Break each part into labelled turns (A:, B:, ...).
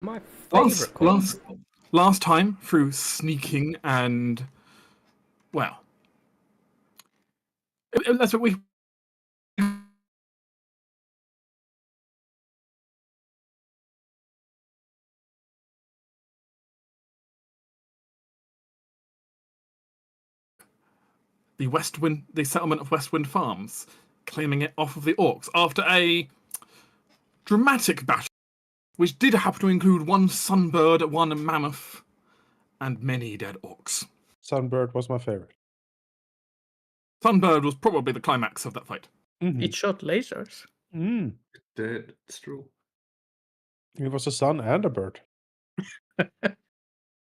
A: My
B: Last,
A: favorite queen.
B: last, last time through sneaking and well, that's what we. The settlement of Westwind Farms, claiming it off of the orcs after a dramatic battle, which did happen to include one sunbird, one mammoth, and many dead orcs.
C: Sunbird was my favorite.
B: Sunbird was probably the climax of that fight.
A: It shot lasers.
C: Mm.
D: It did. It's true.
C: It was a sun and a bird.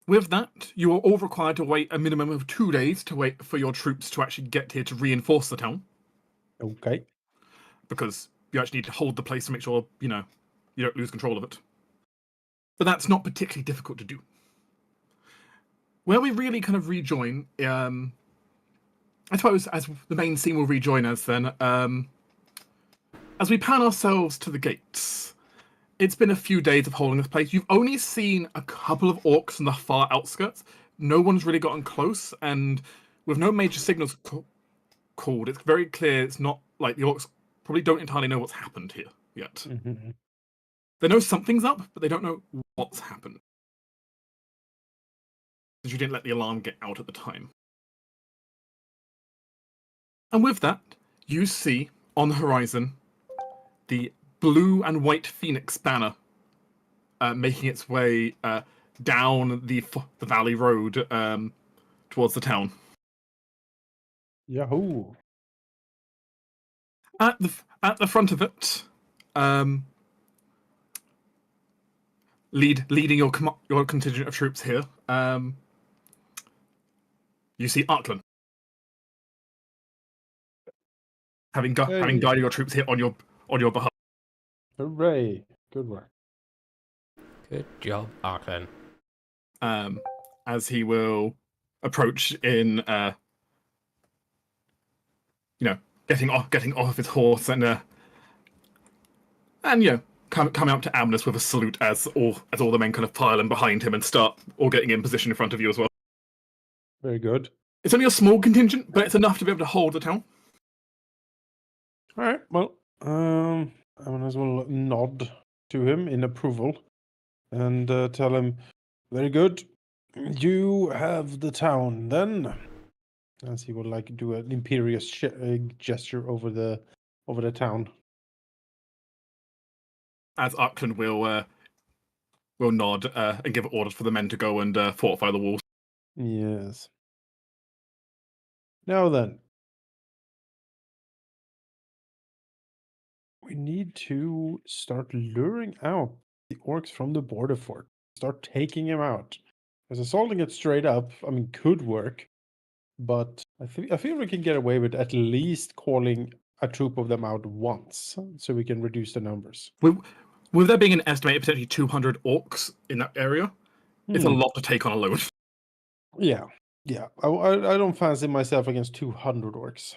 B: With that, you are all required to wait a minimum of 2 days to wait for your troops to actually get here to reinforce the town.
C: Okay.
B: Because you actually need to hold the place to make sure, you don't lose control of it. But that's not particularly difficult to do. Where we really kind of rejoin, I suppose, as the main scene will rejoin us then, as we pan ourselves to the gates. It's been a few days of holding this place. You've only seen a couple of orcs in the far outskirts. No one's really gotten close, and with no major signals called, it's very clear it's not like the orcs probably don't entirely know what's happened here yet.
C: Mm-hmm.
B: They know something's up, but they don't know what's happened. Because you didn't let the alarm get out at the time. And with that, you see on the horizon the blue and white phoenix banner making its way down the valley road towards the town.
C: Yahoo!
B: At the front of it, leading your contingent of troops here, you see Arkland. Having guided your troops here on your behalf.
C: Hooray! Good work.
A: Good job, Arkland.
B: As he will approach in, getting off his horse and coming up to Amnes with a salute as all the men kind of pile in behind him and start all getting in position in front of you as well.
C: Very good.
B: It's only a small contingent, but it's enough to be able to hold the town.
C: All right. Well, I might as well nod to him in approval and tell him, "Very good. You have the town then." As he will do an imperious gesture over the town.
B: As Arkland will nod and give orders for the men to go and fortify the walls.
C: Yes. Now then, we need to start luring out the orcs from the border fort. Start taking them out. Because assaulting it straight up, could work. But I feel we can get away with at least calling a troop of them out once, so we can reduce the numbers.
B: With there being an estimated potentially 200 orcs in that area, it's a lot to take on alone.
C: Yeah. I don't fancy myself against 200 orcs.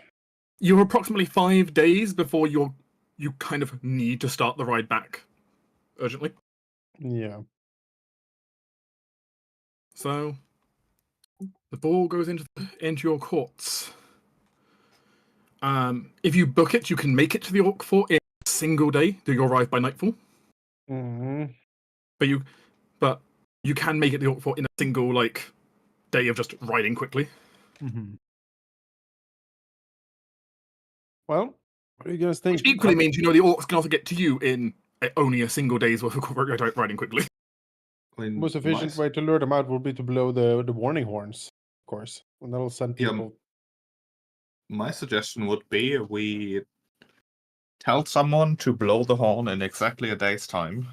B: You're approximately 5 days before you kind of need to start the ride back urgently.
C: Yeah.
B: So the ball goes into your courts. If you book it, you can make it to the orc fort in a single day. Do you arrive by nightfall?
C: Mm-hmm.
B: But you can make it to the orc fort in a single day of just riding quickly.
C: Mm-hmm. Well, what do you guys think?
B: Which equally means the orcs can also get to you in only a single day's worth of riding quickly.
C: The most efficient way to lure them out would be to blow the warning horns, of course, and that'll send people.
D: My suggestion would be we tell someone to blow the horn in exactly a day's time,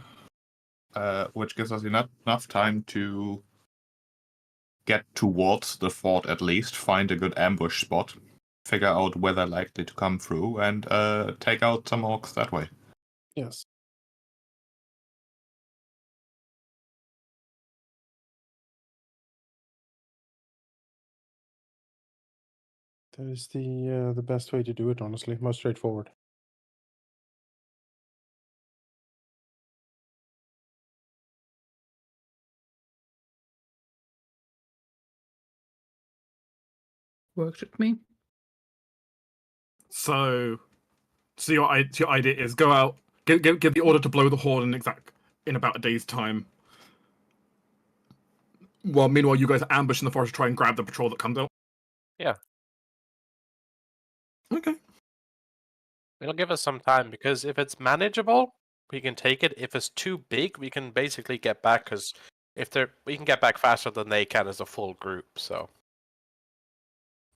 D: which gives us enough time to get towards the fort at least, find a good ambush spot, figure out where they're likely to come through, and take out some orcs that way.
C: Yes. That is the best way to do it, honestly. Most straightforward.
A: Works with me.
B: So your idea is go out, give the order to blow the horn in about a day's time. Well, meanwhile, you guys ambush in the forest to try and grab the patrol that comes out.
E: Yeah.
B: Okay.
E: It'll give us some time because if it's manageable, we can take it. If it's too big, we can basically get back because we can get back faster than they can as a full group. So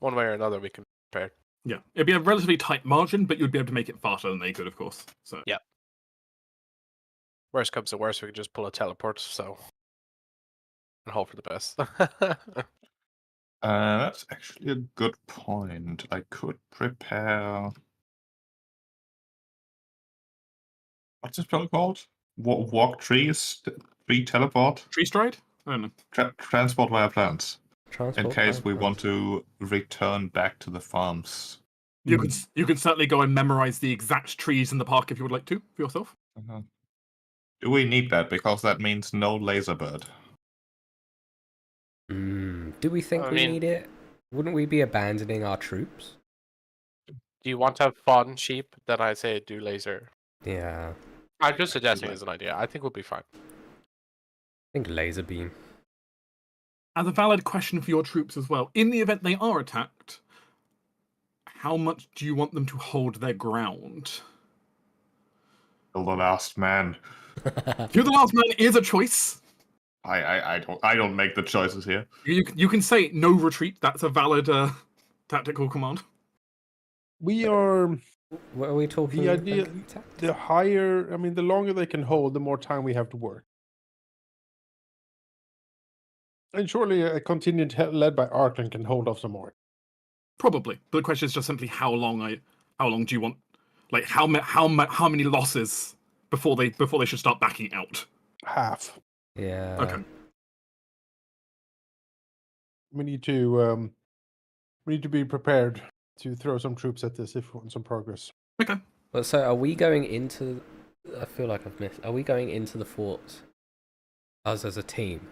E: one way or another, we can be prepared.
B: Yeah, it'd be a relatively tight margin, but you'd be able to make it faster than they could, of course. So
E: yeah. Worst comes to worst, we could just pull a teleport. So and hope for the best.
D: That's actually a good point. I could prepare. What's this spell called? Walk trees? Tree teleport?
B: Tree stride? I don't know.
D: Transport via plants.
A: Transport
D: In case we
A: plans.
D: want to return back to the farms.
B: You could certainly go and memorize the exact trees in the park if you would like to for yourself.
D: Do we need that? Because that means no laser bird.
A: Do we think we need it? Wouldn't we be abandoning our troops?
E: Do you want to have fun, sheep? Then I say do laser.
A: Yeah.
E: I'm just suggesting as an idea. I think we'll be fine.
A: I think laser beam.
B: As a valid question for your troops as well, in the event they are attacked, how much do you want them to hold their ground?
D: Till the last man.
B: You're the last man is a choice.
D: I don't make the choices here.
B: You can say no retreat. That's a valid tactical command.
C: We are
A: What are we talking
C: the
A: about?
C: idea. The higher, I mean, the longer they can hold, the more time we have to work. And surely a contingent led by Arkland can hold off some more.
B: Probably. But the question is just simply how long do you want? Like how many losses before they should start backing out?
C: Half.
A: Yeah.
B: Okay.
C: We need to be prepared to throw some troops at this if we want some progress.
B: Okay.
A: But so are we going into... I feel like I've missed... Are we going into the fort us as a team?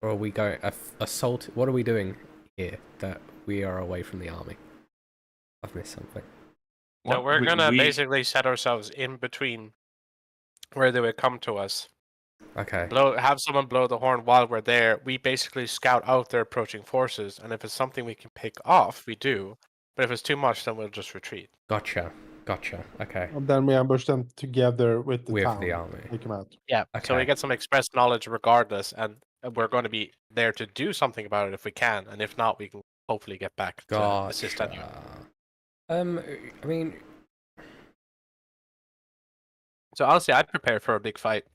A: Or are we going... assault... What are we doing here that we are away from the army? I've missed something.
E: No, we're gonna basically set ourselves in between where they would come to us.
A: Okay.
E: Have someone blow the horn while we're there. We basically scout out their approaching forces, and if it's something we can pick off, we do. But if it's too much, then we'll just retreat.
A: Gotcha. Okay.
C: And then we ambush them together with the town.
A: the army.
C: Take them out.
E: Yeah. So we
A: Okay.
E: get some express knowledge regardless, and we're going to be there to do something about it if we can, and if not, we can hopefully get back to assist anyone.
A: I mean...
E: So honestly, I'd prepare for a big fight.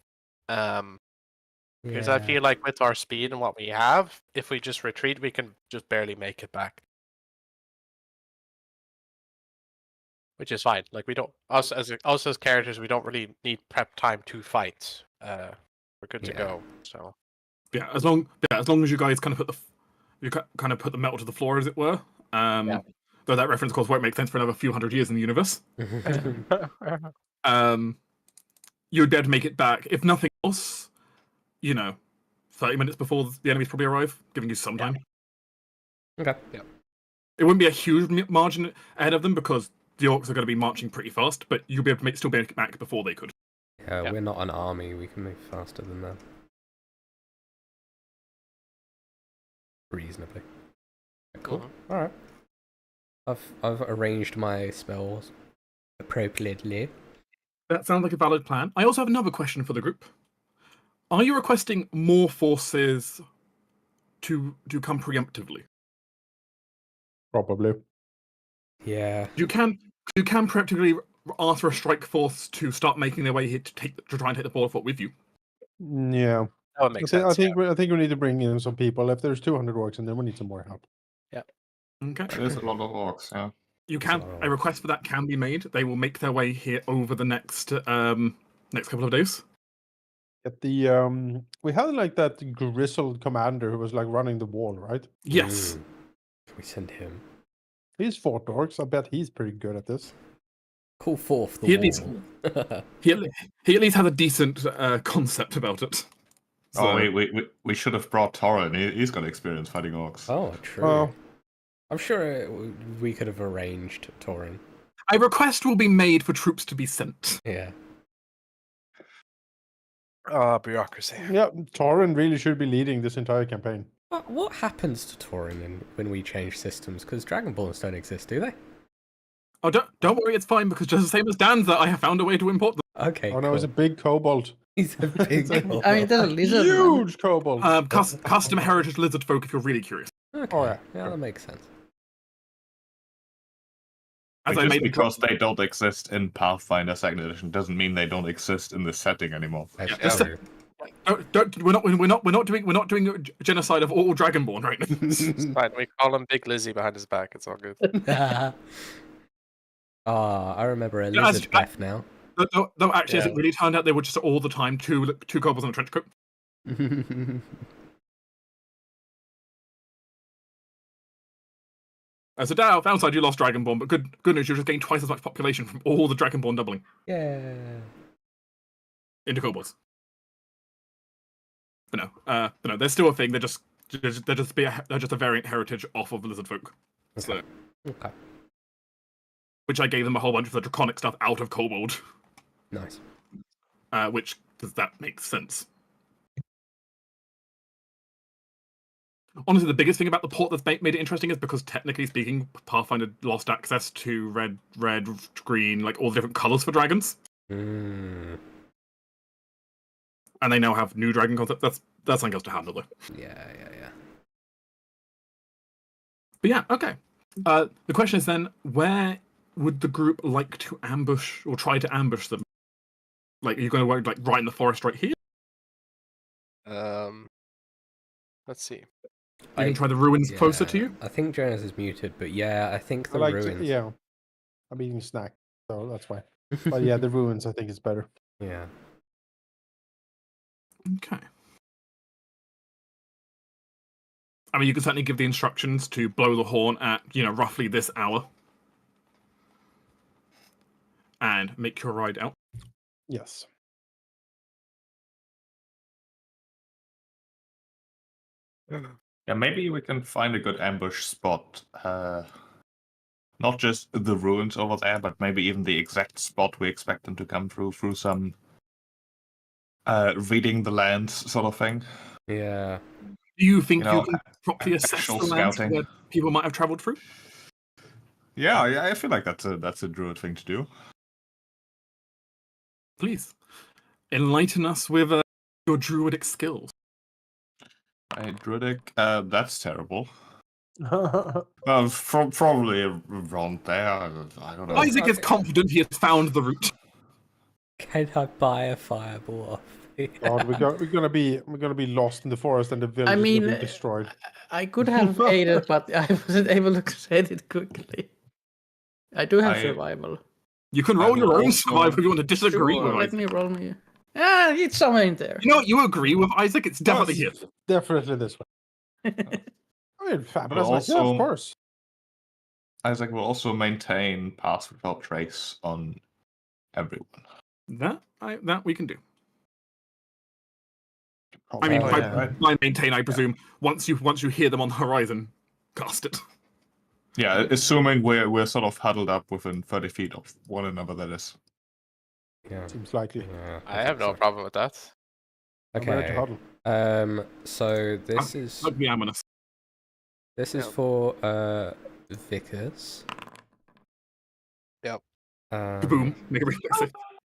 E: Because I feel like with our speed and what we have, if we just retreat, we can just barely make it back. Which is fine. Like we don't us as characters, we don't really need prep time to fight. We're good to go. So
B: Yeah, as long as you guys kind of put the metal to the floor, as it were. Though that reference, of course, won't make sense for another few hundred years in the universe. You'd be able to make it back. If nothing else, 30 minutes before the enemies probably arrive, giving you some time.
A: Okay.
E: Yeah.
B: It wouldn't be a huge margin ahead of them because the orcs are going to be marching pretty fast, but you'll be able to still make it back before they could.
A: Yeah, we're not an army. We can move faster than them. Reasonably. Cool. All right. I've arranged my spells appropriately.
B: That sounds like a valid plan. I also have another question for the group. Are you requesting more forces to come preemptively?
C: Probably.
A: Yeah.
B: You can preemptively ask for a strike force to start making their way here to try and take the border fort with you.
C: Yeah.
E: that would make sense.
C: I think we need to bring in some people. If there's 200 orcs in there, we need some more help.
E: Yeah.
B: Okay.
D: That is a lot of orcs, yeah.
B: You can. A request for that can be made. They will make their way here over the next couple of days.
C: Get the we had like that grizzled commander who was like running the wall, right?
B: Yes.
A: Can we send him?
C: He's fought orcs. I bet he's pretty good at this.
A: Call forth the
B: He
A: wall.
B: he at least has a decent concept about it. So,
D: we should have brought Torin. He's got experience fighting orcs.
A: Oh, true.
C: Well,
A: I'm sure we could have arranged touring.
B: A request will be made for troops to be sent.
A: Yeah.
E: Bureaucracy.
C: Yeah, Torin really should be leading this entire campaign.
A: What happens to touring when we change systems? Because Dragonborns don't exist, do they?
B: Oh, don't worry, it's fine, because just the same as Danza, I have found a way to import them.
A: Okay.
C: Oh no,
A: cool.
C: it's a big kobold.
A: He's a big.
C: It's
A: kobold.
F: I mean, there's a lizard. man.
C: Huge kobold.
B: Custom heritage lizard folk, if you're really curious.
A: Okay.
C: Oh, yeah.
A: Yeah, that makes sense.
B: As
D: Like,
B: I
D: just
B: made
D: because they don't exist in Pathfinder 2nd Edition doesn't mean they don't exist in this setting anymore.
A: That's
B: just-
A: true.
B: we're not doing a genocide of all Dragonborn right now.
E: It's fine. We call him Big Lizzie behind his back. It's all good.
A: I remember a
B: Yeah,
A: lizard breath now.
B: Though actually, as
E: Yeah.
B: it really turned out, they were just all the time two kobolds in a trench coat. As a downside, you lost Dragonborn, but good news, you just gained twice as much population from all the Dragonborn doubling
A: Yeah.
B: into kobolds. But no, they're still a thing. They're just a variant heritage off of lizard folk. So,
A: Okay.
B: which I gave them a whole bunch of the draconic stuff out of kobold,
A: Nice.
B: which because that makes sense. Honestly, the biggest thing about the port that's made it interesting is because, technically speaking, Pathfinder lost access to red, green, like all the different colors for dragons,
A: Mm.
B: and they now have new dragon concepts. That's something else to handle, though.
A: Yeah.
B: But yeah, okay. The question is then, where would the group like to ambush or try to ambush them? Like, are you going to work like right in the forest right here?
E: Let's see.
B: You can try the ruins closer to you.
A: I think Jonas is muted, but yeah, I think
C: I
A: the
C: like
A: ruins.
C: yeah. I'm eating a snack, so that's fine. But yeah, the ruins I think is better.
A: Yeah.
B: Okay. I mean, you can certainly give the instructions to blow the horn at, roughly this hour. And make your ride out.
C: Yes.
D: Yeah, maybe we can find a good ambush spot. Not just the ruins over there, but maybe even the exact spot we expect them to come through some reading the land sort of thing.
A: Yeah.
B: Do you think
D: You know,
B: you can properly assess
D: actual
B: the land
D: scouting.
B: where people might have travelled through?
D: Yeah, I feel like that's a druid thing to do.
B: Please, enlighten us with your druidic skills.
D: Druidic, that's terrible. Probably around there. I don't know.
B: Isaac is confident he has found the route.
A: Can I buy a fireball off?
C: God, we're gonna be lost in the forest and the village
F: I
C: is
F: mean,
C: gonna be destroyed.
F: I could have aided, but I wasn't able to say it quickly. I do have survival.
B: You can
D: I
B: roll your
D: will
B: own
D: also-
B: survival if you want to disagree
F: Sure,
B: with
F: let
B: Isaac.
F: me roll me. Ah, it's somewhere in there.
B: You know what? You agree with Isaac. It's definitely here.
C: Yes, definitely this way. I mean, fabulous.
D: But
C: Yeah, of
D: also-
C: course.
D: Isaac will also maintain pass without trace on everyone.
B: That we can do.
C: Oh,
B: I mean,
D: Oh,
B: by,
D: yeah, right.
B: by maintain, I presume once you hear them on the horizon, cast it.
D: Yeah, assuming we're sort of huddled up within 30 feet of one another, that is.
A: Yeah.
C: seems likely.
A: Yeah,
E: I have no
A: think
E: problem with that.
A: so.
C: I'm ready to
A: Okay.
C: huddle.
A: So this is
B: Like the ominous.
A: this is
E: Yep.
A: for Vickers.
E: Yep.
B: Boom. Make a reflex save.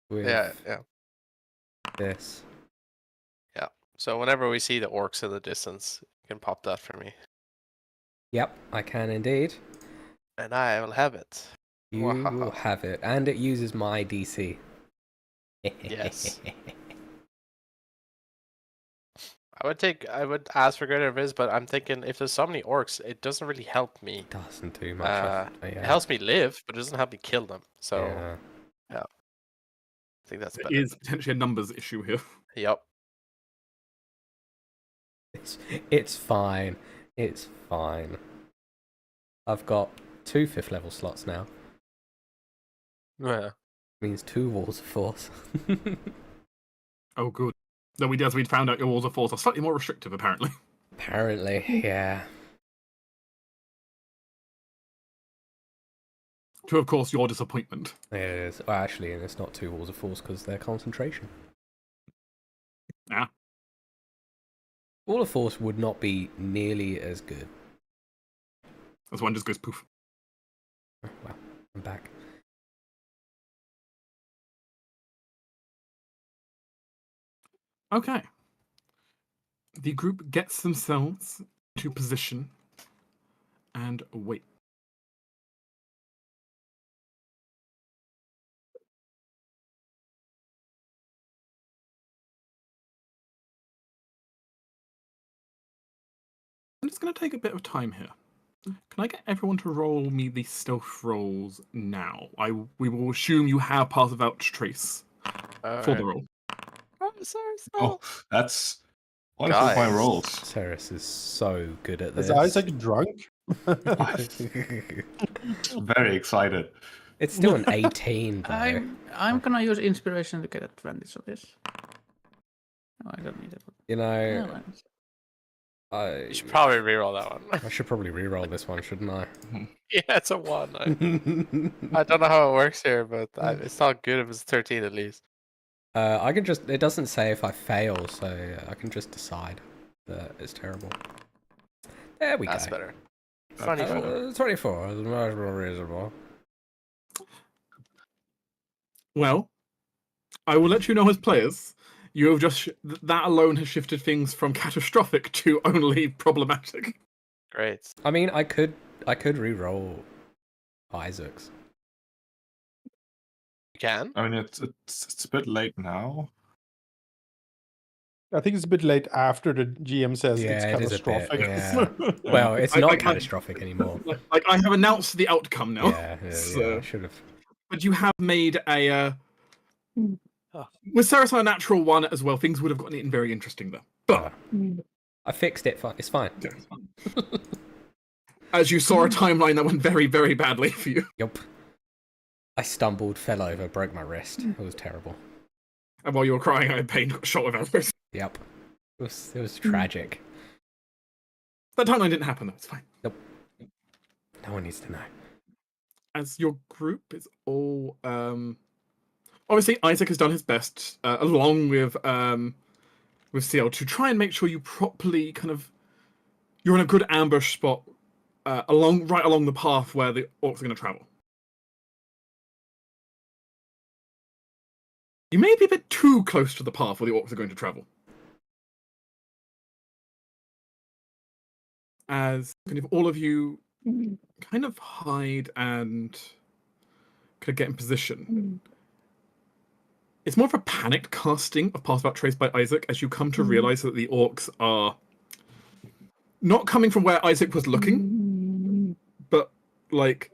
A: With
E: Yeah.
A: this.
E: So whenever we see the orcs in the distance, you can pop that for me,
A: Yep, I can indeed.
E: and I will have it.
A: You will
E: Wahaha.
A: have it, and it uses my DC.
E: Yes. I would ask for greater viz, but I'm thinking if there's so many orcs, it doesn't really help me.
A: Doesn't do much.
E: It
A: Yeah.
E: helps me live, but it doesn't help me kill them. So
A: Yeah.
E: I think that's
B: There
E: better.
B: is potentially a numbers issue here.
E: Yep.
A: It's fine. It's fine. I've got 2 5th level slots now.
E: Yeah.
A: Means 2 walls of force.
B: Oh, good. No, as we'd found out, your walls of force are slightly more restrictive, apparently.
A: Apparently, yeah.
B: to, of course, your disappointment.
A: It is. Well, actually, and it's not 2 walls of force because they're concentration.
B: Ah.
A: Wall of force would not be nearly as good.
B: As one just goes poof.
A: Oh, well, I'm back.
B: Okay. The group gets themselves into position and wait. I'm just going to take a bit of time here. Can I get everyone to roll me the stealth rolls now? We will assume you have Path of Ouch Trace for the roll.
E: Oh, sorry,
D: Oh, that's wonderful my
E: Guys.
D: rolls.
A: Ceres is so good at
C: Is
A: this.
C: Isaac drunk?
D: Very excited.
A: It's still an 18, though.
F: I'm gonna use inspiration to get advantage of this. No, I don't need it.
A: You know,
F: Yeah,
A: I
E: You should probably reroll that one.
A: I should probably re-roll this one, shouldn't I?
E: Yeah, it's a 1. I don't know how it works here, but it's not good if it's 13 at least.
A: I can just... It doesn't say if I fail, so I can just decide that it's terrible. There we
E: That's
A: go.
E: better. 24.
A: 24 is much more reasonable.
B: Well, I will let you know as players, you have just that alone has shifted things from catastrophic to only problematic.
E: Great.
A: I mean, I could re-roll Isaac's.
E: You can?
D: I mean, it's a bit late now.
C: I think it's a bit late after the GM says
A: Yeah,
C: it's
A: it is a bit,
C: catastrophic.
A: yeah. Well, it's
B: I-
A: not
B: I-
A: catastrophic anymore.
B: Like I have announced the outcome now.
A: Yeah,
B: So-
A: I should have.
B: But you have made a
E: Oh.
B: with Ceres on a natural 1 as well, things would have gotten very interesting though. But
A: I fixed it. It's fine.
B: as you saw a timeline that went very, very badly for you.
A: Yup. I stumbled, fell over, broke my wrist. It was terrible.
B: And while you were crying out in pain, got shot with arrows.
A: Yep. It was tragic.
B: That timeline didn't happen though, it's fine.
A: No one needs to know.
B: As your group is all obviously Isaac has done his best along with CL to try and make sure you properly you're in a good ambush spot right along the path where the orcs are going to travel. You may be a bit too close to the path where the orcs are going to travel. As kind of all of you kind of hide and kind of get in position. It's more of a panicked casting of Path About Trace by Isaac as you come to realize that the orcs are not coming from where Isaac was looking, but like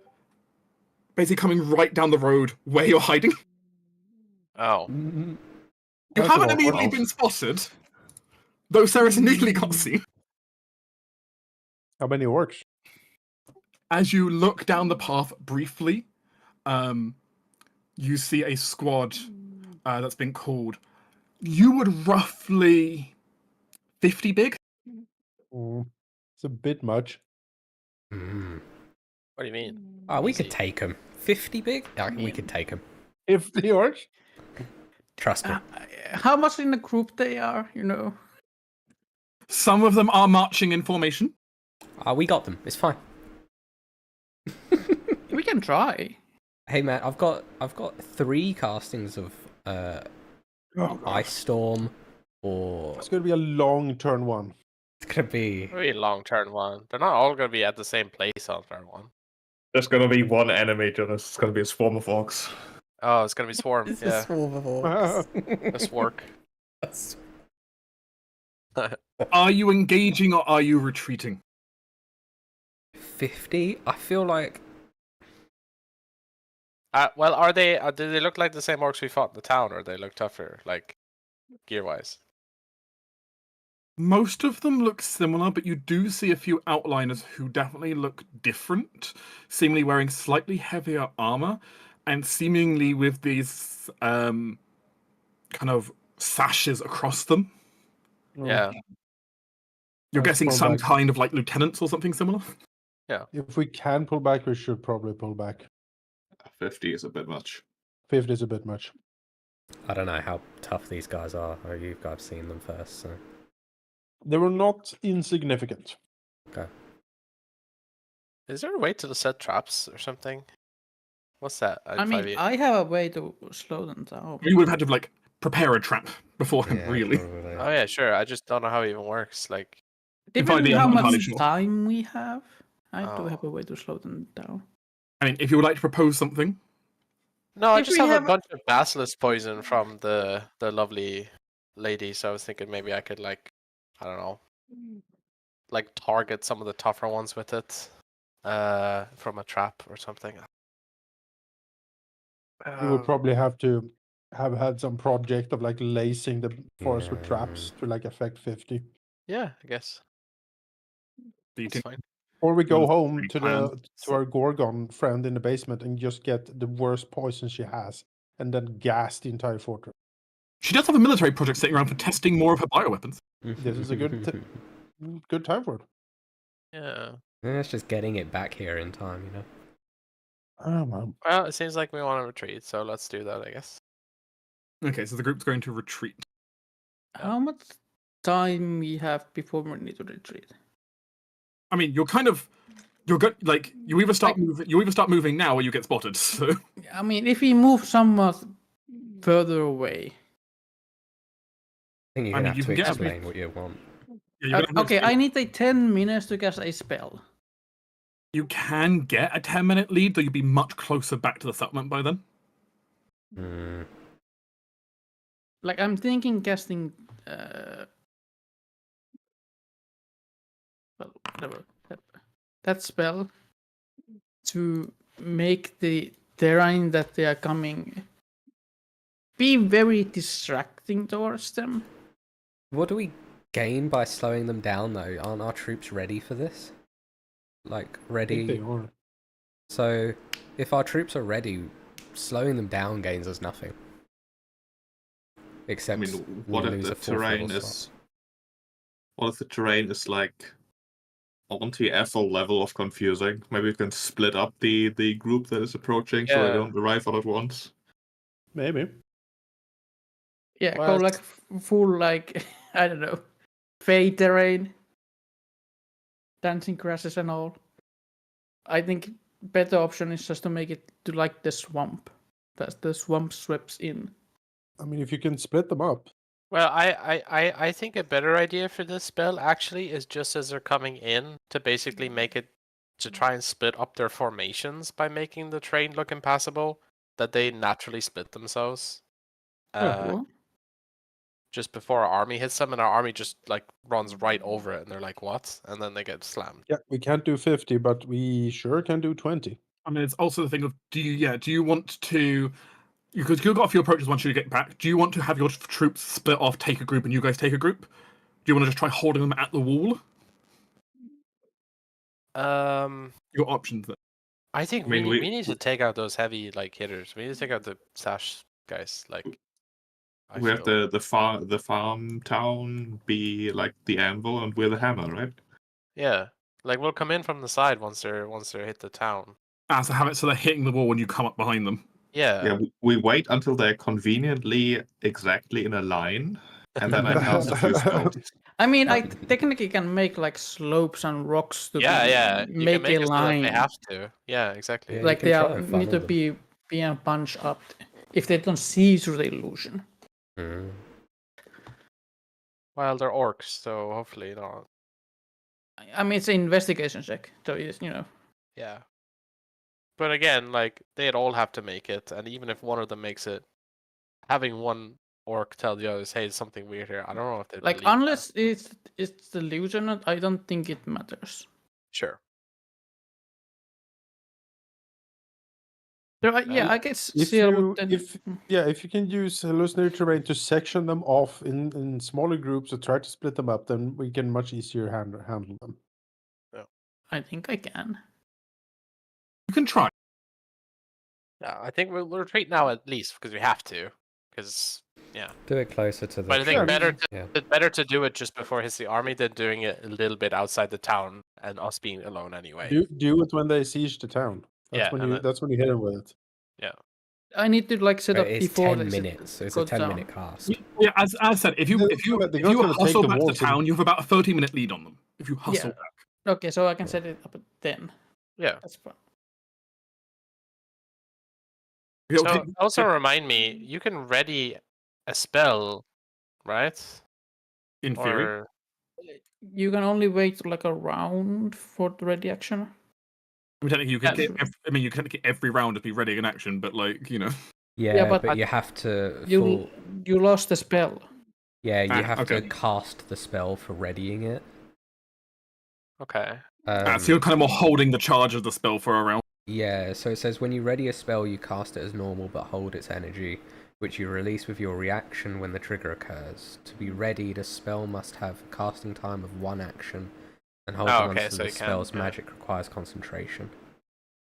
B: basically coming right down the road where you're hiding.
E: Oh.
B: You
C: That's
B: haven't
C: awkward.
B: immediately been spotted, though Ceres nearly got seen.
C: How many orcs?
B: As you look down the path briefly, you see a squad that's been called. You would roughly 50 big.
C: It's a bit much.
A: Mm.
E: What do you mean?
A: Oh, we
E: Easy.
A: could take him. 50 big? Yeah, we could take him.
C: If the orcs?
A: Trust me.
F: how much in the group they are, you know?
B: Some of them are marching in formation.
A: We got them. It's fine.
F: We can try.
A: Hey man, I've got 3 castings of Ice Storm, or
C: It's going to be a long turn 1.
A: it's gonna be
E: Really long turn 1. They're not all going to be at the same place on turn 1.
D: There's gonna be one enemy, Jonas. It's gonna be a swarm of orcs.
E: Oh, it's going to be Swarm.
A: It's
E: Yeah.
A: a swarm of orcs.
E: This work.
B: Are you engaging or are you retreating?
A: 50? I feel like
E: Well, are they? Do they look like the same orcs we fought in the town, or they look tougher, like gear-wise?
B: Most of them look similar, but you do see a few outliners who definitely look different, seemingly wearing slightly heavier armor, and seemingly with these kind of sashes across them.
E: Yeah.
B: You're
C: Let's
B: guessing
C: pull
B: some
C: back.
B: kind of like lieutenants or something similar.
C: If we can pull back, we should probably pull back.
D: 50 is a bit much.
C: 50 is a bit much.
A: I don't know how tough these guys are, or you guys seen them first, so
C: They were not insignificant.
A: okay.
E: Is there a way to set traps or something? What's that?
F: I mean, I have a way to slow them down.
B: You would have had to like prepare a trap beforehand,
A: Yeah,
B: really.
A: probably.
E: Oh yeah, sure. I just don't know how it even works. Like,
B: In 5e,
F: Depending
B: I'm
F: how
B: not entirely
F: much
B: sure.
F: time we have, I do
E: Oh.
F: have a way to slow them down.
B: I mean, if you would like to propose something,
E: no, I
F: If
E: just
F: we
E: have a
F: have-
E: bunch of basilisk poison from the lovely lady, so I was thinking maybe I could like, I don't know, like target some of the tougher ones with it, from a trap or something.
C: You would probably have to have had some project of like lacing the forest with
A: Yeah.
C: traps to like affect 50.
E: Yeah, I guess
B: do you
E: that's
B: think
E: fine.
C: Or we go
B: Well,
C: home
B: pretty
C: to
B: planned.
C: our Gorgon friend in the basement and just get the worst poison she has, and then gas the entire fortress.
B: she does have a military project sitting around for testing more of her bioweapons?
C: This is a good good time for it.
E: Yeah.
A: Yeah, it's just getting it back here in time, you know.
C: Oh man.
E: Well, it seems like we want to retreat, so let's do that, I guess.
B: Okay, so the group's going to retreat.
F: How much time we have before we need to retreat?
B: I mean, you're good. Like you either start moving now or you get spotted. So
F: I mean, if we move somewhat further away.
A: I think you're
B: I
A: gonna
B: mean,
A: have
B: you
A: to
B: can get a bit-
A: explain what you want.
B: yeah, you're gonna have to
F: Okay,
B: explain-
F: I need a 10 minutes to cast a spell.
B: You can get a 10-minute lead, though you'd be much closer back to the settlement by then.
A: Mm.
F: Like, I'm thinking casting. Well, whatever. That spell to make the terrain that they are coming be very distracting towards them.
A: What do we gain by slowing them down, though? Aren't our troops ready for this? Like,
C: I think they
A: ready?
C: are.
A: So, if our troops are ready, slowing them down gains us nothing.
D: I
A: Except
D: mean,
A: we
D: what if
A: lose
D: the
A: a fourth level
D: terrain
A: slot.
D: is? What if the terrain is like anti-Ethel level of confusing? Maybe we can split up the group that is approaching so they
E: Yeah.
D: don't arrive all at once.
C: Maybe.
F: Yeah,
E: Well,
F: go like full, like, I don't know, fey terrain, dancing grasses and all. I think better option is just to make it to like the swamp. That the swamp sweeps in.
C: I mean, if you can split them up.
E: Well, I think a better idea for this spell actually is just as they're coming in to basically make it to try and split up their formations by making the terrain look impassable, that they naturally split themselves.
F: Cool.
E: Just before our army hits them, and our army just like runs right over it, and they're like, "What?" And then they get slammed.
C: Yeah, we can't do 50, but we sure can do 20.
B: I mean, it's also the thing of do you want to? Because you've got a few approaches once you get back. Do you want to have your troops split off, take a group, and you guys take a group? Do you want to just try holding them at the wall? Your options there.
E: I think
D: I mean,
E: we need to take out those heavy like hitters. We need to take out the sash guys. Like, I
D: We have
E: feel.
D: the farm town be like the anvil, and we're the hammer, right?
E: Yeah, like we'll come in from the side once they're hit the town.
B: So have it so they're hitting the wall when you come up behind them.
E: Yeah.
D: Yeah, we wait until they're conveniently exactly in a line, and then I cast a few spells.
F: I mean, I technically can make like slopes and rocks to
E: Yeah. You
F: make
E: can
F: a
E: it so that
F: line.
E: they have to. Yeah, exactly.
A: Yeah.
F: Like
A: can
F: they
A: try
F: are
A: and
F: need to
A: funnel
F: be a bunch up if they don't see through the illusion.
A: Mm.
E: Well, they're orcs, so hopefully not.
F: I mean, it's an investigation check, so it's,
E: Yeah. But again, like they'd all have to make it, and even if one of them makes it, having one orc tell the others, "Hey, there's something weird here." I don't know if they
F: like unless it's the lieutenant, I don't think it matters.
E: Sure.
F: So, I guess
C: If
F: Seal
C: you
F: would then-
C: if you can use hallucinatory terrain to section them off in smaller groups or try to split them up, then we can much easier handle them.
F: I think I can.
B: You can try.
E: Yeah, I think we'll retreat now at least because we have to. Because
A: Do it closer to the.
E: but I think
A: Yeah.
E: better to do it just before it hits the army than doing it a little bit outside the town and us being alone anyway.
C: Do it when they siege the town.
E: Yeah, and
C: That's when you hit them with it.
F: I need to like set
A: But
F: up
A: it's
F: before
A: 10
F: they
A: minutes, so it's a
F: goes
A: 10-minute
F: down.
A: cast.
B: Yeah, as I said, if you
C: They're
B: if you
C: not
B: if
C: gonna
B: you
C: take
B: hustle
C: the
B: back to
C: walls and-
B: town, you have about a 30-minute lead on them. If you hustle
F: Yeah.
B: back.
F: Okay, so I can set it up then.
E: Yeah.
F: That's fine.
B: It'll
E: So
B: take-
E: also remind me, you can ready a spell, right?
B: in theory.
E: Or
F: You can only wait like a round for the ready action.
B: I mean, technically, you could
F: Yeah.
B: get. You can technically every round to be ready in action, but like
A: Yeah,
F: but
A: but you have to
F: You lost the spell.
A: Yeah, you have to
B: okay.
A: cast the spell for readying it.
E: okay.
B: So you're kind of more holding the charge of the spell for a round.
A: Yeah, so it says when you ready a spell, you cast it as normal but hold its energy, which you release with your reaction when the trigger occurs. To be readied, a spell must have a casting time of 1 action, and holding
E: Oh,
A: onto
E: okay, so
A: the
E: you can,
A: spell's
E: yeah.
A: magic requires concentration.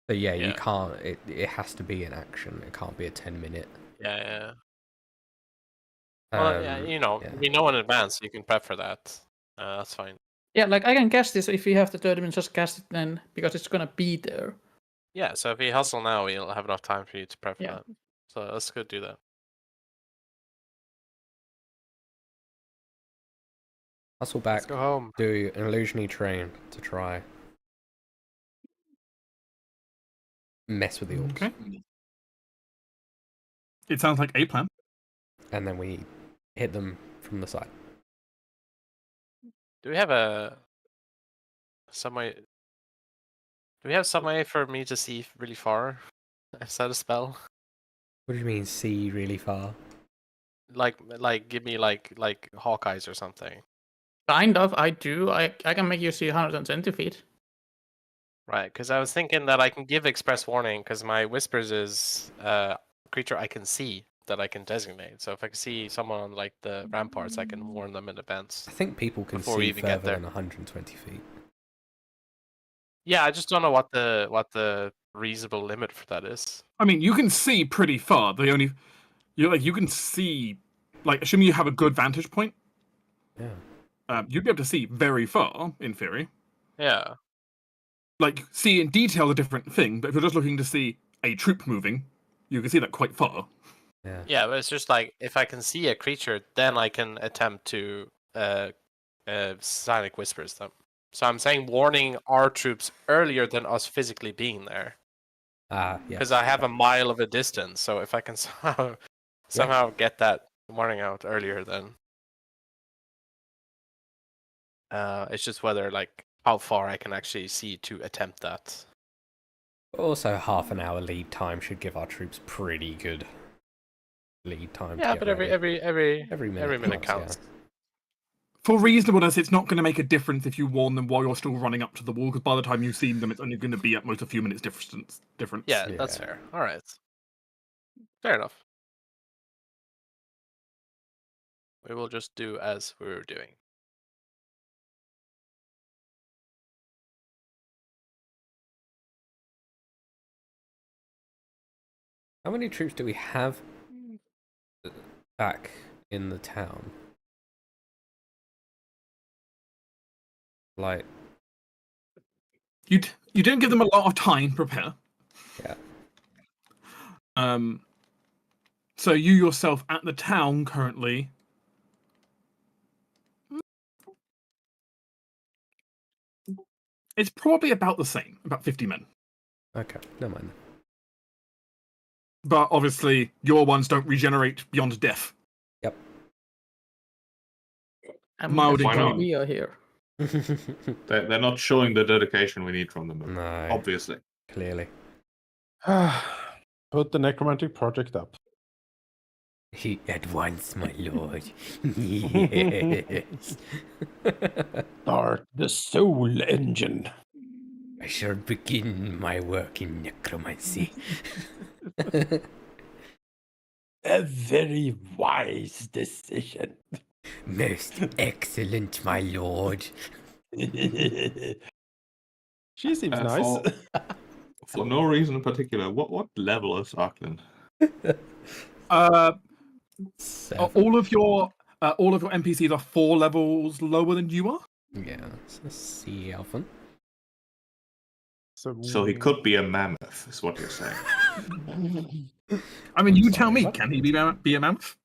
A: So yeah, you
E: Yeah.
A: can't. It has to be an action. It can't be a 10-minute.
E: Yeah. Well, yeah,
A: yeah.
E: we know in advance, so you can prep for that. That's fine.
F: Yeah, like I can cast this if we have the 30 minutes, just cast it then because it's gonna be there.
E: Yeah, so if we hustle now, we'll have enough time for you to prep for
F: Yeah.
E: that. So let's go do that.
A: Hustle
E: Let's
A: back.
E: go home.
A: Do an illusionary train to try mess with the orcs.
B: Okay. It sounds like a plan.
A: And then we hit them from the side.
E: Do we have some way? Do we have some way for me to see really far? I set a spell.
A: What do you mean, see really far?
E: Like give me like Hawkeyes or something.
F: Kind of, I do. I can make you see 120 feet.
E: Right, because I was thinking that I can give express warning because my whispers is creature I can see that I can designate. So if I can see someone on like the ramparts, I can warn them in advance.
A: I think people can
E: Before we
A: see
E: even get
A: further
E: there.
A: than 120 feet.
E: Yeah, I just don't know what the reasonable limit for that is.
B: I mean, you can see pretty far. You can see, like, assuming you have a good vantage point,
A: Yeah.
B: you'd be able to see very far in theory.
E: Yeah.
B: Like, see in detail is a different thing, but if you're just looking to see a troop moving, you can see that quite far.
A: Yeah.
E: Yeah, but it's just like if I can see a creature, then I can attempt to sonic whispers them. So I'm saying warning our troops earlier than us physically being there.
A: Yeah.
E: Because I have a mile of a distance, so if I can somehow get that warning out earlier, then it's just whether like how far I can actually see to attempt that.
A: Also, half an hour lead time should give our troops pretty good lead time.
E: Yeah,
A: to
E: but
A: get ready.
E: every minute counts.
A: Yeah.
B: For reasonableness, it's not going to make a difference if you warn them while you're still running up to the wall, because by the time you've seen them, it's only going to be at most a few minutes difference.
E: Yeah, that's
A: Yeah.
E: fair. All right, fair enough. We will just do as we were doing.
A: How many troops do we have back in the town? Like,
B: You didn't give them a lot of time to prepare.
A: yeah.
B: So you yourself at the town currently. It's probably about the same, about 50 men.
A: Okay, never mind.
B: But obviously, your ones don't regenerate beyond death.
A: Yep.
F: And
B: Mild
F: that's why
D: inconvenience.
F: we are here.
D: They're not showing the dedication we need from them,
A: No,
D: obviously.
A: clearly.
C: Put the necromantic project up.
A: At once, my lord. Yes.
C: Start the soul engine.
A: I shall begin my work in necromancy.
C: A very wise decision.
A: Most excellent, my lord.
C: She seems nice.
D: For no reason in particular, what level is Arklin?
B: All of your NPCs are 4 levels lower than you are.
A: Yeah, so sea elfin.
D: So he could be a mammoth, is what you're saying.
B: I mean, you
A: I'm
B: tell
A: sorry,
B: me,
A: what?
B: can he be a mammoth?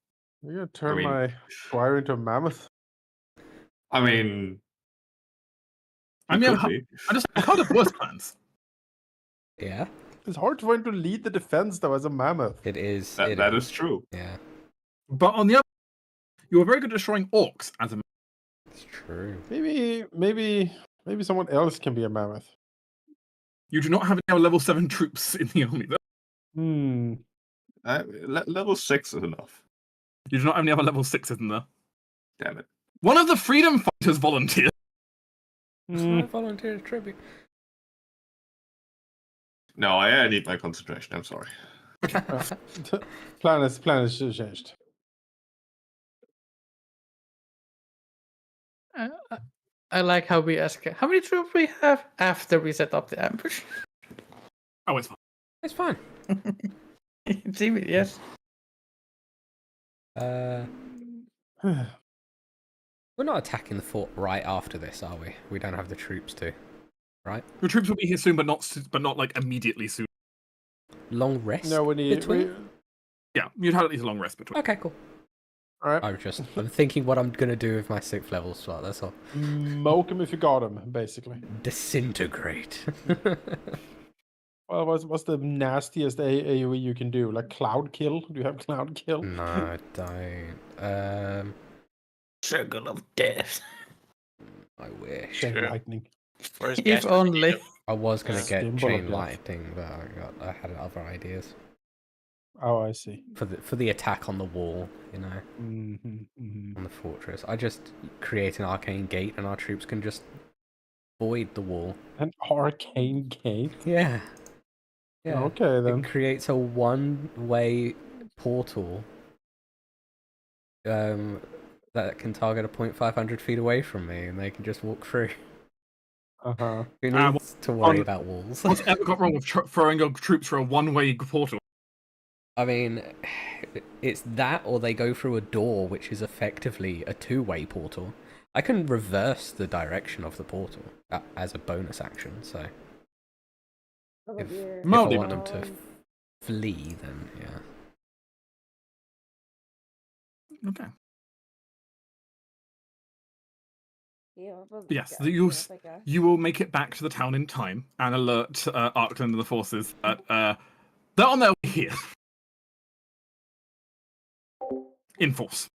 C: You're gonna turn
D: mean-
C: my squire into a mammoth.
D: I mean,
B: I
D: he
B: mean,
D: could be.
B: I just I've heard of worse plans.
A: Yeah,
C: It's hard for him to lead the defense though as a mammoth.
A: it is.
D: That is true.
A: Yeah,
B: But on the other, you are very good at destroying orcs as a.
A: it's true.
C: Maybe someone else can be a mammoth.
B: You do not have any level 7 troops in the army, though.
C: Hmm.
D: Level 6 is enough.
B: You do not have any other level 6s in there.
D: Damn it.
B: One of the freedom fighters volunteered.
C: Hmm.
A: I volunteer tribute.
D: No, I need my concentration. I'm sorry.
C: Plan is changed.
F: I like how we ask how many troops we have after we set up the ambush.
B: Oh, it's fine.
A: It's fine.
F: Jimmy, yes.
A: We're not attacking the fort right after this, are we? We don't have the troops to, right?
B: Your troops will be here soon, but not like immediately soon.
A: Long rest.
C: No, we need.
A: between?
B: Yeah, you'd have at least a long rest between.
A: Okay, cool.
C: All right.
A: I'm thinking what I'm gonna do with my 6th level slot. That's all.
C: Moke him if you got him, basically.
A: Disintegrate.
C: Well, what's the nastiest AoE you can do? Like cloud kill? Do you have cloud kill?
A: No, I don't.
F: Circle of death.
A: I wish.
C: Chain
E: Sure.
C: lightning.
E: Where's
F: If
E: Gash?
F: only.
A: I was gonna get
C: Symbol of
A: chain
C: death.
A: lightning, but I had other ideas
C: Oh, I see.
A: for the attack on the wall. You know,
C: Mm-hmm.
A: on the fortress. I just create an arcane gate, and our troops can just void the wall.
C: An arcane gate.
A: Yeah. Yeah.
C: Okay then.
A: It creates a one-way portal that can target a point 500 feet away from me, and they can just walk through.
C: Uh-huh.
A: Who
B: Ah,
A: needs to worry
B: on-
A: about walls?
B: What's ever got wrong with throwing your troops through a one-way portal?
A: I mean, it's that, or they go through a door, which is effectively a two-way portal. I can reverse the direction of the portal as a bonus action, so if I
B: Moldy
A: want them to flee, then yeah.
B: Okay. Yes,
G: Yes,
B: you will make it back to the town in time and alert Arkland and the forces that they're on their way here. In force.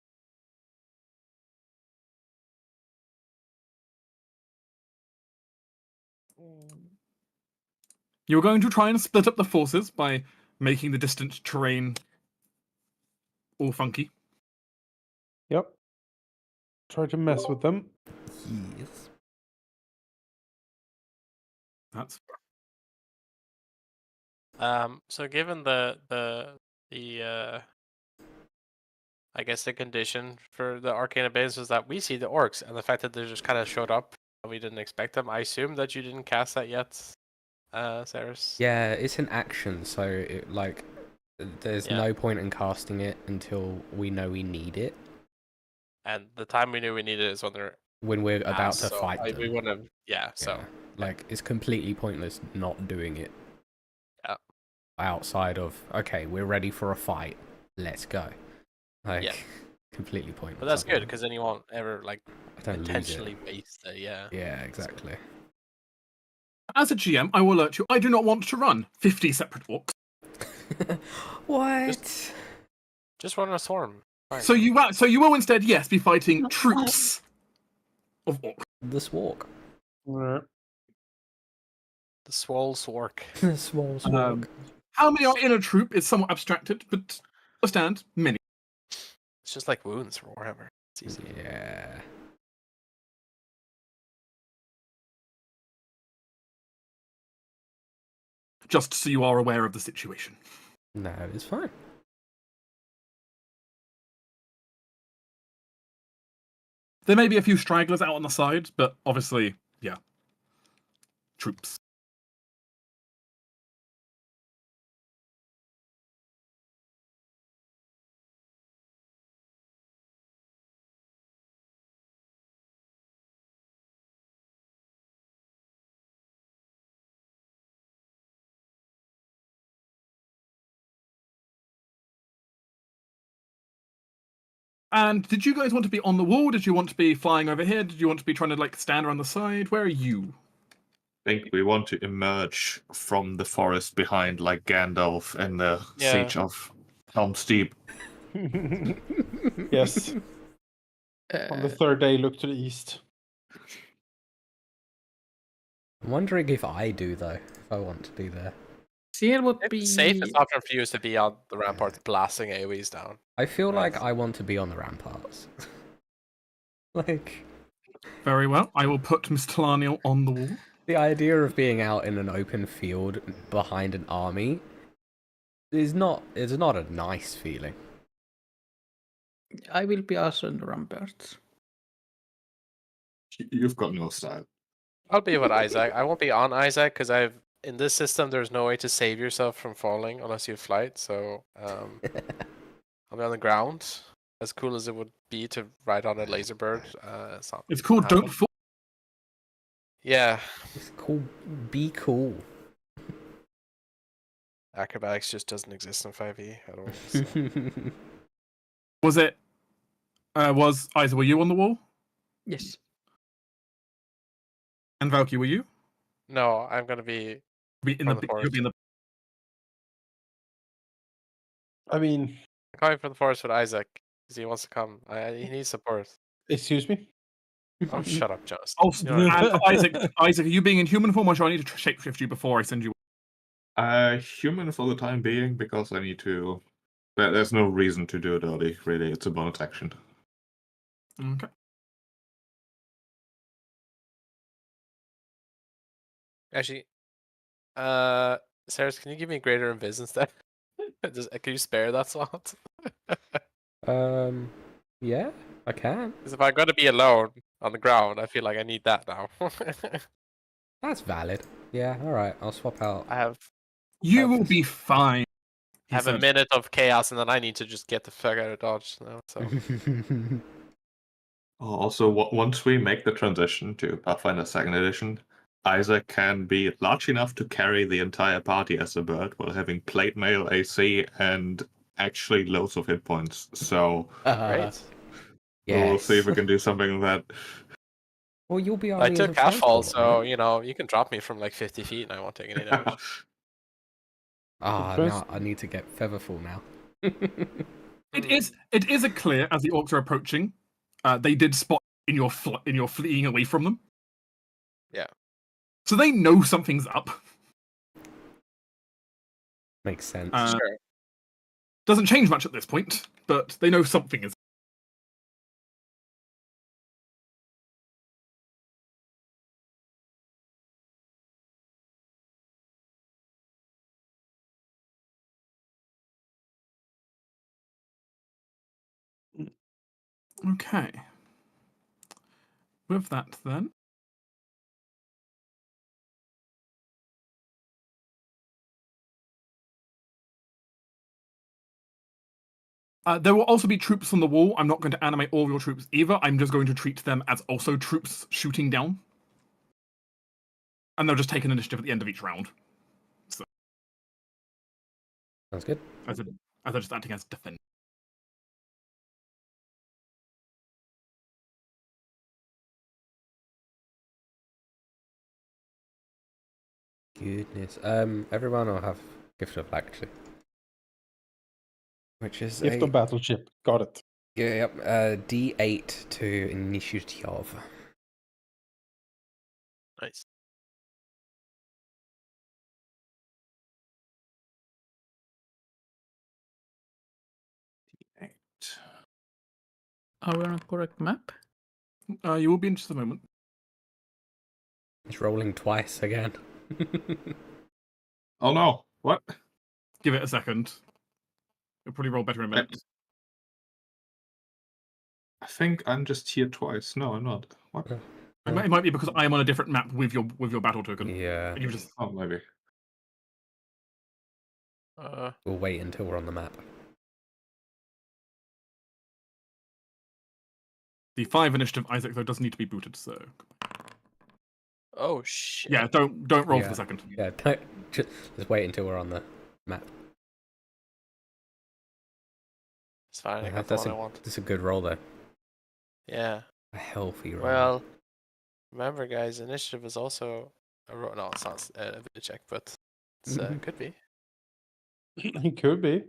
B: You're going to try and split up the forces by making the distant terrain all funky.
C: Yep. Try to mess with them.
A: Yes.
B: That's
E: So given the I guess the condition for the arcane abyss is that we see the orcs, and the fact that they just kind of showed up and we didn't expect them. I assume that you didn't cast that yet, Saris.
A: Yeah, it's an action, so there's
E: Yeah.
A: no point in casting it until we know we need it.
E: And the time we knew we needed it is when they're
A: When we're about
E: asked,
A: to
E: so
A: fight them.
E: we want to, yeah. So
A: Yeah. Like, it's completely pointless not doing it.
E: Yeah.
A: Outside of, okay, we're ready for a fight, let's go. Like,
E: Yeah.
A: completely pointless.
E: but that's good
A: otherwise.
E: because then you won't ever like
A: I don't lose it.
E: intentionally waste it. Yeah.
A: Yeah, exactly.
B: as a GM, I will alert you. I do not want to run 50 separate orcs.
A: What?
E: Just run a swarm. Fine.
B: So you will instead, yes, be fighting troops of orcs.
A: This walk.
C: Alright.
E: The swole swark.
A: Small
B: How many are in a troop is somewhat abstracted, but understand many.
E: It's just like wounds for Warhammer. It's easy.
A: Yeah.
B: Just so you are aware of the situation.
A: No, it's fine.
B: There may be a few stragglers out on the side, but obviously, yeah, troops. And did you guys want to be on the wall? Did you want to be flying over here? Did you want to be trying to like stand around the side? Where are you?
D: I think we want to emerge from the forest behind, like Gandalf in the
E: Yeah.
D: Siege of Helm's Deep.
C: Yes. On the third day, look to the east.
A: I'm wondering if I do though. If I want to be there.
F: Seal would
E: Maybe
F: be
E: the safest option for you is to be on the ramparts blasting AoEs down.
A: I feel
E: Right.
A: like I want to be on the ramparts. Like
B: Very well. I will put Mr. Talaniel on the wall.
A: the idea of being out in an open field behind an army is not a nice feeling.
F: I will be also in the ramparts.
D: You've got no style.
E: I'll be with Isaac. I won't be on Isaac because in this system there's no way to save yourself from falling unless you have flight. So I'll be on the ground. As cool as it would be to ride on a laser bird,
B: It's called Don't Fall.
E: Yeah,
A: It's cool. Be cool.
E: acrobatics just doesn't exist in 5e at all. So.
B: Was it? Was Isaac? Were you on the wall?
F: Yes.
B: And Valky, were you?
E: No, I'm gonna be.
B: Be in
E: On
B: the.
E: the
B: You'll
E: forest.
B: be in the.
C: I mean,
E: I'm coming from the forest with Isaac because he wants to come. He needs support.
C: excuse me?
E: Oh, shut up, Justin.
B: Oh,
E: You know what I mean?
B: and Isaac, are you being in human form, or shall I need to shapeshift you before I send you?
D: Human for the time being, because I need to. There's no reason to do it early, really. It's a bonus action.
B: Okay.
E: Actually, Sarah, can you give me greater invis instead? Can you spare that slot?
A: Yeah, I can.
E: Because if I'm gonna be alone on the ground, I feel like I need that now.
A: That's valid. Yeah, all right. I'll swap out.
E: I have
B: You will be fine. he
E: a
B: said.
E: minute of chaos, and then I need to just get the fuck out of Dodge now. So
D: Also, once we make the transition to Pathfinder 2nd Edition, Isaac can be large enough to carry the entire party as a bird while having plate mail, AC, and actually loads of hit points. So
E: great.
D: we'll see if we
A: Yes.
D: can do something with that.
A: Well, you'll be on
E: I
A: me
E: took
A: as a
E: Cashfall,
A: transport,
E: so
A: right?
E: you know you can drop me from like 50 feet, and I won't take any damage.
A: Ah,
C: First-
A: now I need to get Featherfall now.
B: It is a clear as the orcs are approaching. They did spot in your fleeing away from them.
E: Yeah.
B: So they know something's up.
A: Makes sense.
E: Sure.
B: Doesn't change much at this point, but they know something is. Okay. With that, then. There will also be troops on the wall. I'm not going to animate all of your troops either. I'm just going to treat them as also troops shooting down. And they'll just take an initiative at the end of each round.
A: Sounds good.
B: As they're just acting as defend.
A: Goodness. Everyone will have Gift of Actually. Which is
C: Gift of Battleship. Got it.
A: yep, D8 to initiative.
E: Nice.
F: Are we on a correct map?
B: You will be in just a moment.
A: It's rolling twice again.
D: Oh no! What?
B: Give it a second. You'll probably roll better in a minute.
D: I think I'm just here twice. No, I'm not. What?
B: It might be because I am on a different map with your battle token.
A: Yeah.
B: And you just
D: Oh, maybe.
A: We'll wait until we're on the map.
B: the 5 initiative Isaac though does need to be booted, so
E: Oh shit.
B: yeah, don't roll for
A: Yeah.
B: the second.
A: Yeah, just wait until we're on the map.
E: It's fine. I
A: Yeah,
E: got the one I want.
A: that's a good roll though.
E: Yeah.
A: A healthy roll.
E: Well, remember, guys, initiative is also a roll. No, it's not a ability check, but it's could be.
C: It could be.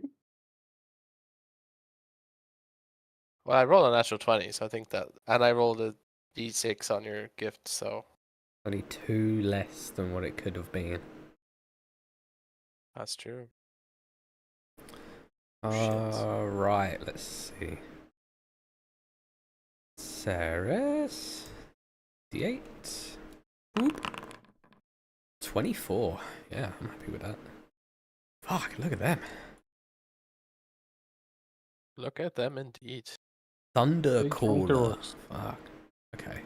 E: Well, I rolled a natural 20, so I think that, and I rolled a d6 on your gift, so
A: Only 2 less than what it could have been.
E: that's true.
A: Right, let's see. Ceres. D8. Oop. 24. Yeah, I'm happy with that. Fuck, look at them.
E: Look at them indeed.
A: Thunder
C: Big
A: Caller.
C: counterworks.
A: Fuck. Okay.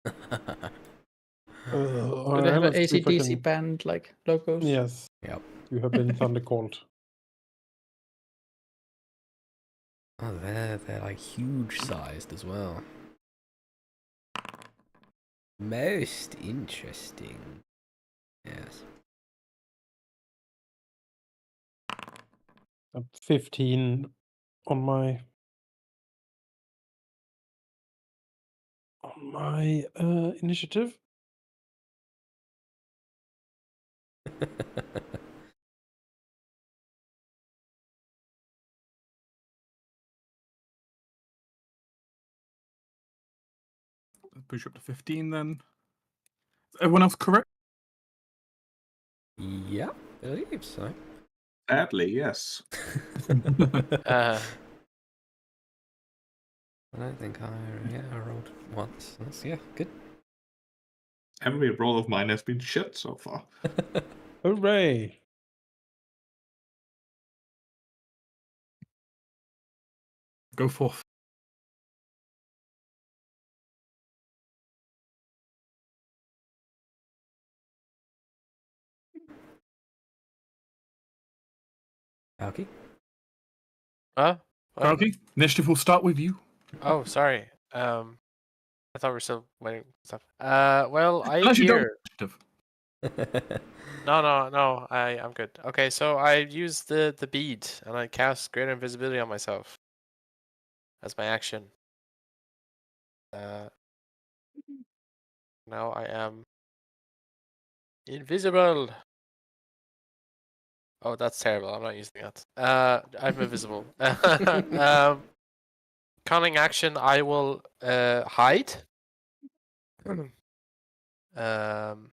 F: Do they have an
C: let's see if I
F: ACDC
C: can-
F: band like logos?
C: Yes.
A: Yep.
C: You have been thunder called.
A: Oh, they're like huge sized as well. Most interesting. Yes.
C: 15 on my initiative.
B: Push up to 15 then. Is everyone else correct?
A: Yeah, I believe so.
D: Sadly, yes.
E: Uh,
A: I don't think I rolled once. That's, yeah, good.
D: Every roll of mine has been shit so far.
C: Hooray!
B: Go forth.
A: Alki?
E: what?
B: Okay, initiative will start with you.
E: Oh, sorry. I thought we were still waiting for stuff. Well, I
B: Unless you don't
E: hear.
B: initiative.
E: No. I'm good. Okay, so I use the bead and I cast greater invisibility on myself as my action. Now I am invisible. Oh, that's terrible. I'm not using that. I'm invisible. Cunning action. I will hide. Attempt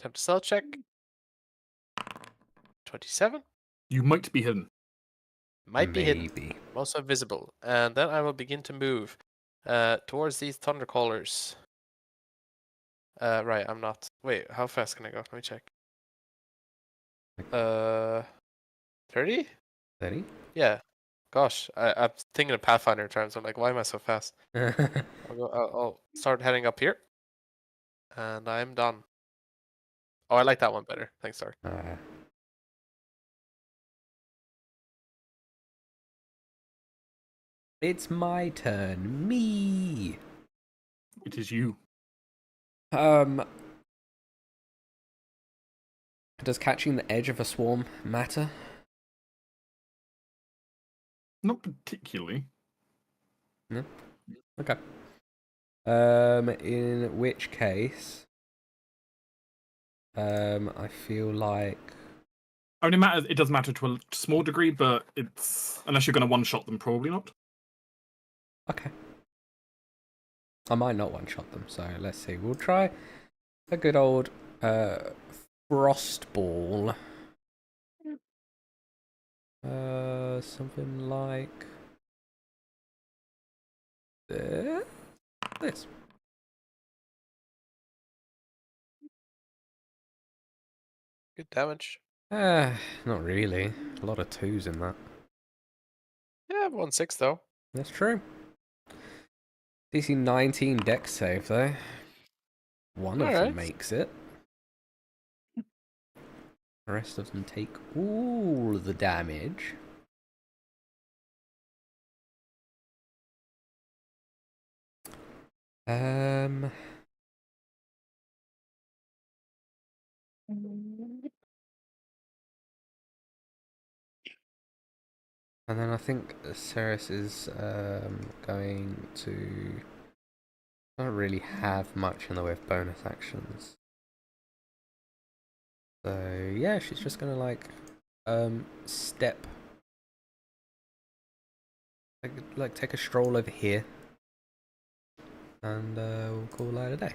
E: to stealth check. 27.
B: You might be hidden.
E: Might be hidden.
A: Maybe.
E: I'm also invisible. And then I will begin to move towards these thundercallers. Right, I'm not. Wait, how fast can I go? Let me check. 30?
A: 30?
E: Yeah. Gosh, I'm thinking of Pathfinder terms. I'm like, why am I so fast? I'll start heading up here. And I'm done. Oh, I like that one better. Thanks, sorry.
A: It's my turn. Me.
B: It is you.
A: Does catching the edge of a swarm matter?
B: Not particularly.
A: No. Okay. In which case, I feel like
B: I mean, it does matter to a small degree, but it's unless you're going to one-shot them, probably not.
A: okay. I might not one-shot them, so let's see. We'll try a good old frost ball. Something like this.
E: Good damage.
A: Not really. A lot of 2s in that.
E: Yeah, 1/6 though.
A: That's true. DC 19 dex save though. One of them
E: Alright.
A: makes it. The rest of them take all the damage. And then I think Ceres is going to. I don't really have much in the way of bonus actions. So yeah, she's just gonna like step, like take a stroll over here, and we'll call that a day.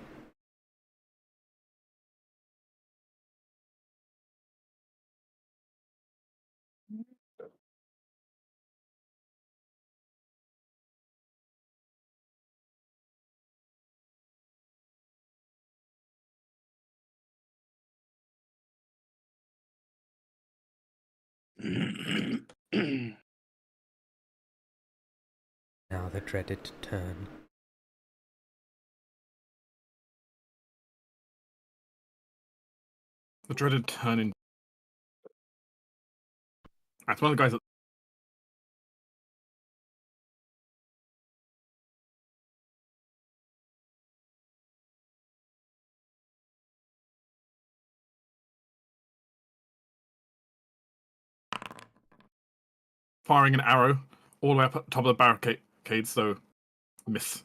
A: Now the dreaded turn.
B: The dreaded turn in. That's one of the guys that. Firing an arrow all the way up at the top of the barricade, so miss.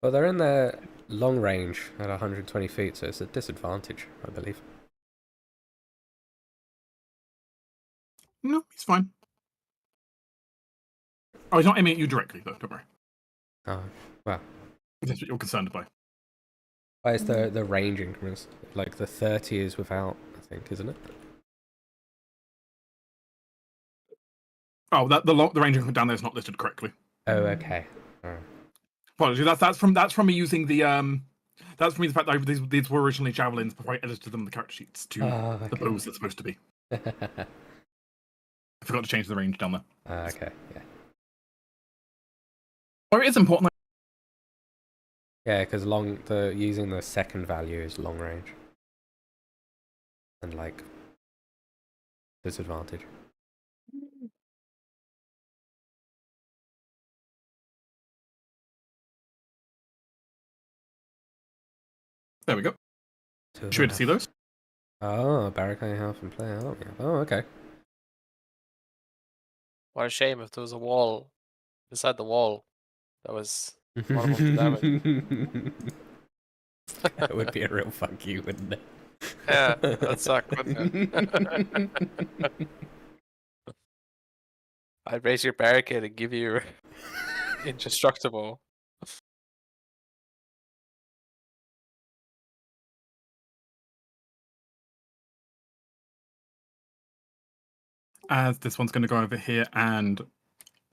A: Well, they're in their long range at 120 feet, so it's a disadvantage, I believe.
B: No, he's fine. Oh, he's not aiming at you directly, though. Don't worry.
A: Oh, well.
B: That's what you're concerned by.
A: Why is the range increments? Like the 30 is without, I think, isn't it?
B: Oh, the range increment down there is not listed correctly.
A: Oh, okay. Alright.
B: Apologies. That's from me using the That's from me the fact that these were originally javelins before I edited them in the character sheets to the
A: okay.
B: bows they're supposed to be. I forgot to change the range down there.
A: Okay, yeah.
B: Oh, it is important.
A: Yeah, because using the second value is long range. And like disadvantage.
B: There we go. Should we see those?
A: Oh, barricade half and play out. Oh, okay.
E: What a shame if there was a wall beside the wall that was one of the damage.
A: That would be a real fuck you, wouldn't it?
E: Yeah, that'd suck, wouldn't it? I'd raise your barricade and give you indestructible.
B: As this one's going to go over here and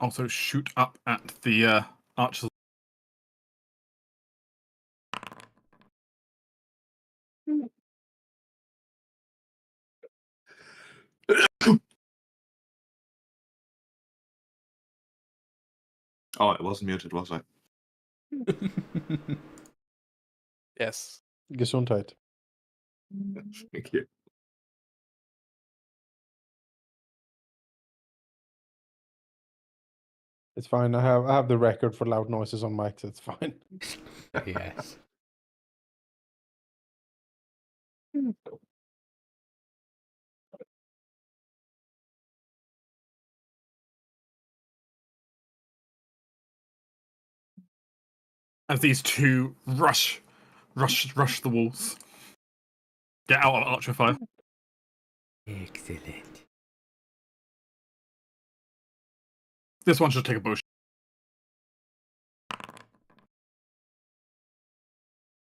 B: also shoot up at the archers.
D: Oh, it wasn't muted, was I?
E: Yes.
C: Gesundheit.
D: Thank you.
C: It's fine. I have the record for loud noises on mics. It's fine.
A: Yes.
B: As these two rush the walls. Get out of archer fire.
A: Excellent.
B: This one should take a bush.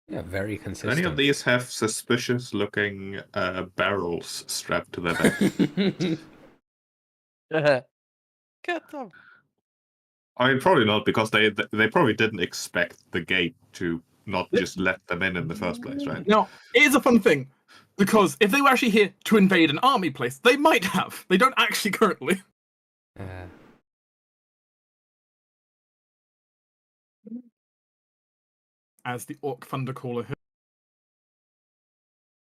A: Yeah, very
D: Do
A: consistent.
D: any of these have suspicious-looking barrels strapped to their back?
E: Get them.
D: I mean, probably not, because they probably didn't expect the gate to not just let them in the first place, right?
B: Now, it is a fun thing, because if they were actually here to invade an army place, they might have. They don't actually currently. As the Orc Thundercaller here.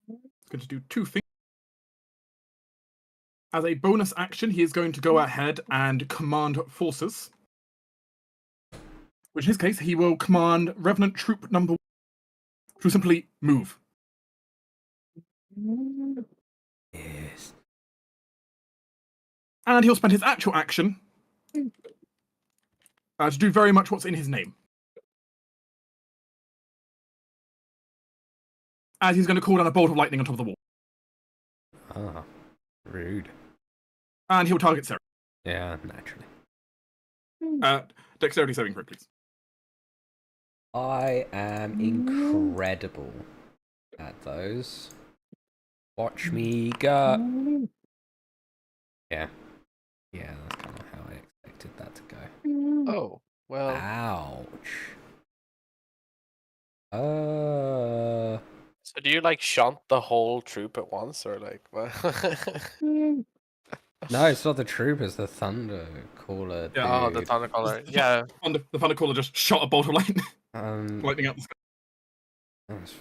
B: He's going to do two things. As a bonus action, he is going to go ahead and command forces. Which in his case, he will command Revenant Troop number 1 to simply move.
A: Yes.
B: And he'll spend his actual action to do very much what's in his name. As he's going to call down a bolt of lightning on top of the wall.
A: Ah, rude.
B: And he'll target Sarah.
A: Yeah, naturally.
B: Dexterity saving throw, please.
A: I am incredible at those. Watch me go. Yeah. Yeah, that's kind of how I expected that to go.
E: Oh, well.
A: Ouch.
E: So do you like shunt the whole troop at once, or like what?
A: No, it's not the troop, it's the thunder caller.
B: Yeah.
E: Oh, the
A: Dude.
E: thundercaller. Yeah.
B: The Thundercaller just shot a bolt of lightning,
A: Um,
B: lightning out the sky.
A: that's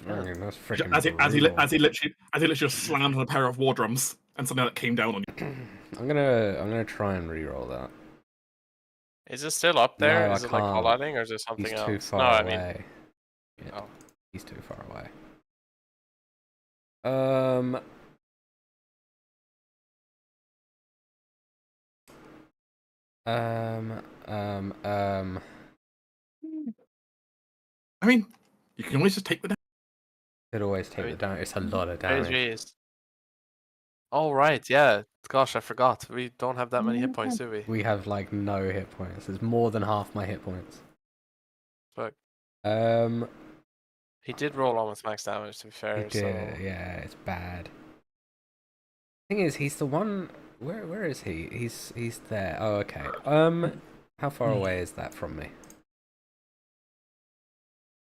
A: freaking
B: As he
A: brutal.
B: literally just slammed on a pair of war drums, and something that came down on you.
A: I'm gonna try and re-roll that.
E: Is it still up there?
A: No,
E: Is
A: I
E: it like
A: can't.
E: highlighting, or is it something
A: He's
E: else?
A: too far
E: no, I
A: away.
E: mean.
A: Yeah,
E: Oh.
A: he's too far away. Um.
B: I mean, you can always just take the damage.
A: Could always take the damage. It's a lot of damage.
E: Jeez. Oh right, yeah. Gosh, I forgot. We don't have that many hit points, do we?
A: We have like no hit points. It's more than half my hit points.
E: Fuck.
A: Um.
E: He did roll almost max damage, to be
A: He
E: fair.
A: did.
E: So
A: Yeah, it's bad. Thing is, he's the one. Where is he? He's there. Oh, okay. How far away is that from me?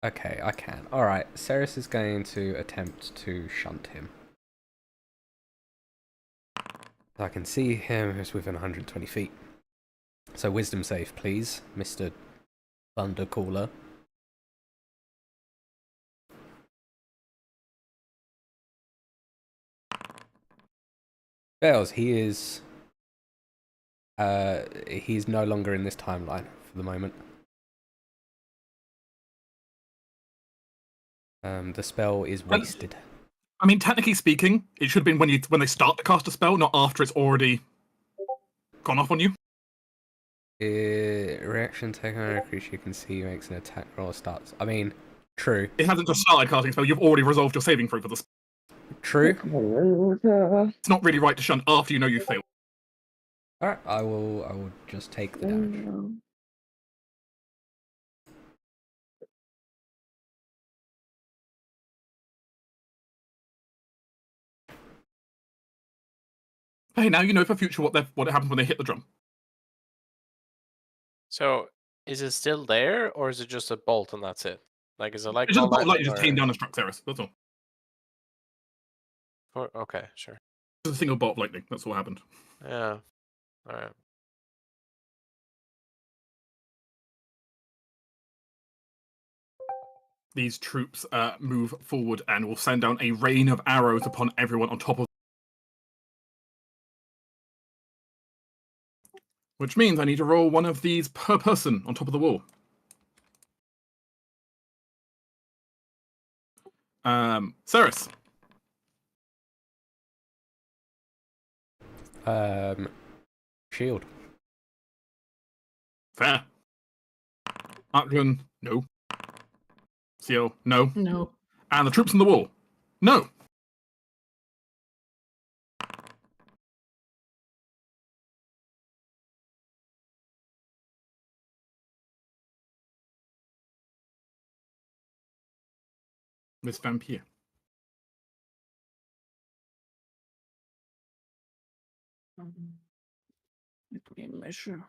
A: Okay, I can. All right. Ceres is going to attempt to shunt him. I can see him who's within 120 feet. So wisdom save, please, Mr. Thundercaller. Fails. He is. He's no longer in this timeline for the moment. The spell is wasted.
B: I mean, technically speaking, it should have been when they start to cast a spell, not after it's already gone off on you.
A: Reaction taken on a creature you can see makes an attack roll starts. I mean, true.
B: It hasn't just started casting a spell, you've already resolved your saving throw for this.
A: True.
B: It's not really right to shunt after you know you failed.
A: Alright, I will just take the damage.
B: Hey, now you know for future what happens when they hit the drum.
E: So is it still there, or is it just a bolt and that's it? Like, is it like
B: It's just a bolt of lightning
E: lightning,
B: just came down and struck Ceres. That's all.
E: Okay, sure.
B: Just a single bolt of lightning. That's what happened.
E: Yeah. All right.
B: These troops move forward and will send down a rain of arrows upon everyone on top of. Which means I need to roll one of these per person on top of the wall. Ceres.
A: Shield.
B: Fair. Archon, no. Seal, no.
F: No.
B: And the troops on the wall, no. Miss Vampire.
F: Let me measure.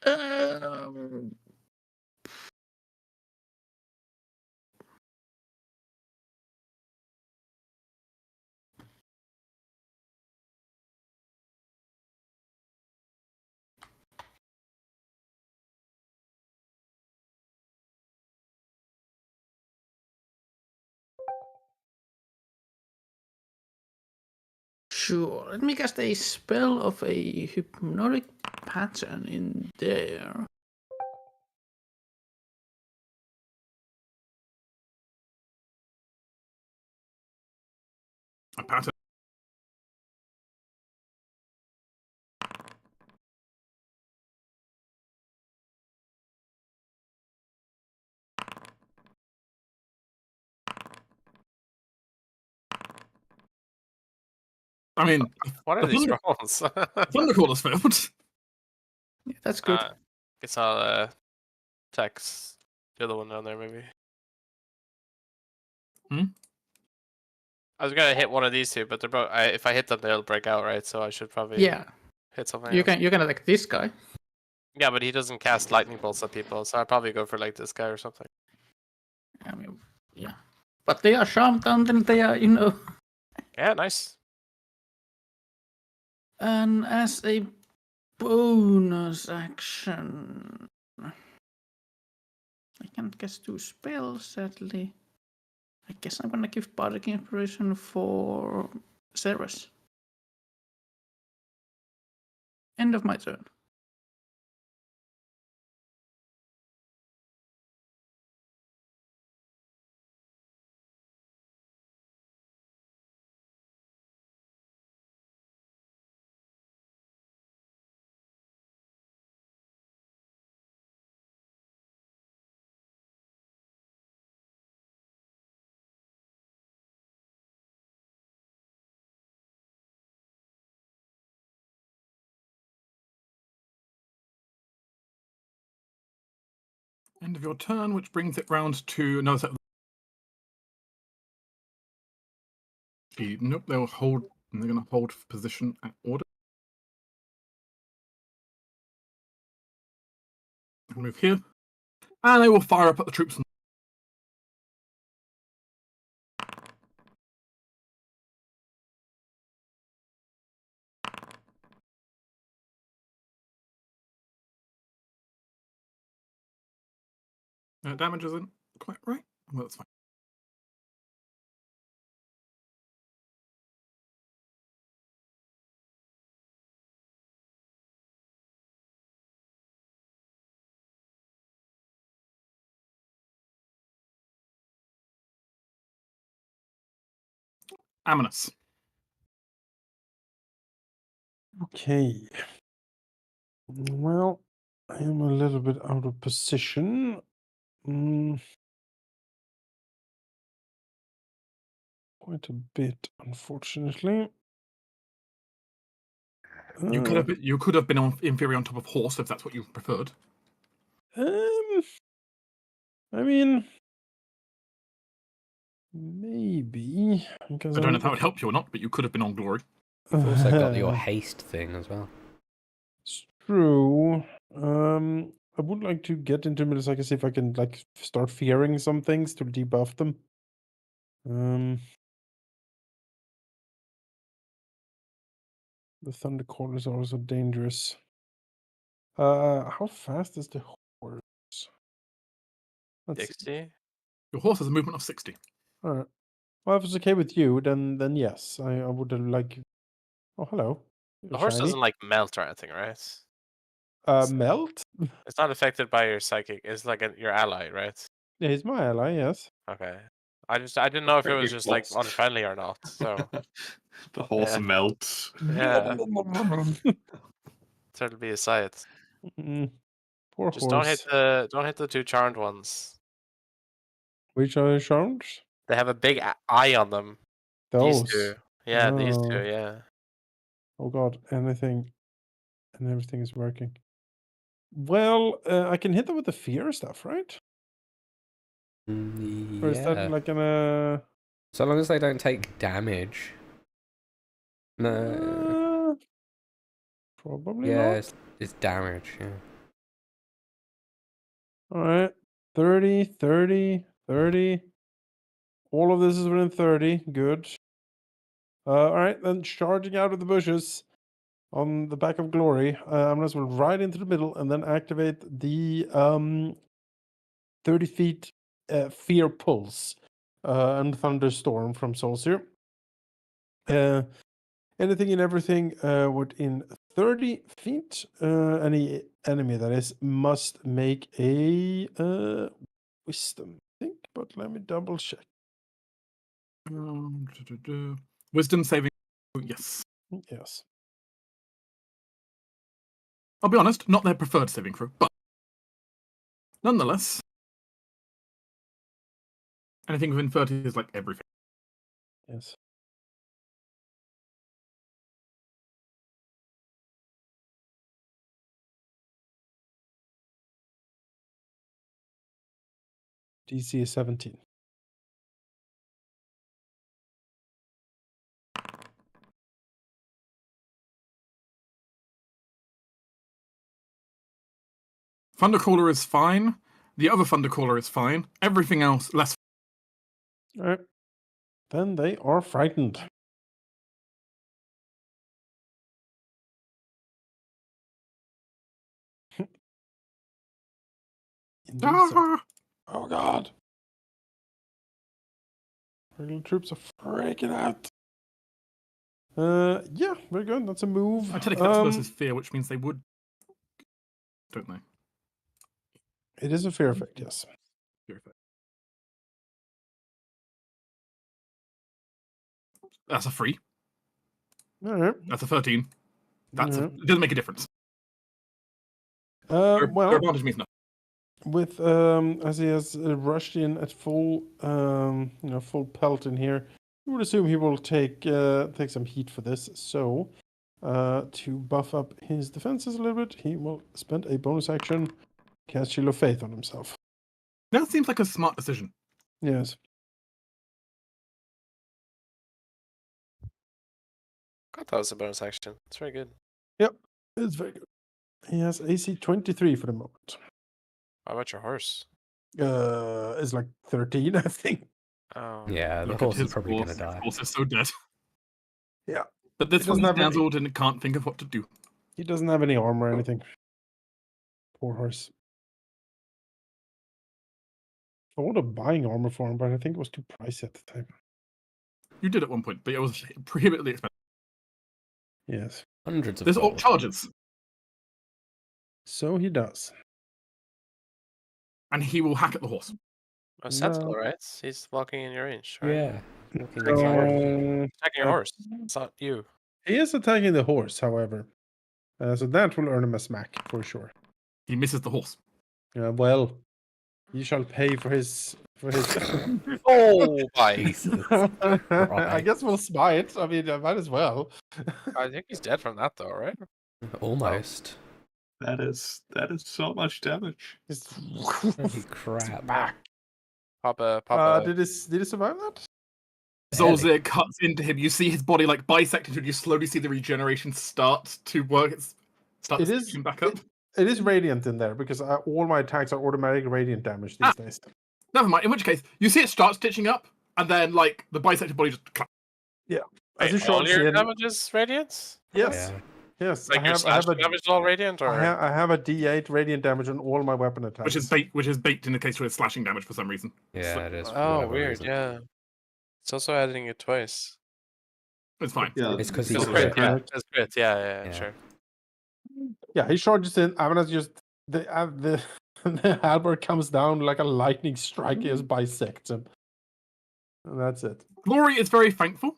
F: Um, Sure. Let me cast a spell of a hypnotic pattern in there.
B: A pattern. I mean,
E: What are
B: the
E: these
B: thunder,
E: rolls?
B: Thundercrawler's failed.
F: Yeah, that's good.
E: Guess I'll text the other one down there maybe.
B: Hmm?
E: I was gonna hit one of these two, but they're both. If I hit them, they'll break out, right? So I should probably
F: Yeah,
E: hit something.
F: you
E: else.
F: can attack this guy.
E: Yeah, but he doesn't cast lightning bolts at people, so I'd probably go for like this guy or something.
F: I mean, yeah, but they are charmed and then they are,
E: Yeah, nice.
F: And as a bonus action, I can't cast 2 spells, sadly. I guess I'm gonna give Bardic Inspiration for Ceres. End of my turn.
B: End of your turn, which brings it round to another set of. Nope, they'll hold. They're going to hold position at order. Move here. And they will fire up at the troops. Damage isn't quite right. Well, that's fine. Aminus.
C: Okay. Well, I am a little bit out of position. Quite a bit, unfortunately.
B: You could have been on inferior on top of horse if that's what you preferred.
C: I mean, maybe because
B: I don't know if that would help you or not, but you could have been on glory.
A: You've also got your haste thing as well.
C: It's true. I would like to get into minutes. I can see if I can like start fearing some things to debuff them. The Thundercall is also dangerous. How fast is the horse? Let's see.
E: 60.
B: Your horse has a movement of 60.
C: All right. Well, if it's okay with you, then yes, I would like. Oh, hello.
E: The horse
C: Shiny.
E: doesn't like melt or anything, right?
C: Melt?
E: It's not affected by your psychic. It's like your ally, right?
C: Yeah, he's my ally, yes.
E: Okay. I didn't know if it
D: Pretty
E: was just like
D: close.
E: unfriendly or not. So
D: The horse
E: Yeah.
D: melts.
E: yeah, so it'll be a sight.
C: Poor
E: Just
C: horse.
E: don't hit the 2 charmed ones.
C: Which are charms?
E: They have a big eye on them.
C: Those.
E: These 2. Yeah, these 2.
C: Oh.
E: Yeah.
C: Oh god, anything and everything is working. Well, I can hit them with the fear stuff, right? Or is that
A: Yeah.
C: like an
A: So long as they don't take damage. No.
C: probably
A: Yeah,
C: not.
A: it's damage, yeah.
C: All right. 30, 30, 30. All of this is within 30. Good. All right, then charging out of the bushes on the back of Glory. I'm going to right into the middle and then activate the 30 feet Fear Pulse and Thunderstorm from Soulseer. Anything and everything within 30 feet. Any enemy that is must make a wisdom, I think, but let me double check.
B: Wisdom saving. Yes.
C: Yes.
B: I'll be honest, not their preferred saving throw, but nonetheless, anything within 30 is like everything.
C: Yes. DC is 17.
B: Thundercaller is fine. The other Thundercaller is fine. Everything else, less.
C: All right. Then they are frightened. Indeed, so.
B: Ah!
C: Oh god. Regular troops are freaking out. Yeah, very good. That's a move.
B: I technically that's versus fear, which means they would, don't they?
C: It is a fear effect, yes.
B: Fear effect. That's a 3.
C: All right.
B: That's a 13. That's
C: Yeah.
B: it doesn't make a difference.
C: Well,
B: Their advantage means nothing.
C: with as he has rushed in at full full pelt in here, you would assume he will take some heat for this. So to buff up his defenses a little bit, he will spend a bonus action, cast Shield of Faith on himself.
B: That seems like a smart decision.
C: Yes.
E: I thought it was a bonus action. It's very good.
C: Yep, it's very good. He has AC 23 for the moment.
E: How about your horse?
C: It's like 13, I think.
E: Oh.
A: Yeah, the
B: Look
A: horse
B: at
A: is
B: his
A: probably going
B: horse.
A: to die.
B: His horse is so dead.
C: Yeah.
B: But this
C: He doesn't
B: one
C: have any-
B: dazzled and can't think of what to do.
C: He doesn't have any armor or anything. Poor horse. I would have buying armor for him, but I think it was too pricey at the time.
B: You did at one point, but it was prohibitively expensive.
C: Yes.
A: Hundreds of
B: There's all
A: gold.
B: charges,
C: So he does.
B: and he will hack at the horse.
E: A sentinel,
C: No.
E: right? He's walking in your range, right?
A: Yeah. Looking excited.
E: Attacking your horse. It's not you.
C: He is attacking the horse, however. So that will earn him a smack for sure.
B: He misses the horse.
C: Well, he shall pay for his
E: Oh my!
A: Jesus.
C: I
A: Right.
C: guess we'll smite. I mean, I might as well.
E: I think he's dead from that, though, right?
A: Almost.
D: That is so much damage.
C: Just-
A: Holy crap.
E: Pop a.
C: did he survive that?
B: Zolzir cuts into him. You see his body like bisect into him. You slowly see the regeneration start to work. Start
C: It is-
B: stitching back up.
C: It is radiant in there because all my attacks are automatic radiant damage these days.
B: Never mind. In which case, you see it start stitching up, and then like the bisected body just clap.
C: As you
E: Wait, all
C: charge
E: your
C: in-
E: damage is radiant?
C: Yes,
A: Yeah.
C: yes.
E: Like your slash
C: a
E: damage is all radiant, or
C: I have a D8 radiant damage on all my weapon attacks.
B: which is baked in the case with slashing damage for some reason.
A: Yeah,
B: So-
A: it is. for
E: oh,
A: whatever
E: weird,
A: reason.
E: yeah. It's also adding it twice.
B: It's fine.
D: Yeah,
A: It's 'cause
D: so
A: he's
E: It's
A: a
E: crit,
A: crit.
E: yeah. It's crit, yeah,
A: Yeah.
E: sure.
C: Yeah, he charges in. I'm gonna just the the halberd comes down like a lightning strike. He just bisects him. And that's it.
B: Glory is very thankful.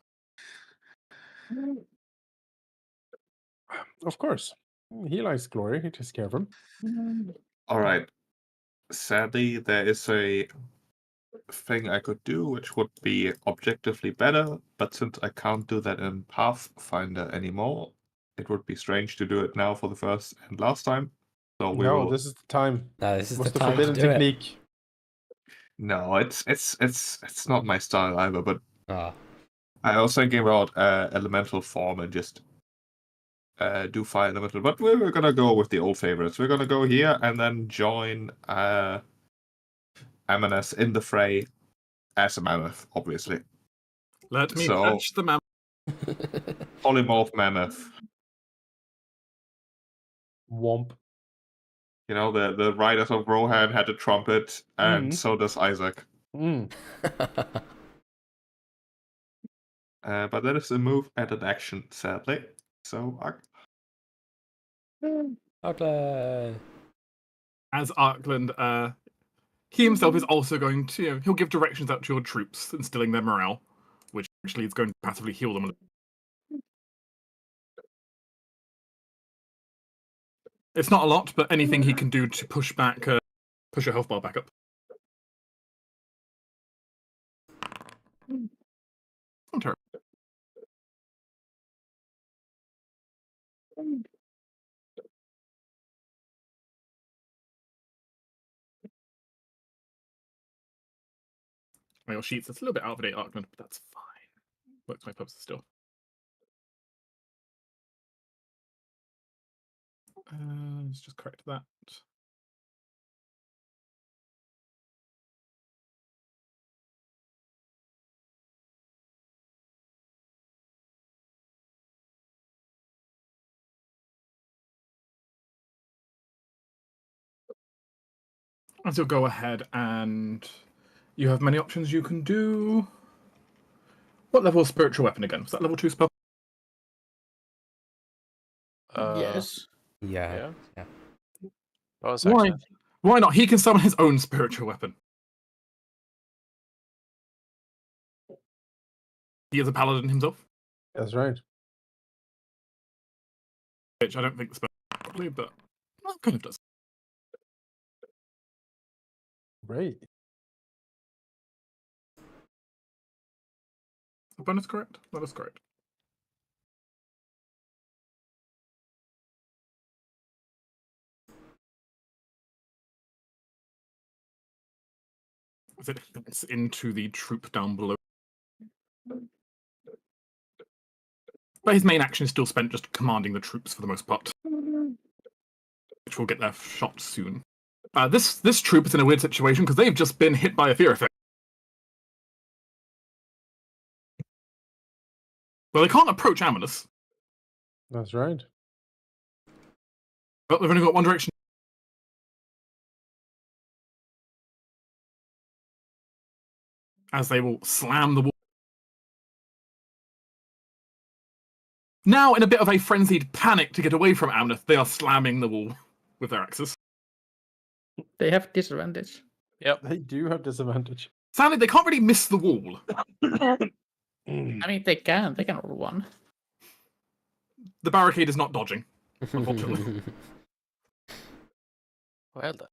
C: Of course, he likes glory. He takes care of him.
D: all right. Sadly, there is a thing I could do which would be objectively better, but since I can't do that in Pathfinder anymore, it would be strange to do it now for the first and last time. So we
C: No,
D: will.
C: this is the time.
A: No, this is
C: What's
A: the
C: the
A: time to
C: forbidden
A: do
C: technique?
D: No, it's not my style either. But
A: it. Oh,
D: I was thinking about elemental form and just do fire elemental. But we're gonna go with the old favorites. We're gonna go here and then join Amanus in the fray as a mammoth, obviously.
B: Let me
D: So-
B: touch the man.
D: Polymorph mammoth.
C: Womp.
D: You know, the riders of Rohan had a trumpet, and
C: Mhm.
D: so does Isaac.
C: Mm.
D: But that is a move and an action, sadly. So
A: Auckland.
B: As Arkland, he himself is also going to, he'll give directions out to your troops, instilling their morale, which actually is going to passively heal them. It's not a lot, but anything he can do to push your health bar back up. Not terrible. My sheets, it's a little bit out of date, Arkland, but that's fine. Works my purposes still. Let's just correct that. As you'll go ahead and you have many options you can do. What level of spiritual weapon again? Was that level 2 spell?
F: Yes.
A: Yeah.
E: That was
B: Why?
E: actually
B: Why not? He can summon his own spiritual weapon. He is a paladin himself,
C: That's right.
B: which I don't think the spell properly, but well, it kind of does.
C: Great.
B: The bonus correct? That is correct. As it hits into the troop down below. But his main action is still spent just commanding the troops for the most part, which will get their shot soon. This troop is in a weird situation because they've just been hit by a fear effect. Well, they can't approach Amanus,
C: That's right.
B: but they've only got one direction. As they will slam the wall. Now, in a bit of a frenzied panic to get away from Amanus, they are slamming the wall with their axes.
F: They have disadvantage.
C: They do have disadvantage.
B: Sadly, they can't really miss the wall.
F: I mean, they can. They can roll one.
B: The barricade is not dodging, unfortunately.
E: well done.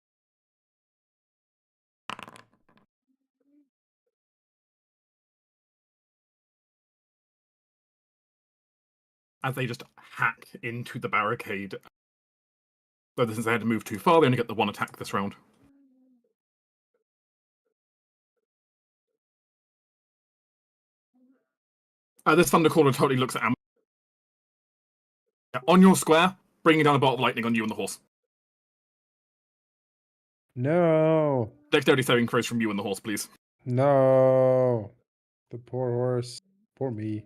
B: As they just hack into the barricade. Though since they had to move too far, they only get the one attack this round. This Thundercaller totally looks at Am. On your square, bringing down a bolt of lightning on you and the horse.
C: No.
B: Dexterity saving throws from you and the horse, please.
C: No. The poor horse. Poor me.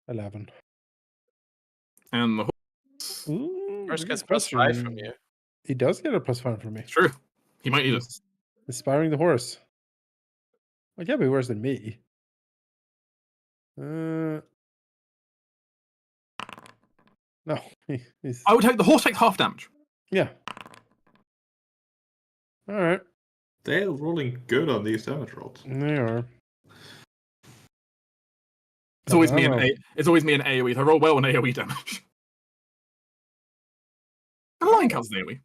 C: 11.
B: And the horse.
C: Ooh,
E: First
C: good
E: gets +5 from
C: question.
E: you.
C: He does get a +5 from me.
B: It's true. He might need it.
C: He's inspiring the horse. Well, can't be worse than me. No. He's,
B: I would take the horse takes half damage.
C: yeah. All right.
D: they're rolling good on these damage rolls.
C: They are.
B: It's always me
C: Wow.
B: it's always me in AoE. So I roll well on AoE damage. The line counts as AoE.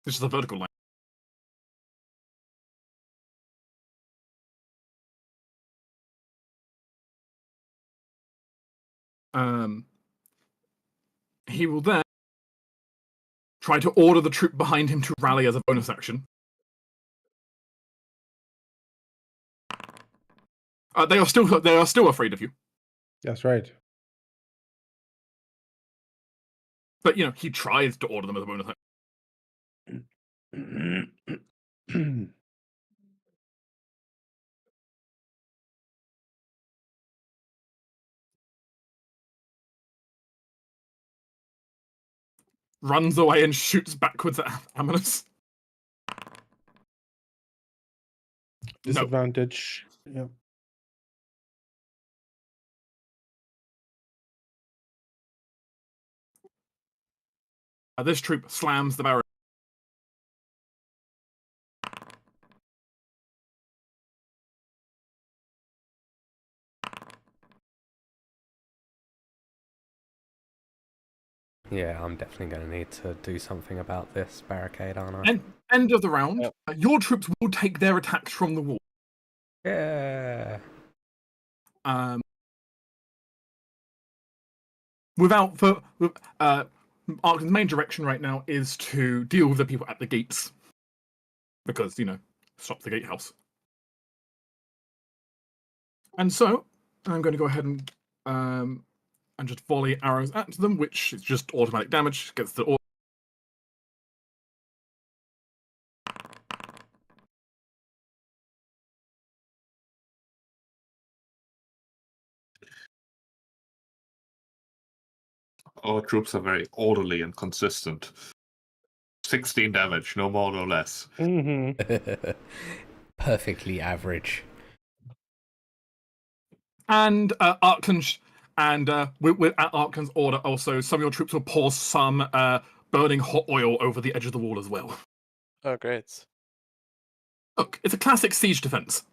B: It's just a vertical line. He will then try to order the troop behind him to rally as a bonus action. They are still afraid of you.
C: That's right.
B: But he tries to order them as a bonus action. Runs away and shoots backwards at Amanus. No.
C: Disadvantage. Yeah.
B: This troop slams the barrier.
A: Yeah, I'm definitely going to need to do something about this barricade, aren't I?
B: And end of the round,
E: Yep.
B: your troops will take their attacks from the wall.
A: Yeah.
B: Arkham's main direction right now is to deal with the people at the gates, because stop the gatehouse. And so I'm going to go ahead and just volley arrows at them, which is just automatic damage. Gets the
D: Our troops are very orderly and consistent. 16 damage, no more, no less.
A: Perfectly average.
B: and Arkland and at Arkland's order also some of your troops will pour some burning hot oil over the edge of the wall as well.
E: Oh, great.
B: Look, it's a classic siege defense.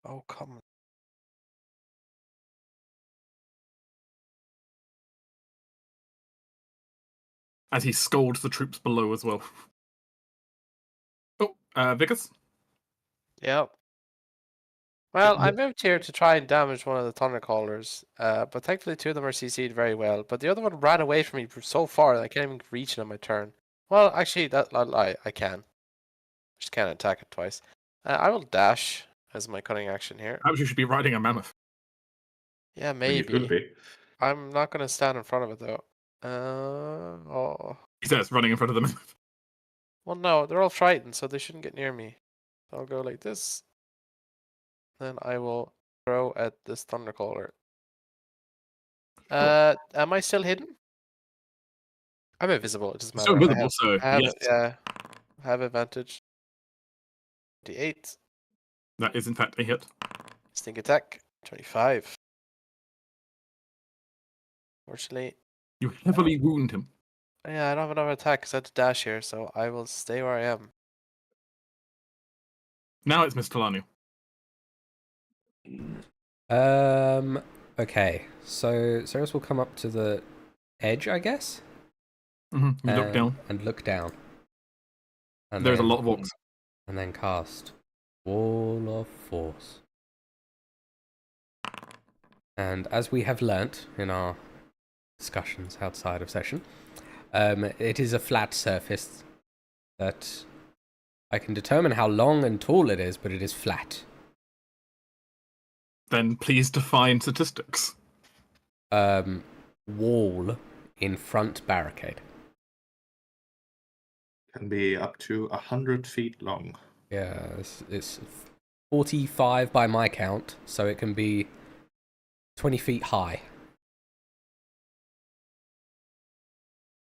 E: Oh, come on.
B: As he scolds the troops below as well. Oh, Vickers?
E: Yep. Well, I moved here to try and damage one of the Thundercallers, but thankfully 2 of them are CC'd very well. But the other one ran away from me so far that I can't even reach it on my turn. Well, actually, I can. Just can't attack it twice. I will dash as my cunning action here.
B: Perhaps you should be riding a mammoth.
E: Yeah,
D: You could
E: maybe.
D: be.
E: I'm not going to stand in front of it, though. Oh.
B: He says, running in front of the mammoth.
E: Well, no, they're all frightened, so they shouldn't get near me. I'll go like this. Then I will throw at this Thundercaller. Am I still hidden? I'm invisible. It doesn't
B: It's still
E: matter.
B: invisible, so
E: I have
B: yes,
E: yeah, I have advantage. 28.
B: that is in fact a hit.
E: Sneak attack. 25. Fortunately,
B: You heavily wound him.
E: yeah, I don't have another attack because I had to dash here, so I will stay where I am.
B: Now it's Mr. Talani.
A: Okay, so Ceres will come up to the edge, I guess,
B: You look down.
A: and look down. And
B: There's a
A: then-
B: lot of orcs.
A: And then cast Wall of Force. And as we have learnt in our discussions outside of session, it is a flat surface that I can determine how long and tall it is, but it is flat.
B: Then please define statistics.
A: Wall in front barricade.
D: Can be up to 100 feet long.
A: Yeah, it's 45 by my count, so it can be 20 feet high.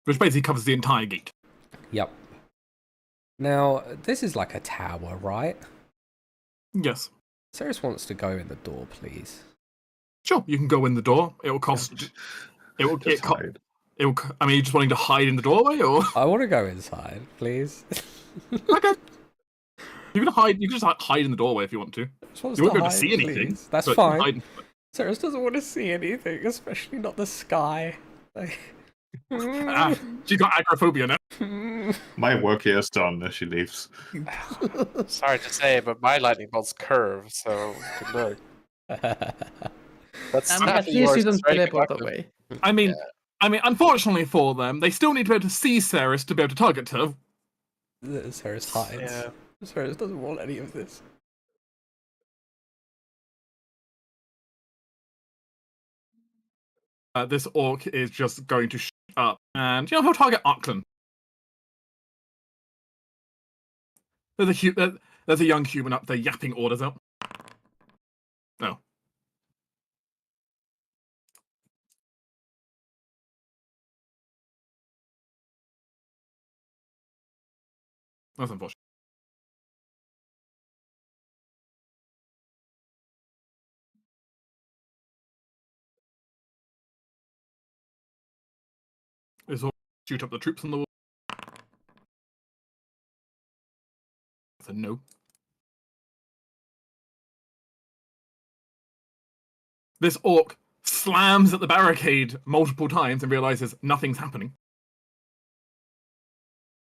B: Which basically covers the entire gate.
A: Yep. Now, this is like a tower, right?
B: Yes.
A: Ceres wants to go in the door, please.
B: Sure, you can go in the door. It will cost. It will.
D: Just hide.
B: It will. I mean, you just wanting to hide in the doorway, or
A: I want to go inside, please.
B: okay. You can hide. You can just hide in the doorway if you want to.
A: Just wants
B: You won't
A: to
B: be able to
A: hide,
B: see anything.
A: please. That's
B: but you can
A: fine.
B: hide.
A: Ceres doesn't want to see anything, especially not the sky. Like,
B: She's got agoraphobia now.
D: My work here is done as she leaves.
E: Sorry to say, but my lightning bolts curve, so good luck. That's
F: And at least you don't teleport away.
B: I mean, unfortunately for them, they still need to be able to see Ceres to be able to target her.
A: Ceres hides.
E: Yeah.
A: Ceres doesn't want any of this.
B: This orc is just going to shoot up, and he'll target Arkland. There's a young human up there yapping orders out. No. That's unfortunate. Shoot up the troops on the wall. That's a no. This orc slams at the barricade multiple times and realizes nothing's happening.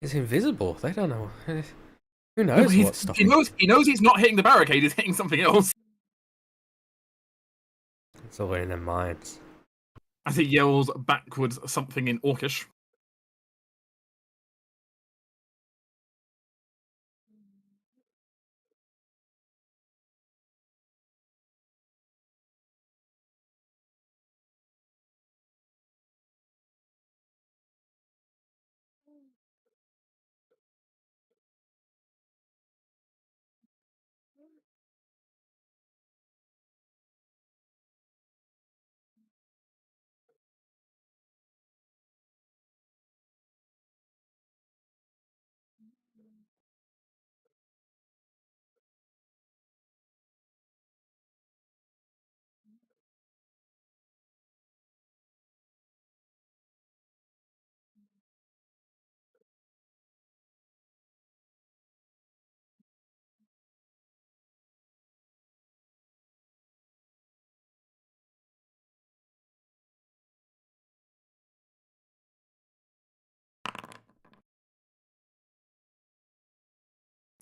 A: He's invisible. They don't know. Who
B: No,
A: knows
B: but
A: what's stopping?
B: he knows he's not hitting the barricade, he's hitting something else.
A: It's all in their minds.
B: As he yells backwards something in Orcish.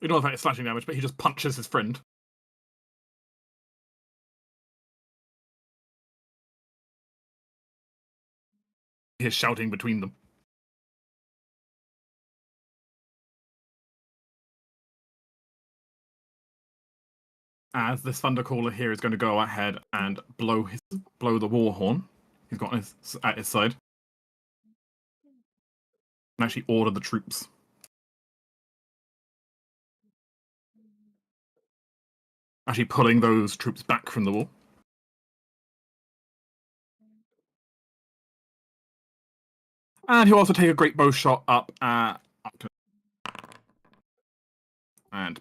B: We don't know if it's slashing damage, but he just punches his friend. He's shouting between them. As this Thundercaller here is going to go ahead and blow the war horn. He's got at his side. And actually order the troops. Actually pulling those troops back from the wall. And he'll also take a great bow shot up at Upton. And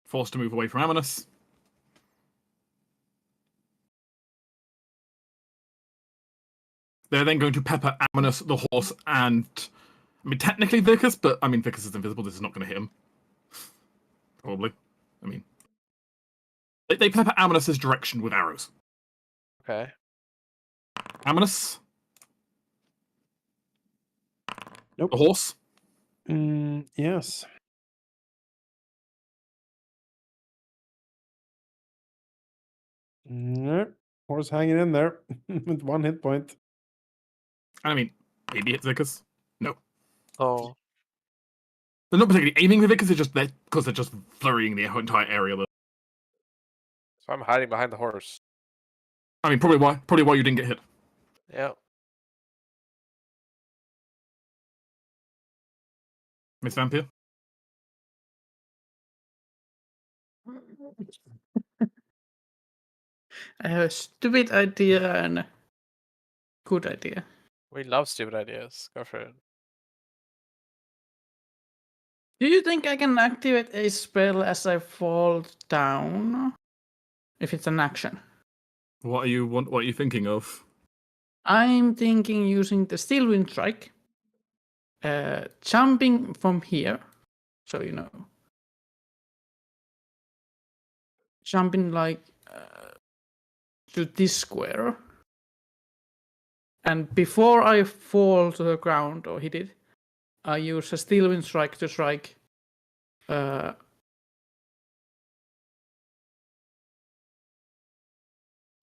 B: forced to move away from Amanus. They're then going to pepper Amanus, the horse, and I mean technically Vicus, but I mean Vicus is invisible. This is not going to hit him. Probably. I mean, they pepper Amanus's direction with arrows.
E: Okay.
B: Amanus.
C: Nope.
B: The horse.
C: Yes. No. Horse hanging in there with 1 hit point.
B: And I mean, maybe hits Vicus. No.
E: Oh.
B: They're not particularly aiming for Vicus, because they're just flurrying the entire area.
E: So I'm hiding behind the horse.
B: I mean, probably why you didn't get hit.
E: Yeah.
B: Miss Vampire.
F: I have a stupid idea and a good idea.
E: We love stupid ideas. Go for it.
F: Do you think I can activate a spell as I fall down? If it's an action.
B: What are you thinking of?
F: I'm thinking using the Steel Wind Strike. Jumping from here. So, jumping like to this square. And before I fall to the ground or hit it, I use a Steel Wind Strike to strike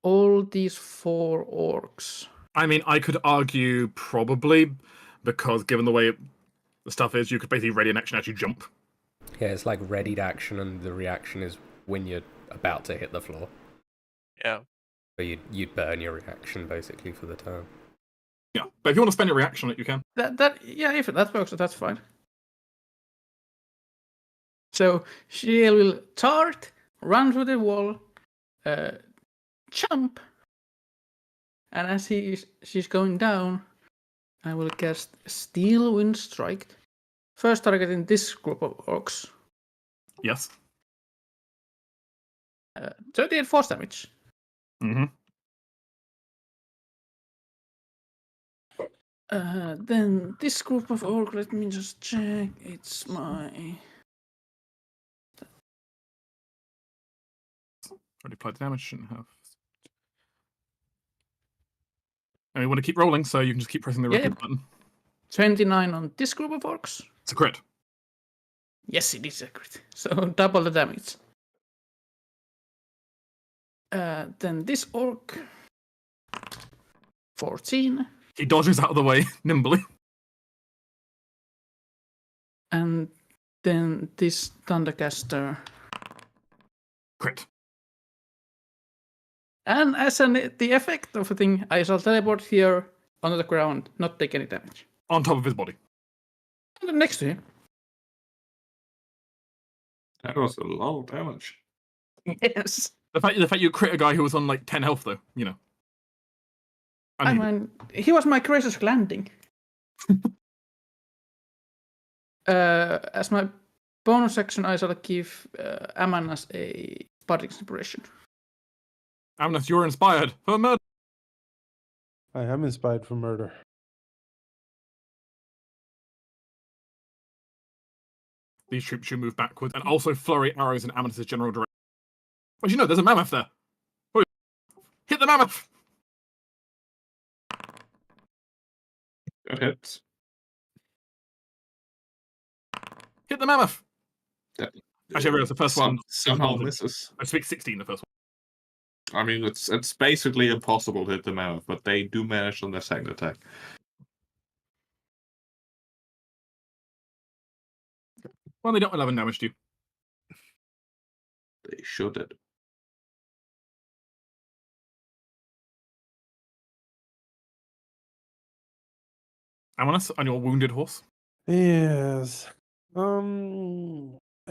F: all these 4 orcs.
B: I mean, I could argue probably, because given the way the stuff is, you could basically ready an action as you jump.
A: Yeah, it's like readied action, and the reaction is when you're about to hit the floor.
E: Yeah.
A: But you'd burn your reaction basically for the turn.
B: Yeah, but if you want to spend your reaction on it, you can.
F: Yeah, if that works, that's fine. So she will start, run through the wall, jump, and as she's going down, I will cast Steel Wind Strike. First targeting this group of orcs.
B: Yes.
F: 38 force damage.
B: Mm-hmm.
F: Then this group of orcs, let me just check. It's my...
B: Already applied the damage. Shouldn't have. And we want to keep rolling, so you can just keep pressing the
F: Yeah.
B: repeat button.
F: 29 on this group of orcs.
B: It's a crit.
F: Yes, it is a crit. So double the damage. Then this orc. 14.
B: He dodges out of the way nimbly.
F: And then this Thundercaster.
B: Crit.
F: And as the effect of the thing, I shall teleport here onto the ground, not take any damage.
B: On top of his body.
F: And then next to him.
D: That was a lot of damage.
F: Yes.
B: The fact you crit a guy who was on like 10 health, though, you know.
F: I mean, he was my gracious landing. As my bonus action, I shall give Amanas a bardic inspiration.
B: Amnes, you're inspired for murder.
C: I am inspired for murder.
B: These troops should move backwards and also flurry arrows in Amnes' general direction. Well, you know, there's a mammoth there. Oh, hit the mammoth!
D: That hits.
B: Hit the mammoth!
D: That,
B: Actually, I realized the first one
D: somehow misses.
B: I speak 16, the first one.
D: I mean, it's basically impossible to hit the mammoth, but they do manage on their second attack.
B: Well, they don't 11 damage to you.
D: They should it.
B: Amnes, on your wounded horse.
C: Yes. I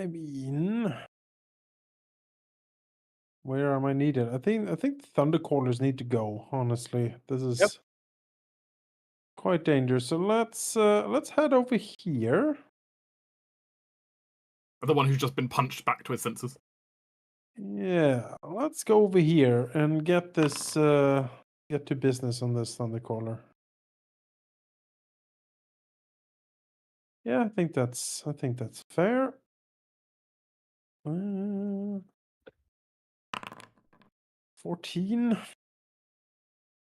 C: mean, where am I needed? I think the Thundercallers need to go. Honestly, this is quite dangerous. So let's head over here.
B: The one who's just been punched back to his senses.
C: Yeah, let's go over here and get this get to business on this Thundercaller. Yeah, I think that's fair. 14.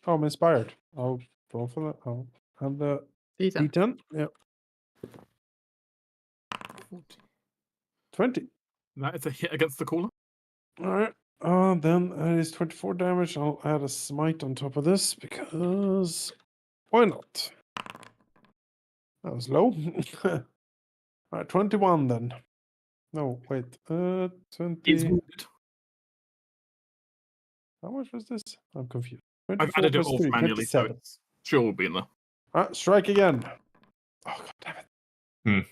C: Oh, I'm inspired. I'll roll for that. I'll have the
F: D10.
C: D10. Yep. 20.
B: That is a hit against the caller.
C: All right. Then it is 24 damage. I'll add a smite on top of this because why not? That was low. All right, 21 then. No, wait. 20.
B: He's wounded.
C: How much was this? I'm confused.
B: I've
C: 24
B: added it
C: plus
B: all
C: 3,
B: manually, so
C: 27.
B: it's sure will be in there.
C: Strike again. Oh, god damn it.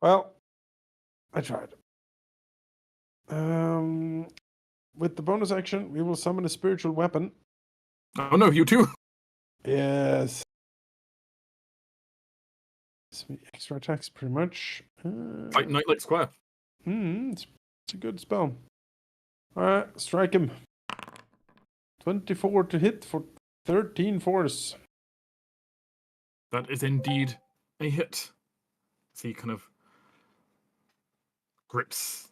C: Well, I tried. With the bonus action, we will summon a spiritual weapon.
B: Oh no, you too.
C: Yes. Extra attacks, pretty much.
B: Fight Night like Square.
C: It's a good spell. Alright, strike him. 24 to hit for 13 force.
B: That is indeed a hit. See, kind of grips,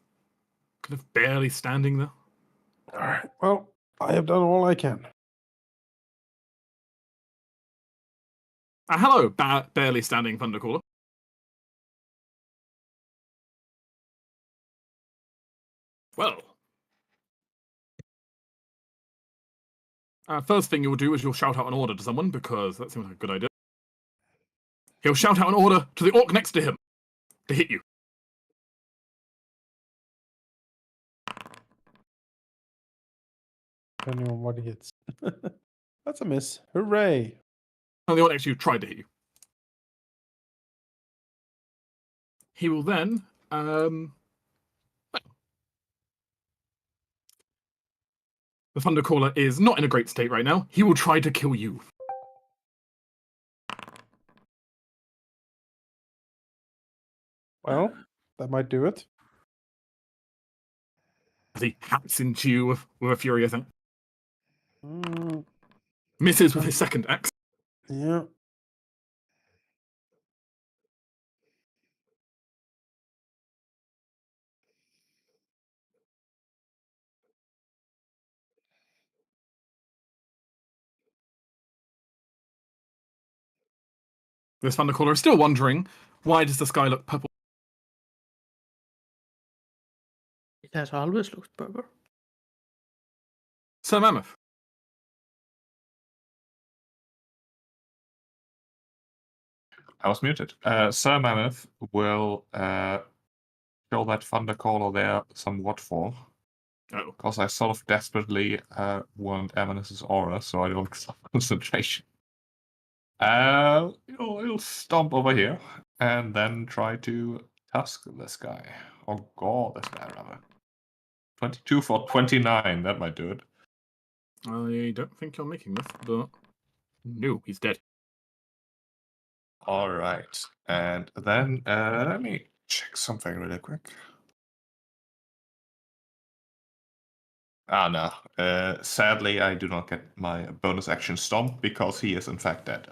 B: kind of barely standing there.
C: Alright, well, I have done all I can.
B: Hello, barely standing Thundercaller. Well, first thing you'll do is you'll shout out an order to someone, because that seems like a good idea. He'll shout out an order to the orc next to him to hit you.
C: Depending on what he hits. That's a miss. Hooray.
B: And the orc next to you tried to hit you. He will then, the Thundercaller is not in a great state right now. He will try to kill you.
C: Well, that might do it.
B: As he hats into you with a fury, I think.
C: Mm,
B: Misses with his second axe.
C: yeah.
B: This Thundercaller is still wondering, why does the sky look purple?
F: It has always looked purple.
B: Sir Mammoth.
D: I was muted. Sir Mammoth will show that Thundercaller there somewhat for.
B: Oh.
D: Because I sort of desperately want Amonis's aura, so I don't stop concentration. He'll stomp over here and then try to tusk this guy. Oh god, this bad rather. 22 for 29, that might do it.
B: I don't think you're making this, but no, he's dead.
D: Alright, and then let me check something really quick. Ah, no. Sadly, I do not get my bonus action stomp because he is in fact dead.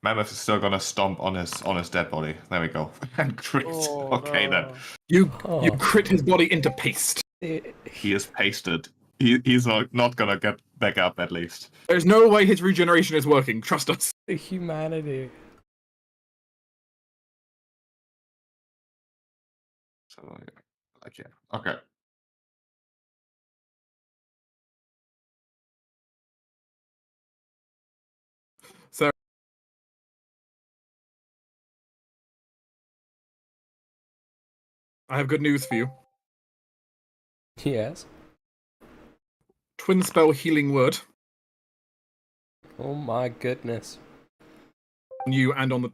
D: Mammoth is still gonna stomp on his dead body. There we go. And crit. Okay then.
B: You
A: Oh.
B: crit his body into paste.
D: He is pasted. He's not gonna get back up at least.
B: There's no way his regeneration is working. Trust us.
A: The humanity.
D: So like yeah. Okay.
B: So I have good news for you.
A: Yes.
B: Twin spell healing word
A: Oh my goodness.
B: on you and on the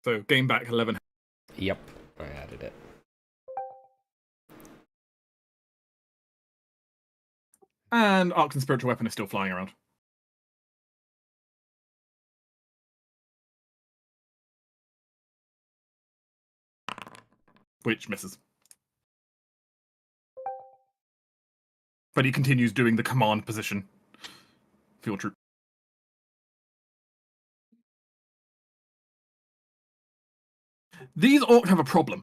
B: so gain back 11.
A: Yep. I added it.
B: And Arc and Spiritual Weapon is still flying around. Which misses. But he continues doing the command position. Field troop. These orcs have a problem.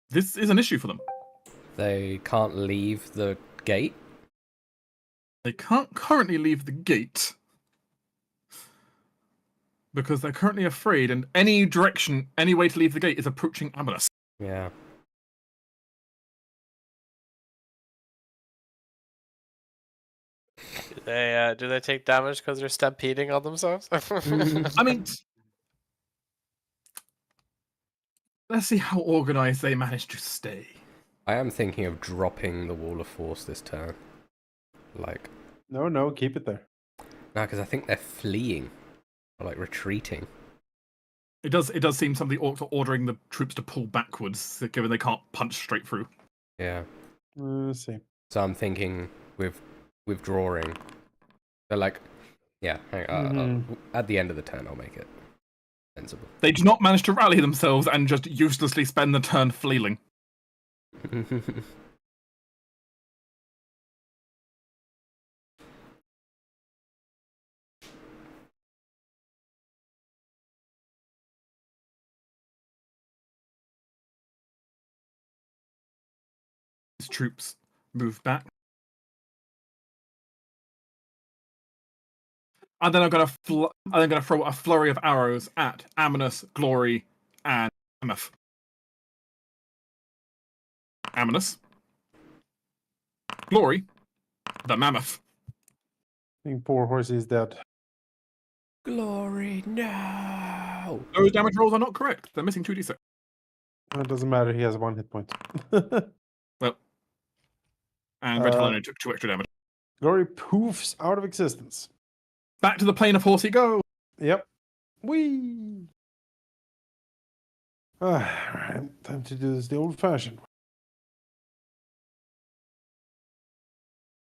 B: This is an issue for them.
A: They can't leave the gate.
B: They can't currently leave the gate because they're currently afraid, and any direction, any way to leave the gate is approaching Amonis.
A: Yeah.
E: Do they take damage because they're stampeding on themselves?
B: I mean, let's see how organized they manage to stay.
A: I am thinking of dropping the Wall of Force this turn. Like,
C: No, keep it there.
A: no, because I think they're fleeing. Or like retreating.
B: It does seem some of the orcs are ordering the troops to pull backwards, given they can't punch straight through.
A: Yeah.
C: Let's see.
A: So I'm thinking with withdrawing. They're like, yeah, hang on, at the end of the turn I'll make it sensible.
B: They do not manage to rally themselves and just uselessly spend the turn flailing. His troops move back. And then I'm going to throw a flurry of arrows at Amonis, Glory, and Mammoth. Amonis, Glory, the Mammoth.
C: I think poor horsey is dead.
A: Glory, no!
B: Those damage rolls are not correct. They're missing 2d6.
C: It doesn't matter. He has 1 hit point.
B: Well, and Red Hell only took 2 extra damage.
C: Glory poofs out of existence.
B: Back to the plane of Horsey go.
C: Yep. Whee! Alright, time to do this the old-fashioned way.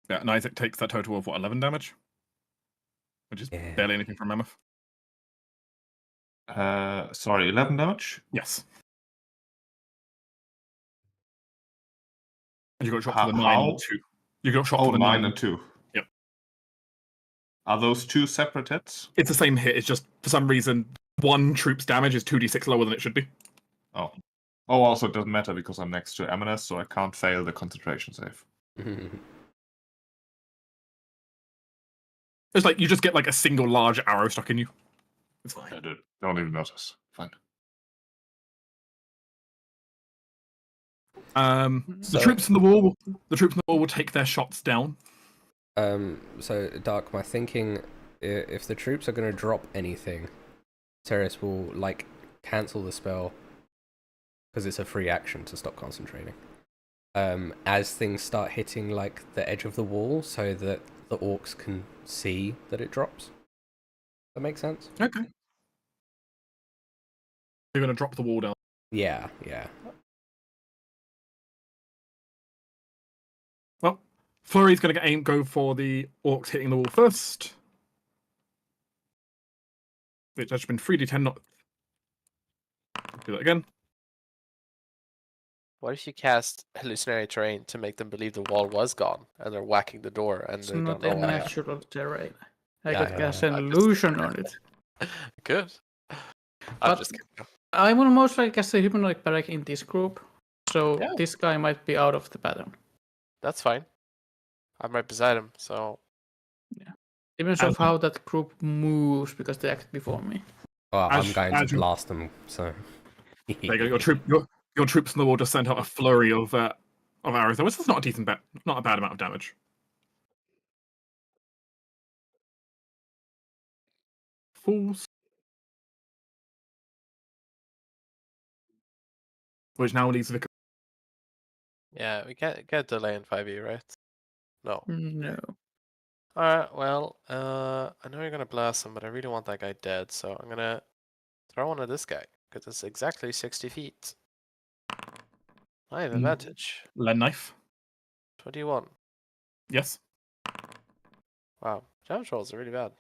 B: Yeah, and Isaac takes that total of what, 11 damage? Which is
A: Yeah.
B: barely anything from Mammoth.
D: Sorry, 11 damage?
B: Yes. And you got shot
D: How-
B: for the 9 and
D: how?
B: the 2. You got shot
D: Oh,
B: for the 9
D: and 2.
B: Yep.
D: Are those two separate hits?
B: It's the same hit, it's just, for some reason, one troop's damage is 2d6 lower than it should be.
D: Oh. Oh, also, it doesn't matter because I'm next to Eminus, so I can't fail the concentration save.
B: It's like, you just get like a single large arrow stuck in you. It's fine.
D: I don't even notice. Fine.
B: The troops in the wall will take their shots down.
A: So Dark, my thinking, if the troops are going to drop anything, Ceres will like cancel the spell because it's a free action to stop concentrating. As things start hitting like the edge of the wall, so that the orcs can see that it drops. That makes sense?
B: Okay. You're gonna drop the wall down.
A: Yeah.
B: Well, Flurry's gonna go for the orcs hitting the wall first. Which has been 3d10, not... Do that again.
E: What if you cast hallucinatory terrain to make them believe the wall was gone and they're whacking the door and
F: It's
E: they
F: not
E: don't
F: a
E: know why?
F: natural terrain. I
A: Yeah,
F: could cast
A: yeah.
F: an
E: I'm just
F: illusion
E: kidding.
F: on it.
E: Good. I'm
F: But-
E: just kidding.
F: I will most likely cast a humanoid barrack in this group, so
E: Yeah.
F: this guy might be out of the pattern.
E: That's fine. I'm right beside him, so
F: Depends
B: As-
F: of how that group moves because they act before me.
A: Well, I'm
B: As-
A: going
B: as
A: to
B: you-
A: blast them, so...
B: There you go. Your troops in the wall just sent out a flurry of arrows. Which is not a decent bet, not a bad amount of damage. Fools. Which now leaves Vic.
E: yeah, we can't get delay in 5e, right? No.
F: No.
E: Alright, well, I know you're gonna blast him, but I really want that guy dead, so I'm gonna throw one at this guy, because it's exactly 60 feet. I have advantage.
B: Len knife.
E: 21.
B: Yes.
E: Wow, damage rolls are really bad.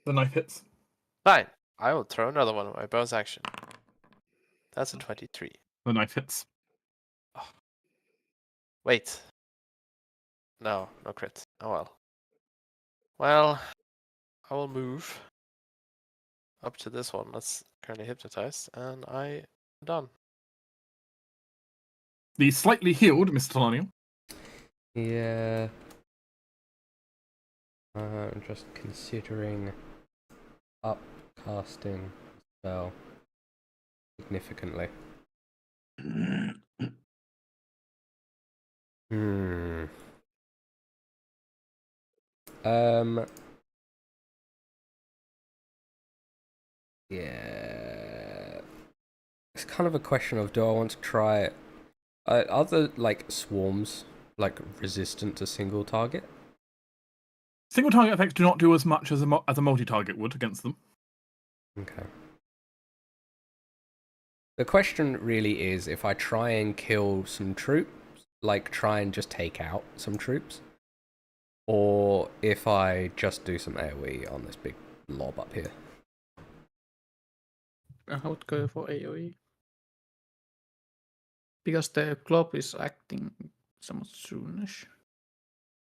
B: The knife hits.
E: Fine, I will throw another one with my bonus action. That's a 23.
B: The knife hits.
E: Wait. No crit. Oh well. Well, I will move up to this one that's currently hypnotized, and I am done.
B: The slightly healed Mr. Talaniel.
A: Yeah. I'm just considering upcasting spell significantly. Hmm. Yeah. It's kind of a question of, do I want to try are the like swarms like resistant to single target?
B: Single target effects do not do as much as a multi-target would against them.
A: Okay. The question really is, if I try and kill some troops, like try and just take out some troops, or if I just do some AoE on this big lob up here.
F: I would go for AoE. Because the globe is acting somewhat soonish.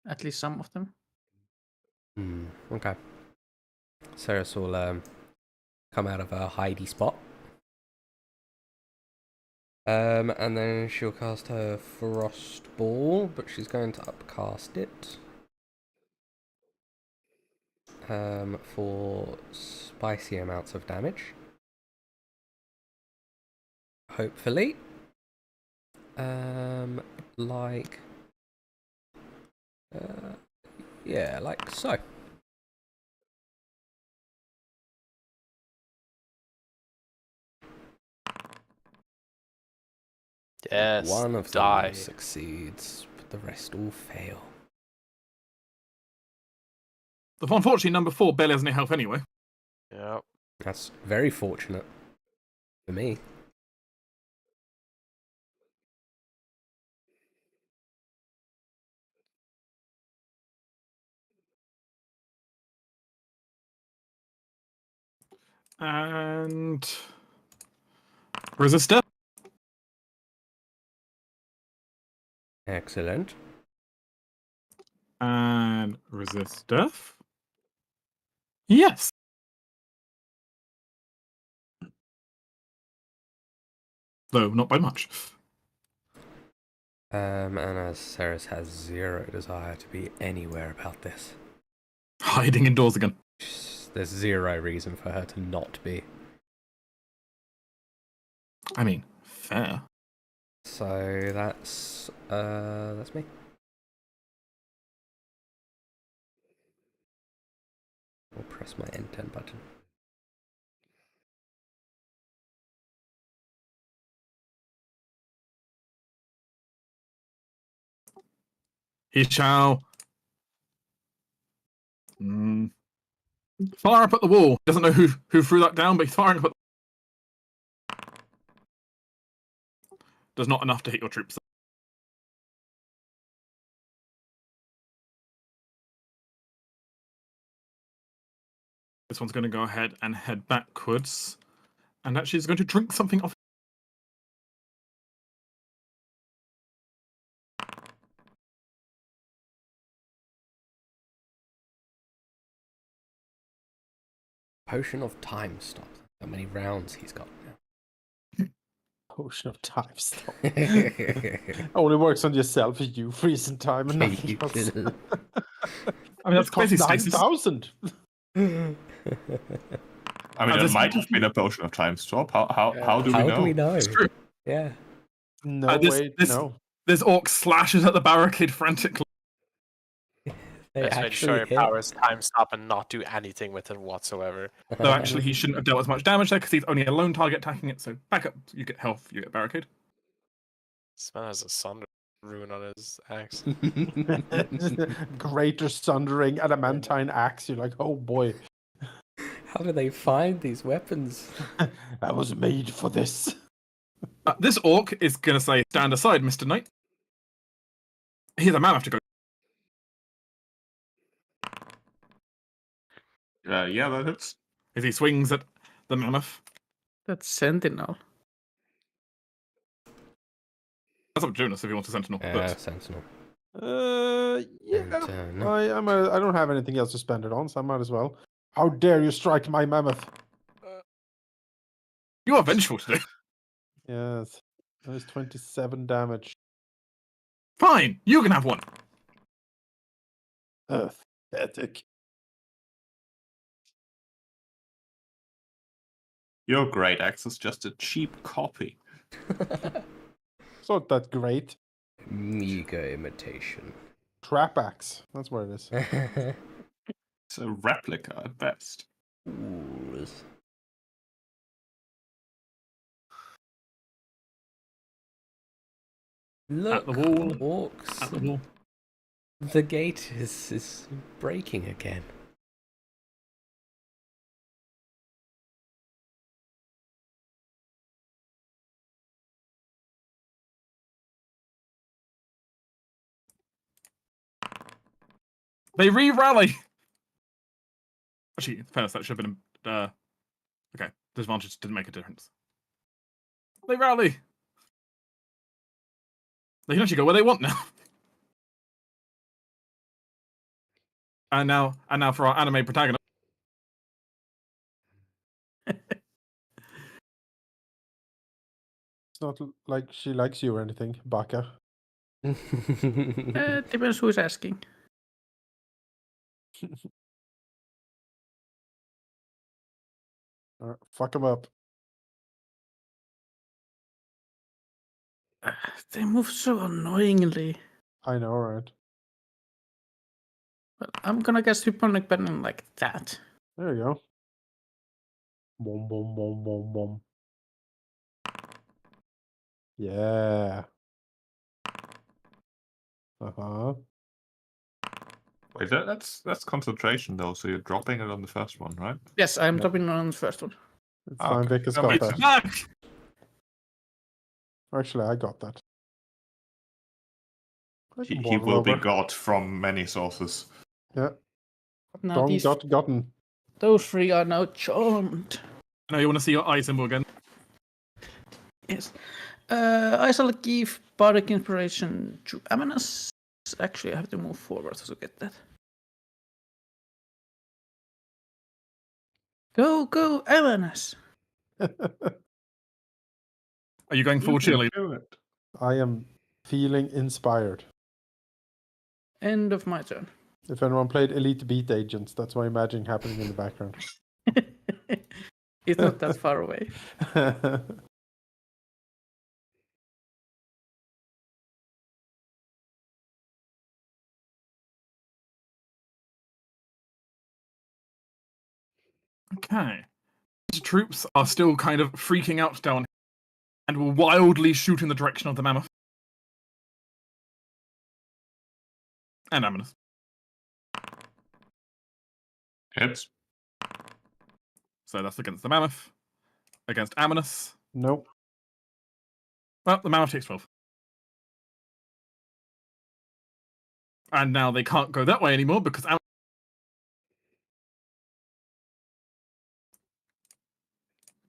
F: At least some of them.
A: Okay. Ceres will come out of a hidey spot. And then she'll cast her Frost Ball, but she's going to upcast it. For spicy amounts of damage. Hopefully. Like... yeah, like so.
E: Yes.
A: One of
E: die.
A: them succeeds, but the rest all fail.
B: Unfortunately, number 4 barely has any health anyway.
E: Yeah.
A: That's very fortunate for me.
B: And resistor.
A: Excellent.
B: And resistor. Yes. Though not by much.
A: And as Ceres has zero desire to be anywhere about this.
B: Hiding indoors again.
A: There's zero reason for her to not be.
B: I mean, fair.
A: So that's me. I'll press my N10 button.
B: He shall fire up at the wall. Doesn't know who threw that down, but he's firing up at. Does not enough to hit your troops. This one's going to go ahead and head backwards, and actually is going to drink something off.
A: Potion of time stop. How many rounds he's got now?
C: Potion of time stop. Only works on yourself if you freeze in time and nothing else.
B: I mean, that's
C: It costs
B: basically stasis.
C: 9,000.
D: I mean,
B: this-
D: it might have been a potion of time stop. How do we know?
A: How do we know?
B: It's true.
A: Yeah.
C: No way, no.
B: This orc slashes at the barricade frantically.
A: They
E: Let's make
A: actually
E: sure your
A: hit.
E: power is time stop and not do anything with it whatsoever.
B: Though actually, he shouldn't have dealt as much damage there because he's only a lone target attacking it. So back up. You get health. You get barricade.
E: This man has a Sunder rune on his axe.
C: Greater Sundering Adamantine Axe. You're like, oh boy,
A: How do they find these weapons?
C: that was made for this.
B: This orc is going to say, "Stand aside, Mr. Knight." He's a mammoth to go.
D: Yeah, that hits.
B: As he swings at the mammoth.
F: That's Sentinel.
B: That's up to Jonas if he wants a sentinel. But
A: Sentinel.
C: Yeah.
A: And,
C: I don't have anything else to spend it on, so I might as well. How dare you strike my mammoth?
B: you are vengeful today.
C: Yes. That is 27 damage.
B: Fine, you can have one.
C: Pathetic.
D: Your great axe is just a cheap copy.
C: It's not that great.
A: Meager imitation.
C: Trap axe. That's what it is.
D: It's a replica at best.
A: Fools. Look,
B: the wall.
A: orcs.
B: At the wall.
A: The gate is breaking again.
B: They re-rally. Actually, in fairness, that should have been. Okay, disadvantage didn't make a difference. They rally. They can actually go where they want now. And now for our anime protagonist.
C: It's not like she likes you or anything, Baka.
F: Depends who's asking.
C: Fuck him up.
F: They move so annoyingly.
C: I know, right?
F: Well, I'm gonna guess Hyponic Venom like that.
C: There you go. Boom, boom, boom, boom, boom. Yeah. Uh-huh.
D: Wait, that's concentration though. So you're dropping it on the first one, right?
F: Yes, I'm
C: Yeah.
F: topping on the first one.
C: It's
D: Ah,
C: fine,
D: okay.
C: Vic has
D: That
C: got
D: makes
C: that.
B: Back.
C: Actually, I got that. I
D: He
C: can board
D: will be
C: over.
D: got from many sources.
C: Yeah.
F: But now
C: Gone,
F: these
C: gotten.
F: those three are now charmed.
B: Now you want to see your eye symbol again.
F: Yes. I shall give bardic inspiration to Amanus. Actually, I have to move forward to get that. Go, Amanus!
B: Are you going full cheerleader?
C: I am feeling inspired.
F: End of my turn.
C: If anyone played Elite Beat Agents, that's my magic happening in the background.
F: It's not that far away.
B: Okay. These troops are still kind of freaking out down here and will wildly shoot in the direction of the mammoth. And Amanus.
D: Hits.
B: So that's against the mammoth. Against Amanus.
C: Nope.
B: Well, the mammoth takes 12. And now they can't go that way anymore because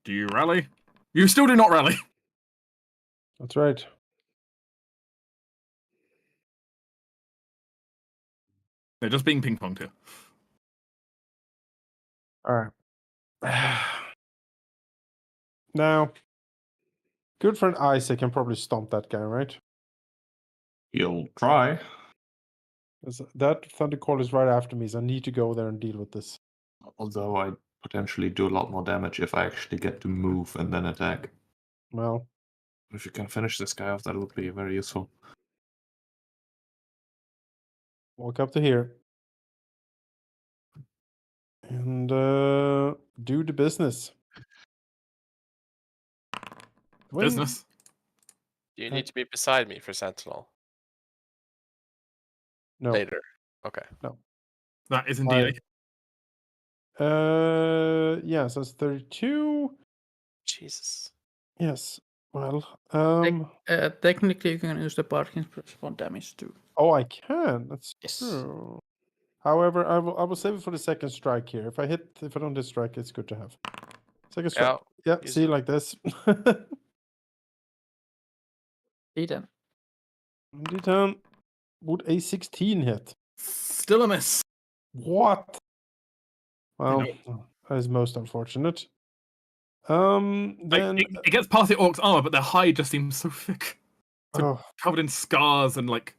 B: Do you rally? You still do not rally.
C: That's right.
B: They're just being ping-ponged here.
C: All right. Now, good friend Isaac can probably stomp that guy, right?
D: He'll try.
C: That Thunder Call is right after me, so I need to go there and deal with this.
D: Although I potentially do a lot more damage if I actually get to move and then attack.
C: Well,
D: If you can finish this guy off, that would be very useful.
C: walk up to here. And do the business. When-
B: Business.
E: You need to be beside me for Sentinel
C: No.
E: later. Okay.
B: That is indeed
C: Yes, that's 32.
E: Jesus.
C: Yes. Well,
F: Technically, you can use the bardic inspiration for damage too.
C: oh, I can. That's
F: Yes.
C: true. However, I will save it for the second strike here. If I don't hit strike, it's good to have. Second strike. Yeah,
E: use
C: see
E: it.
C: like this.
F: D10.
C: D10. Would a 16 hit?
B: still a miss.
C: What? Well,
B: know.
C: that is most unfortunate.
B: Like,
C: Then
B: it gets past the orc's armor, but their hide just seems so thick.
C: oh,
B: Covered in scars and like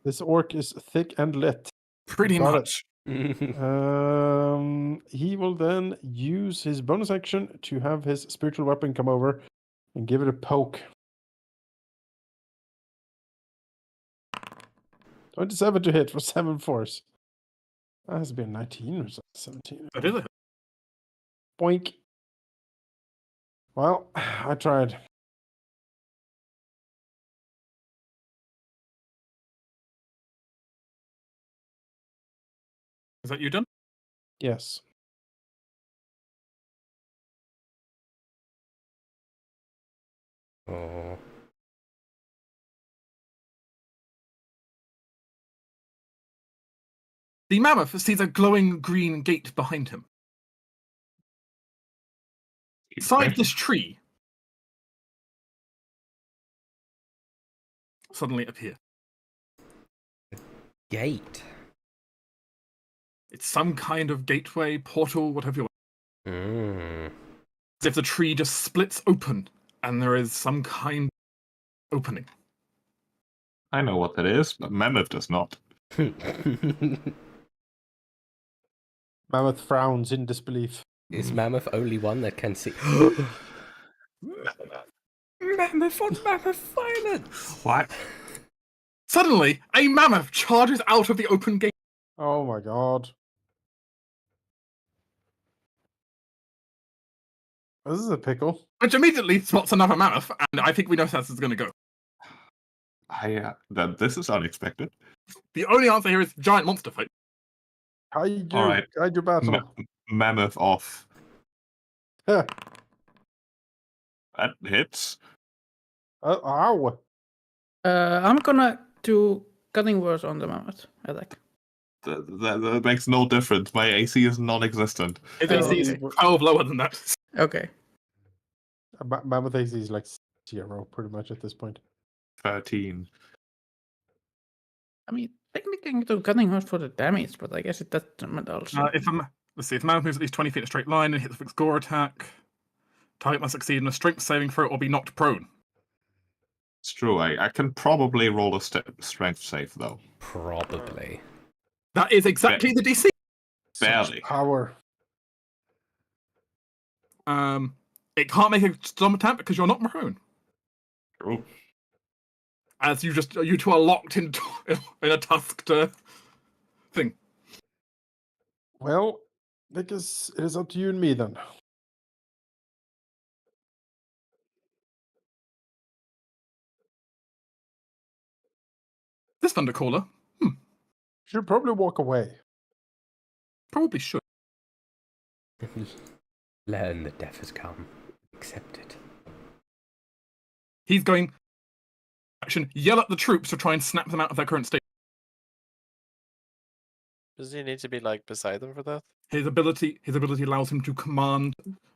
C: this orc is thick and lit.
B: pretty
C: Got it.
B: much.
C: He will then use his bonus action to have his spiritual weapon come over and give it a poke. 27 to hit for 7 force. That has been 19 or 17.
B: That is it.
C: Boink. Well, I tried.
B: Is that you done?
C: Yes.
A: Oh.
B: The mammoth sees a glowing green gate behind him. Inside this tree suddenly appear.
A: Gate.
B: It's some kind of gateway, portal, whatever you want.
A: Mm.
B: As if the tree just splits open and there is some kind of opening.
D: I know what that is, but Mammoth does not.
C: Mammoth frowns in disbelief.
A: Is Mammoth only one that can see? Mammoth on Mammoth violence!
D: What?
B: Suddenly, a mammoth charges out of the open gate.
C: Oh my god. This is a pickle.
B: Which immediately spots another mammoth, and I think we know how this is going to go.
D: This is unexpected.
B: The only answer here is giant monster fight.
C: Guide
D: Alright.
C: your battle.
D: Mammoth off.
C: Yeah.
D: That hits.
C: Ow.
F: I'm gonna do cutting words on the mammoth attack.
D: That makes no difference. My AC is non-existent.
B: His
F: Oh,
B: AC is
F: okay.
B: 12 lower than that.
F: Okay.
C: Mammoth AC is like 0 pretty much at this point.
D: 13.
F: I mean, technically you can do cutting horse for the damage, but I guess it doesn't matter also.
B: Let's see, if Mammoth moves at least 20 feet in a straight line and hits a fixed gore attack, target must succeed in a strength saving throw or be knocked prone.
D: It's true. I can probably roll a strength save though.
A: Probably.
B: That is exactly the DC.
D: Barely.
C: Such power.
B: It can't make a storm attack because you're not prone.
D: True.
B: As you two are locked in a tusked thing.
C: Well, I guess it is up to you and me then.
B: This Thundercaller
C: Should probably walk away.
B: probably should.
A: Learn that death has come. Accept it.
B: He's going action, yell at the troops to try and snap them out of their current state.
E: Does he need to be like beside them for that?
B: His ability allows him to command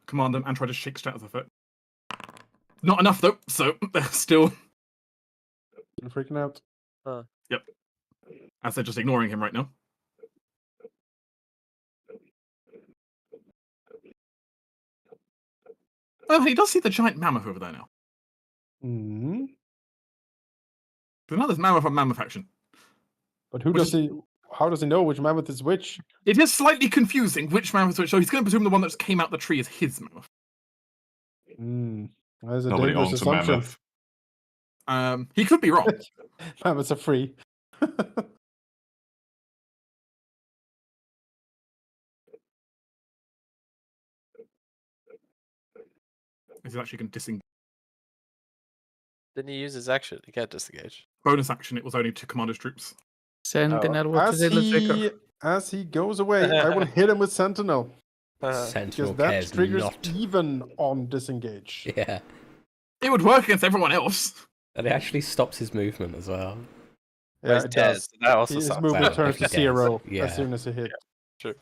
B: them and try to shake status of it. Not enough though, so they're still
C: You're freaking out.
B: as they're just ignoring him right now. Oh, he does see the giant mammoth over there now.
C: Hmm.
B: But now there's mammoth on mammoth action.
C: But who
B: Which
C: does he? How does he know which mammoth is which?
B: It is slightly confusing which mammoth is which, so he's going to presume the one that came out the tree is his mammoth.
C: Hmm. That is a
D: Nobody
C: dangerous
D: owns a
C: assumption.
D: mammoth.
B: He could be wrong.
C: Mammoths are free.
B: He's actually going to disengage.
E: Didn't he use his action? He can't disengage.
B: Bonus action, it was only to command his troops.
F: Sentinel, what is
C: As
F: it? Let's check.
C: as he goes away, I will hit him with Sentinel.
A: Sentinel
C: Because that
A: cares
C: triggers
A: not.
C: even on disengage.
A: Yeah.
B: It would work against everyone else.
A: And it actually stops his movement as well.
C: Yeah,
E: He's
C: it
E: dead,
C: does.
E: so that also
C: His
E: sucks.
C: movement
A: Well,
C: turns
A: if he
C: to
A: does,
C: 0
A: yeah.
C: as soon as he hit.
E: True.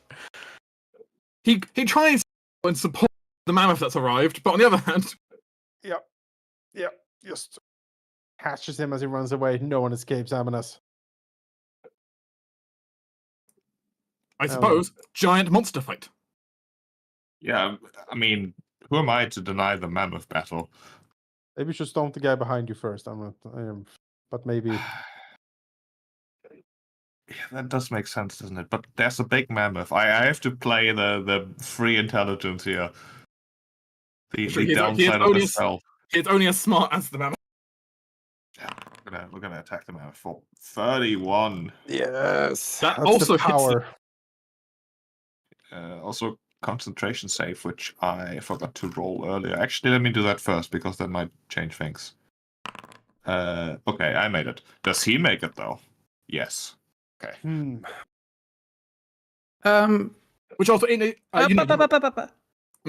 B: He tries and support the mammoth that's arrived, but on the other hand,
C: Yep. Just catches him as he runs away. No one escapes Aminus.
B: I suppose, giant monster fight.
D: Yeah, I mean, who am I to deny the mammoth battle?
C: Maybe you should stomp the guy behind you first. But maybe.
D: Yeah, that does make sense, doesn't it? But there's a big mammoth. I have to play the free intelligence here. The
B: Sure, he is
D: downside of
B: only
D: the
B: a-
D: spell.
B: It's only as smart as the mammoth.
D: Yeah, we're gonna attack the mammoth for 31.
C: Yes.
B: That
C: That's
B: also
C: the
B: hits
C: power.
D: Also concentration save, which I forgot to roll earlier. Actually, let me do that first because that might change things. Okay, I made it. Does he make it though? Yes. Okay.
B: Which also,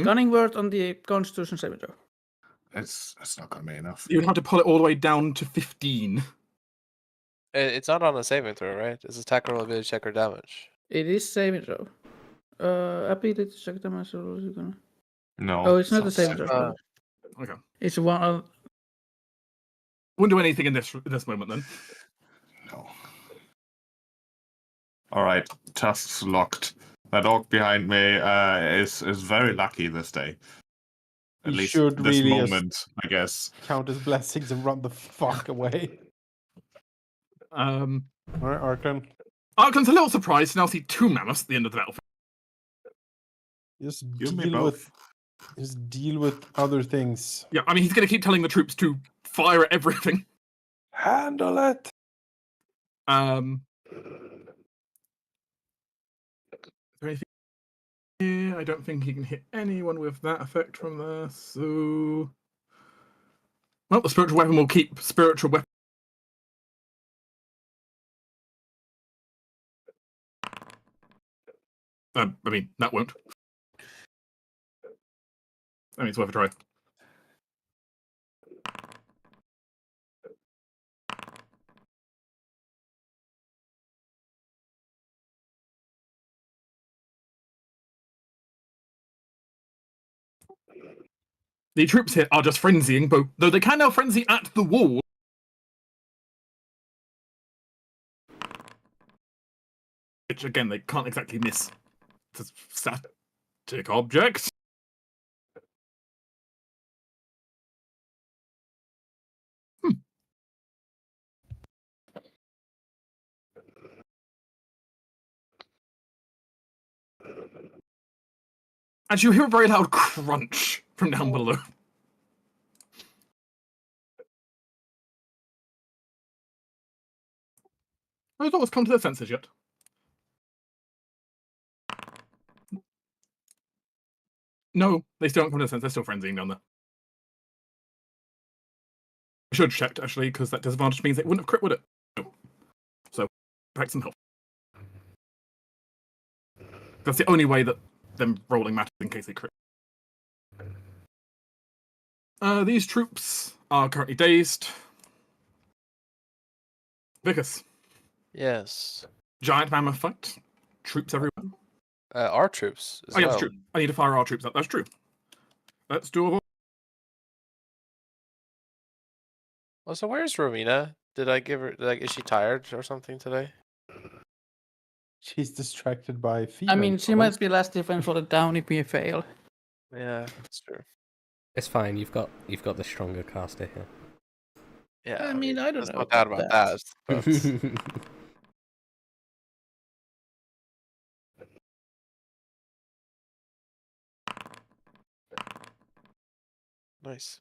F: Gunning word on the Constitution saving throw.
D: It's not gonna be enough.
B: you'd have to pull it all the way down to 15.
E: It's not on a saving throw, right? It's attack roll, ability check, or damage.
F: It is saving throw. Ability check damage.
D: No.
F: Oh, it's not a saving
D: saving.
F: throw.
B: Okay.
F: It's one.
B: Wouldn't do anything in this moment then.
D: No. All right, tusks locked. That dog behind me is very lucky this day. At
C: He
D: least
C: should
D: this
C: really
D: moment, I guess.
C: Count his blessings and run the fuck away. All right, Arkan.
B: Arkhan's a little surprised to now see 2 mammoths at the end of the battlefield.
C: Just
D: Give me
C: deal
D: both.
C: with other things.
B: Yeah, I mean, he's going to keep telling the troops to fire at everything.
C: Handle it.
B: Is there anything here? I don't think he can hit anyone with that effect from there, so... Well, the spiritual weapon will keep spiritual weapon. I mean, that won't. I mean, it's worth a try. The troops here are just frenzying, though they can now frenzy at the wall. Which, again, they can't exactly miss. It's a static object. And you hear a very loud crunch from down below. I don't what's come to their senses yet. No, they still haven't come to their senses. They're still frenzying down there. I should have checked, actually, because that disadvantage means it wouldn't have crit, would it? No. So, back some help. That's the only way that them rolling matters in case they crit. These troops are currently dazed. Vicus.
E: Yes.
B: Giant mammoth fight. Troops everywhere.
E: Our troops as
B: Oh, yeah,
E: well.
B: that's true. I need to fire our troops up. That's true. Let's do a...
E: Oh, so where's Rowena? Did I give her, is she tired or something today?
C: She's distracted by female.
F: I mean, she might be less defensive down if we fail.
E: Yeah, that's true.
A: It's fine. You've got the stronger caster here.
E: Yeah,
F: I mean, I don't
E: there's
F: know
E: no doubt about that. But nice.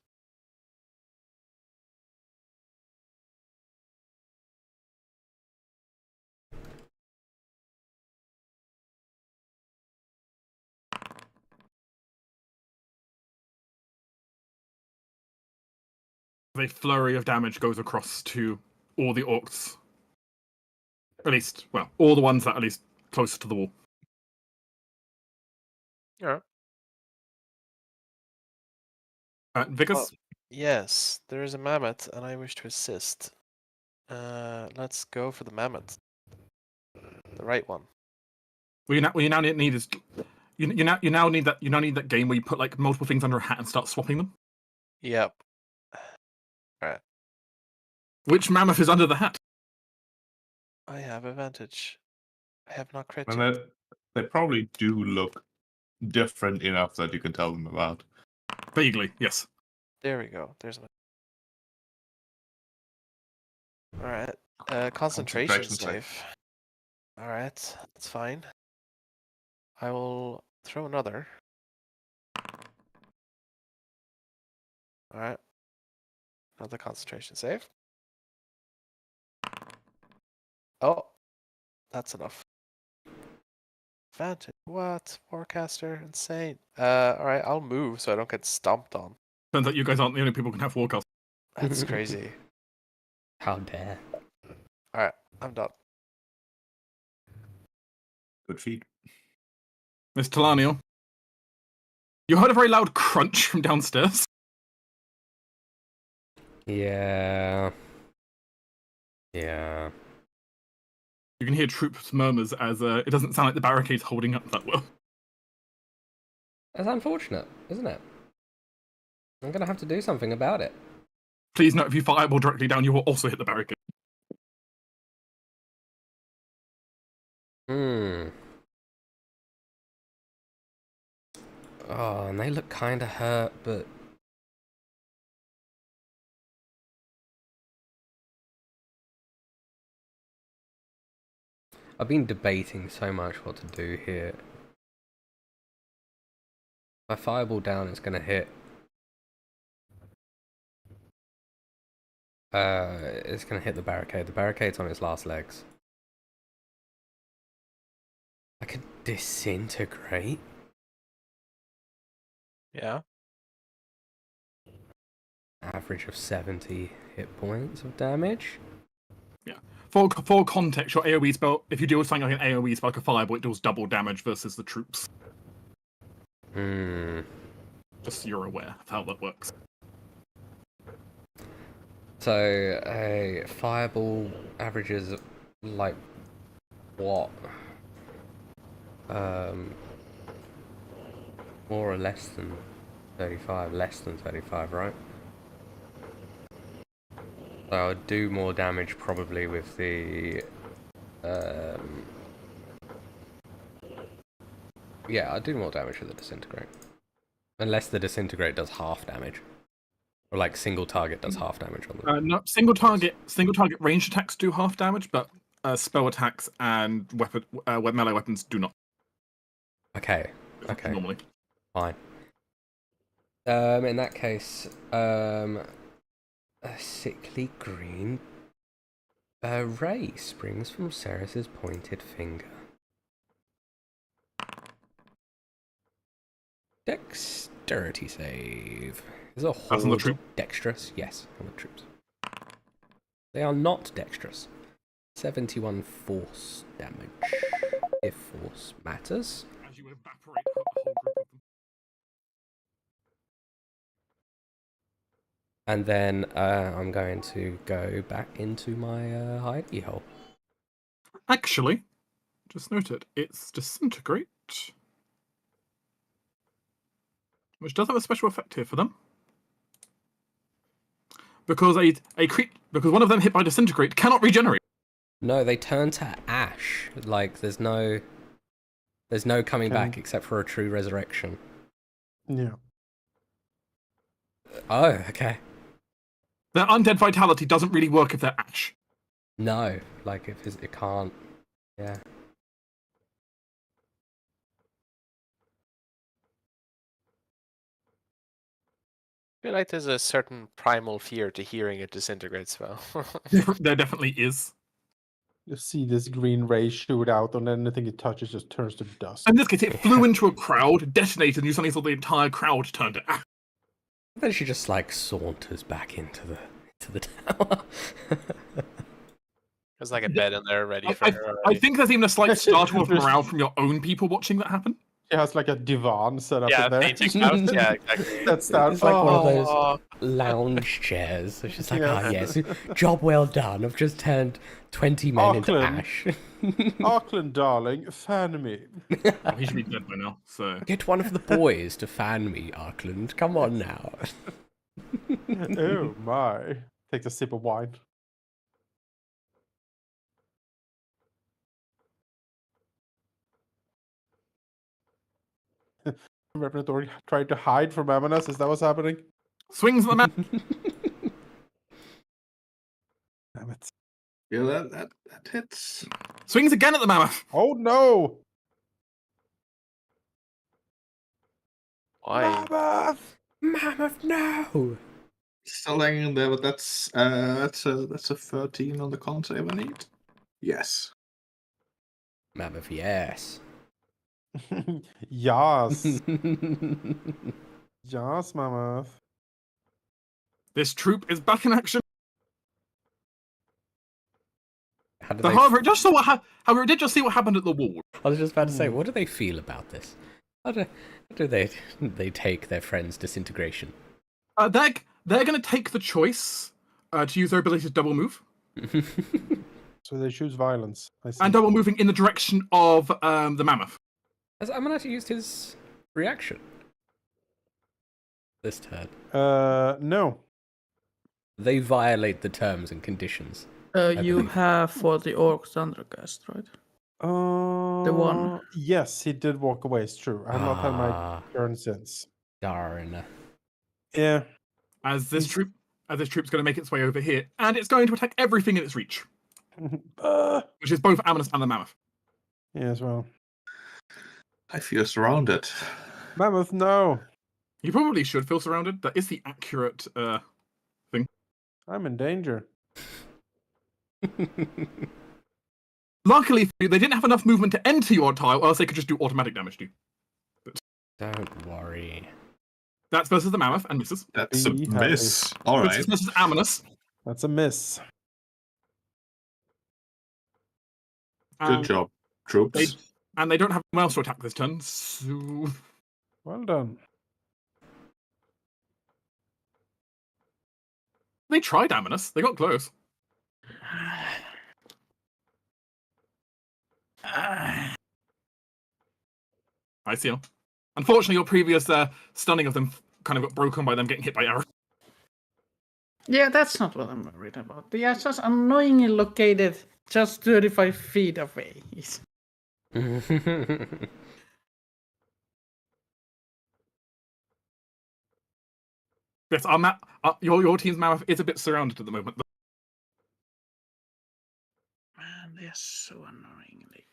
B: A flurry of damage goes across to all the orcs. At least, well, all the ones that are at least closest to the wall.
E: Yeah.
B: Vicus?
E: Well, yes, there is a mammoth, and I wish to assist. Let's go for the mammoth. The right one.
B: What you now need is you now need that game where you put like multiple things under a hat and start swapping them.
E: Yep. Alright.
B: Which mammoth is under the hat?
E: I have advantage. I have not crit.
D: And they probably do look different enough that you can tell them about.
B: Vaguely, yes.
E: There we go. There's my. Alright. Concentration save. Alright, that's fine. I will throw another. Alright. Another concentration save. Oh, that's enough. Advantage. What? Forecaster? Insane. Alright, I'll move so I don't get stomped on.
B: Turns out you guys aren't the only people who can have forecast.
E: That's crazy.
A: How dare.
E: Alright, I'm done.
D: Good feed.
B: Miss Talanio. You heard a very loud crunch from downstairs.
A: Yeah. Yeah.
B: You can hear troops' murmurs as it doesn't sound like the barricade's holding up that well.
A: That's unfortunate, isn't it? I'm gonna have to do something about it.
B: Please note, if you fireball directly down, you will also hit the barricade.
A: Oh, and they look kinda hurt, but... I've been debating so much what to do here. If I fireball down, it's gonna hit. It's gonna hit the barricade. The barricade's on its last legs. I could disintegrate.
E: Yeah.
A: Average of 70 hit points of damage.
B: For context, your AoE spell, if you deal with something like an AoE spell like a fireball, it deals double damage versus the troops. Just so you're aware of how that works.
A: So, a fireball averages, like, what? More or less than 35, less than 35, right? So I would do more damage probably with the... yeah, I'd do more damage with the Disintegrate. Unless the Disintegrate does half damage. Or like single target does half damage on them.
B: No, single target ranged attacks do half damage, but spell attacks and melee weapons do not.
A: Okay, okay,
B: Normally.
A: fine. In that case, a sickly green ray springs from Ceres's pointed finger. Dexterity save. Is a
B: That's on the
A: horde
B: troop.
A: dexterous? Yes, on the troops. They are not dexterous. 71 force damage, if force matters.
B: As you evaporate a whole group of them.
A: And then I'm going to go back into my hidey hole.
B: Actually, just note it. It's disintegrate, which does have a special effect here for them. Because because one of them hit by disintegrate cannot regenerate.
A: No, they turn to ash. Like there's no coming back except for a true resurrection.
C: Yeah.
A: Oh, okay.
B: Their undead vitality doesn't really work if they're ash.
A: No, like if it can't. Yeah.
E: I feel like there's a certain primal fear to hearing a disintegrate spell.
B: There definitely is.
C: You see this green ray shoot out, and anything it touches just turns to dust.
B: In this case, it flew into a crowd, detonated, and you suddenly saw the entire crowd turn to ash.
A: Then she just like saunters back into the tower.
E: There's like a bed in there ready for her.
B: I think there's even a slight startle of morale from your own people watching that happen.
C: She has like a divan set up
E: Yeah,
C: in there.
E: painting couch. Yeah, exactly.
C: That's that.
A: It's like one of those
E: Oh.
A: lounge chairs. So she's like,
C: Yes.
A: ah, yes, job well done. I've just turned 20 men into
C: Auckland.
A: ash.
C: Auckland, darling, fan me.
B: Oh, he should be dead by now. So
A: Get one of the boys to fan me, Arkland. Come on now.
C: Oh my. Takes a sip of wine. Revenant tried to hide from Amanas. Is that what's happening?
B: swings at the man.
C: Damn it.
D: Yeah, that hits.
B: Swings again at the mammoth.
C: Oh no!
E: Why?
C: Mammoth!
A: Mammoth, no!
D: Still hanging in there, but that's a 13 on the con save I need. Yes.
A: Mammoth, yes.
C: Yes. Yes, Mammoth.
B: This troop is back in action.
A: How do
B: So,
A: they
B: however, it just saw however, it did just see what happened at the wall.
A: I was just about to say, what do they feel about this? How do they take their friend's disintegration?
B: They're going to take the choice to use their ability to double move,
C: So they choose violence. I see.
B: and double moving in the direction of the mammoth.
A: Has Amanat used his reaction this turn?
C: No.
A: They violate the terms and conditions.
F: You
A: believe.
F: have for the Orc Thundercast, right? The one.
C: Yes, he did walk away. It's true. I have not had my
A: Ah,
C: turn since.
A: darn.
C: Yeah.
B: As this troop's going to make its way over here, and it's going to attack everything in its reach, which is both Amanus and the mammoth.
C: Yes, well.
D: I feel surrounded.
C: Mammoth, no.
B: You probably should feel surrounded. That is the accurate thing.
C: I'm in danger.
B: Luckily, for you, they didn't have enough movement to enter your tile, or else they could just do automatic damage to you.
A: Don't worry.
B: That's versus the mammoth and misses.
D: That's a
C: Be happy.
D: miss. All
B: This
D: right.
B: is versus Amanus.
C: That's a miss.
D: Good job, troops.
B: And they don't have anyone else to attack this turn, so
C: Well done.
B: they tried Amanus. They got close. I see. Unfortunately, your previous stunning of them kind of got broken by them getting hit by arrows.
F: Yeah, that's not what I'm worried about. They are just annoyingly located just 35 feet away.
B: Yes, our your team's mammoth is a bit surrounded at the moment.
F: Man, they're so annoyingly.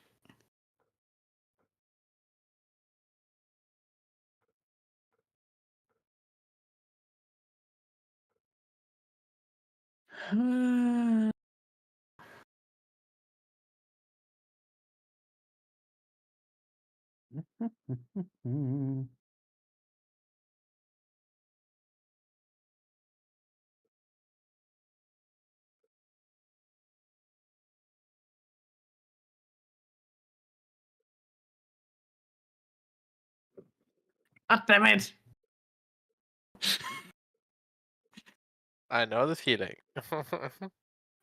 F: Ah, damn it!
E: I know the feeling.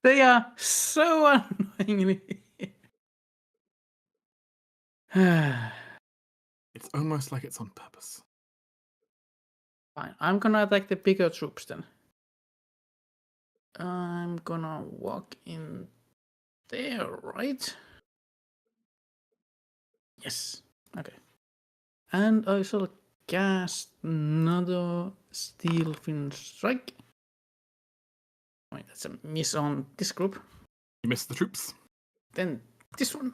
F: They are so annoyingly.
B: It's almost like it's on purpose.
F: Fine, I'm gonna attack the bigger troops then. I'm gonna walk in there, right? Yes. Okay. And I shall cast another Steel Fin Strike. Wait, that's a miss on this group.
B: You missed the troops.
F: Then this one.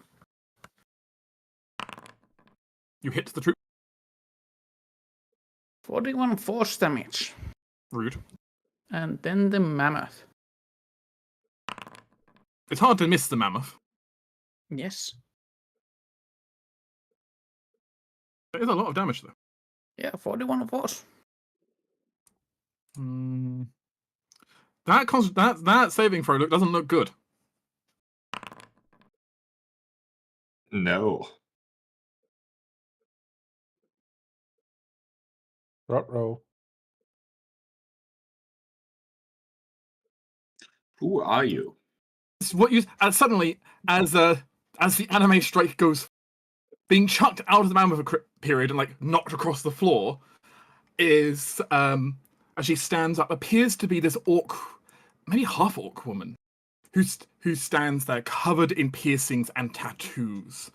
B: You hit the troop.
F: 41 force damage.
B: Rude.
F: And then the mammoth.
B: It's hard to miss the mammoth.
F: Yes.
B: There is a lot of damage though.
F: Yeah, 41 force.
B: That saving throw doesn't look good.
D: No.
C: Ruh-roh.
D: Who are you?
B: It's what you suddenly as the anime strike goes, being chucked out of the mammoth period and like knocked across the floor, is as she stands up, appears to be this orc, maybe half orc woman, who stands there covered in piercings and tattoos,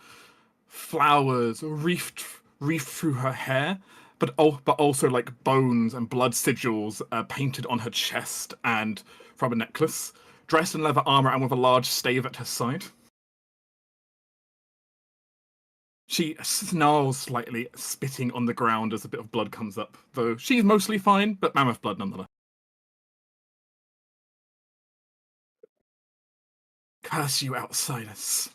B: flowers reefed through her hair, but also like bones and blood sigils painted on her chest and from a necklace, dressed in leather armor and with a large stave at her side. She snarls slightly, spitting on the ground as a bit of blood comes up, though she's mostly fine, but mammoth blood nonetheless. Curse you, outsiders.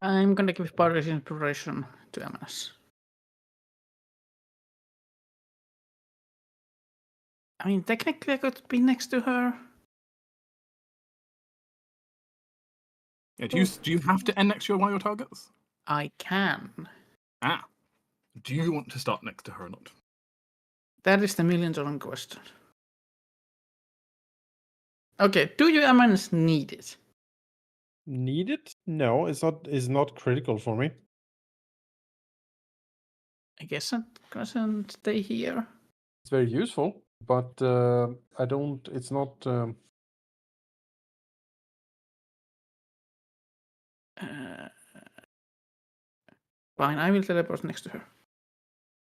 F: I'm gonna give Bardic Inspiration to MS. I mean, technically I could be next to her.
B: Yeah, do you have to end next to one of your targets?
F: I can.
B: Ah. Do you want to start next to her or not?
F: That is the $1,000,000 question. Okay, do you MS need it?
C: Need it? No, it's not critical for me.
F: I guess I'm gonna stay here.
C: It's very useful, but I don't. It's not.
F: Fine, I will teleport next to her.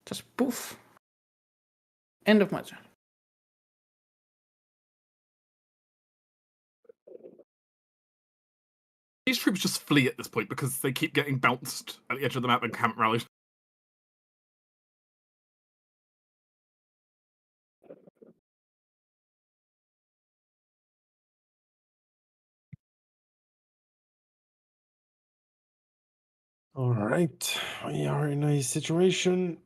F: Just poof. End of my turn.
B: These troops just flee at this point because they keep getting bounced at the edge of the map and haven't rallied.
C: All right, we are in a situation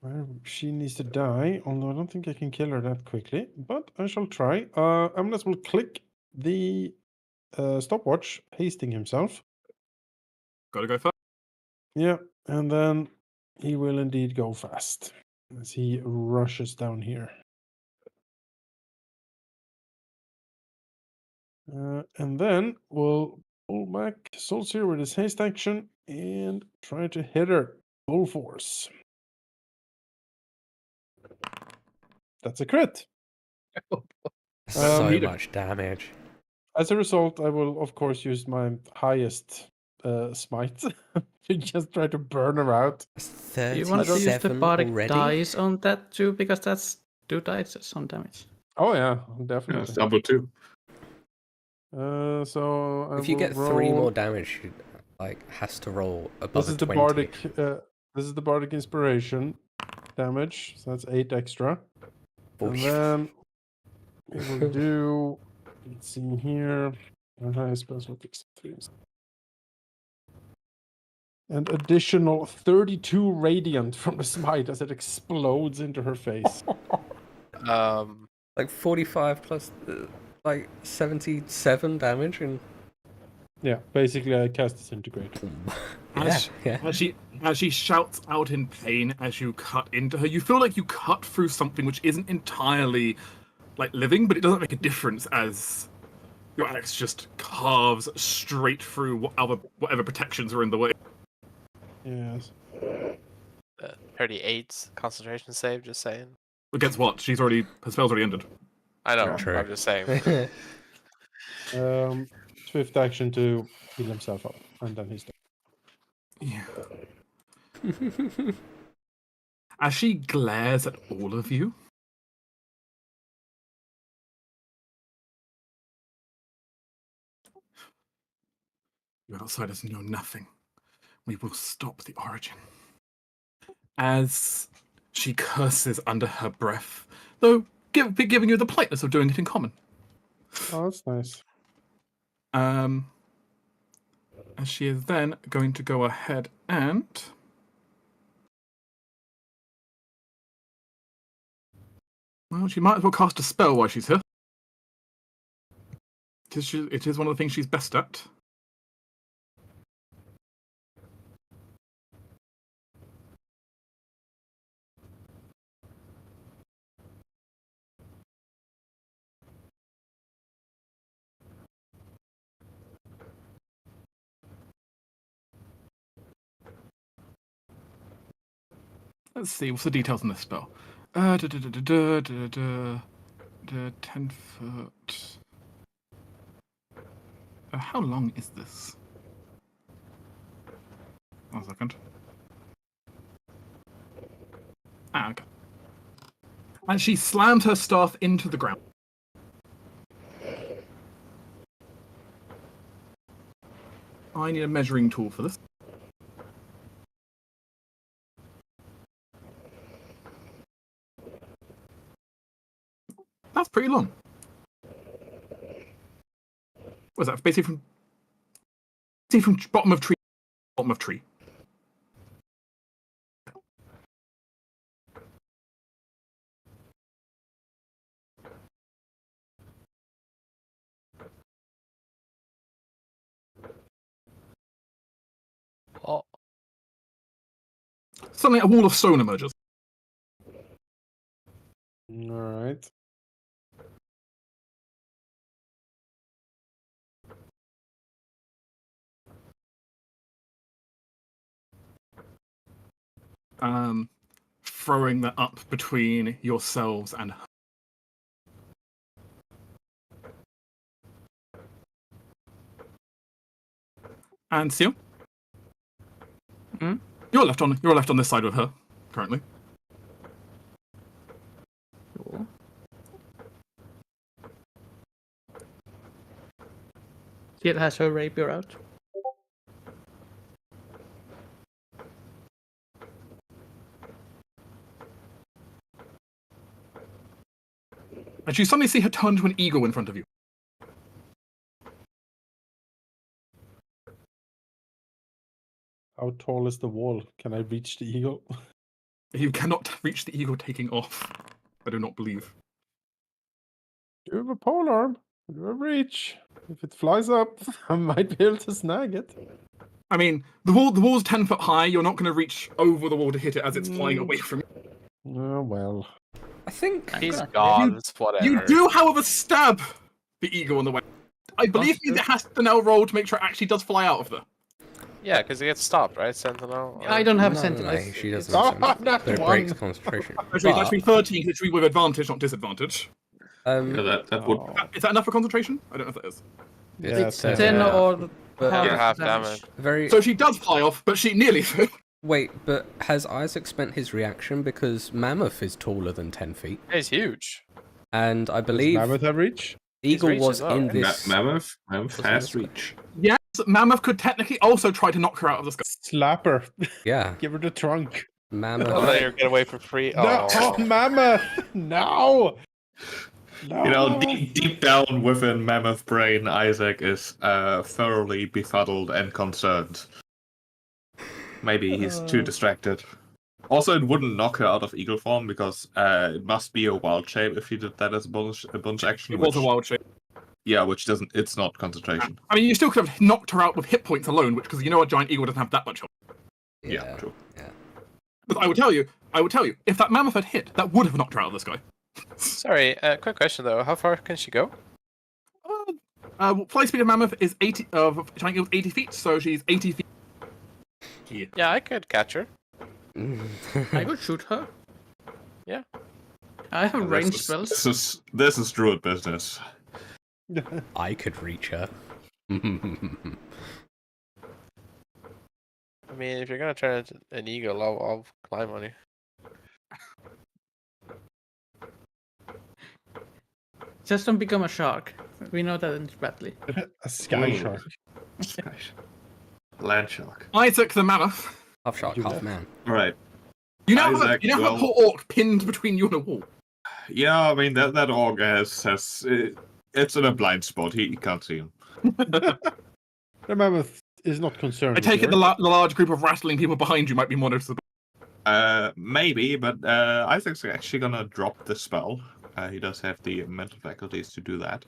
C: where she needs to die. Although I don't think I can kill her that quickly, but I shall try. Amnes will click the stopwatch, hasting himself.
B: Gotta go first.
C: Yeah, and then he will indeed go fast as he rushes down here. And then we'll pull back Soul Seer with his haste action and try to hit her. full force. That's a crit.
A: So
B: Neat.
A: much damage.
C: As a result, I will, of course, use my highest smite to just try to burn her out.
F: Do you want to use the
A: 37
F: bardic
A: already?
F: dice on that too? Because that's 2 dice on damage.
C: Oh yeah,
D: Yeah,
C: definitely.
D: it's double 2.
C: So I
A: If you
C: will
A: get 3
C: roll-
A: more damage, you has to roll above
C: This is
A: a
C: the
A: 20.
C: bardic. This is the bardic inspiration damage. So that's 8 extra. And then we will do. Let's see here. Highest special fix 3. And additional 32 radiant from the smite as it explodes into her face.
A: Like 45 plus like 77 damage and
C: Yeah, basically I cast Disintegrate.
A: yeah.
B: As she shouts out in pain as you cut into her, you feel like you cut through something which isn't entirely like living, but it doesn't make a difference as your axe just carves straight through whatever protections are in the way.
C: Yes.
E: 38 concentration save, just saying.
B: Against what? Her spell's already ended.
E: I know,
A: True.
E: I'm just saying.
C: Swift action to heal himself up, and then he's dead.
B: Yeah. As she glares at all of you, you outsiders know nothing. We will stop the origin. As she curses under her breath, though giving you the politeness of doing it in common.
C: Oh, that's nice.
B: As she is then going to go ahead and well, she might as well cast a spell while she's here. It is one of the things she's best at. Let's see, what's the details on this spell? 10 foot. How long is this? 1 second. Okay. And she slams her staff into the ground. I need a measuring tool for this. That's pretty long. What's that? Basically from bottom of tree, bottom of tree.
E: Oh,
B: Suddenly a wall of stone emerges.
C: Alright.
B: Throwing that up between yourselves and her. And Seal?
F: Hmm?
B: You're left on this side with her, currently.
F: Cool. She has her rapier out.
B: And you suddenly see her turn to an eagle in front of you.
C: How tall is the wall? Can I reach the eagle?
B: You cannot reach the eagle taking off. I do not believe.
C: You have a pole arm. You have reach. If it flies up, I might be able to snag it.
B: I mean, the wall's 10 foot high. You're not going to reach over the wall to hit it as it's flying away from you.
C: Oh, well.
A: I think
E: he's
F: Okay.
E: gone. It's whatever.
B: You do, however, stab the eagle on the way. I believe it has to now roll to make sure it actually does fly out of there.
E: Yeah, because he gets stopped, right? Sentinel.
F: I don't have
A: No,
F: Sentinel.
A: no, she doesn't have Sentinel,
C: Not
A: but it
C: one.
A: breaks concentration.
B: Actually, that should be
A: But,
B: 13 because it should be with advantage, not disadvantage.
D: Yeah, that would.
C: Oh.
B: Is that enough for concentration? I don't know if that is.
C: Yeah,
F: It's
C: 10.
F: 10
E: Yeah.
F: or
A: But-
F: half,
E: Yeah, half
F: damage.
A: very.
B: So she does fly off, but she nearly.
A: Wait, but has Isaac spent his reaction because Mammoth is taller than 10 feet?
E: He's huge.
A: And I
C: Does
A: believe
C: Mammoth have reach?
A: Eagle
E: reach
A: was
E: as well,
A: in
E: right?
A: this.
D: Mammoth
A: was in
D: has
A: this one.
D: reach.
B: Yes, Mammoth could technically also try to knock her out of the sky.
C: Slap her.
A: Yeah,
C: Give her the trunk.
A: Mammoth.
E: I'll let her get away for free.
C: No,
E: Oh,
C: Mammoth! No! No!
D: You know, deep down within Mammoth Brain, Isaac is thoroughly befuddled and concerned. Maybe he's too distracted. Also, it wouldn't knock her out of eagle form because it must be a wild shape if you did that as a bonus action.
B: It was a
D: which-
B: wild shape.
D: Yeah, which doesn't. It's not concentration.
B: I mean, you still could have knocked her out with hit points alone, which because you know a giant eagle doesn't have that much health.
D: Yeah, true.
A: Yeah.
B: But I would tell you, if that mammoth had hit, that would have knocked her out of the sky.
E: sorry. Quick question though. How far can she go?
B: Fly speed of mammoth is 80. Giant eagle's 80 feet, so she's 80 feet. Here.
E: Yeah, I could catch her.
F: I could shoot her.
E: Yeah.
F: I have
D: And
F: range spells.
D: This is druid business.
A: I could reach her.
E: I mean, if you're gonna turn into an eagle, I'll climb on you.
F: Just don't become a shark. We know that in badly.
C: A sky
D: Ooh.
C: shark.
D: Land shark.
B: Isaac the mammoth.
A: Half shark,
C: You
A: half
C: bet.
A: man.
D: Right.
B: You now have
D: Isaac,
B: a
D: well-
B: poor orc pinned between you and a wall.
D: Yeah, I mean that orc has it's in a blind spot. He can't see him.
C: The Mammoth is not concerned.
B: I take it
C: with
B: the
C: her.
B: large group of rattling people behind you might be more noticeable.
D: Maybe, but Isaac's actually gonna drop the spell. He does have the mental faculties to do that.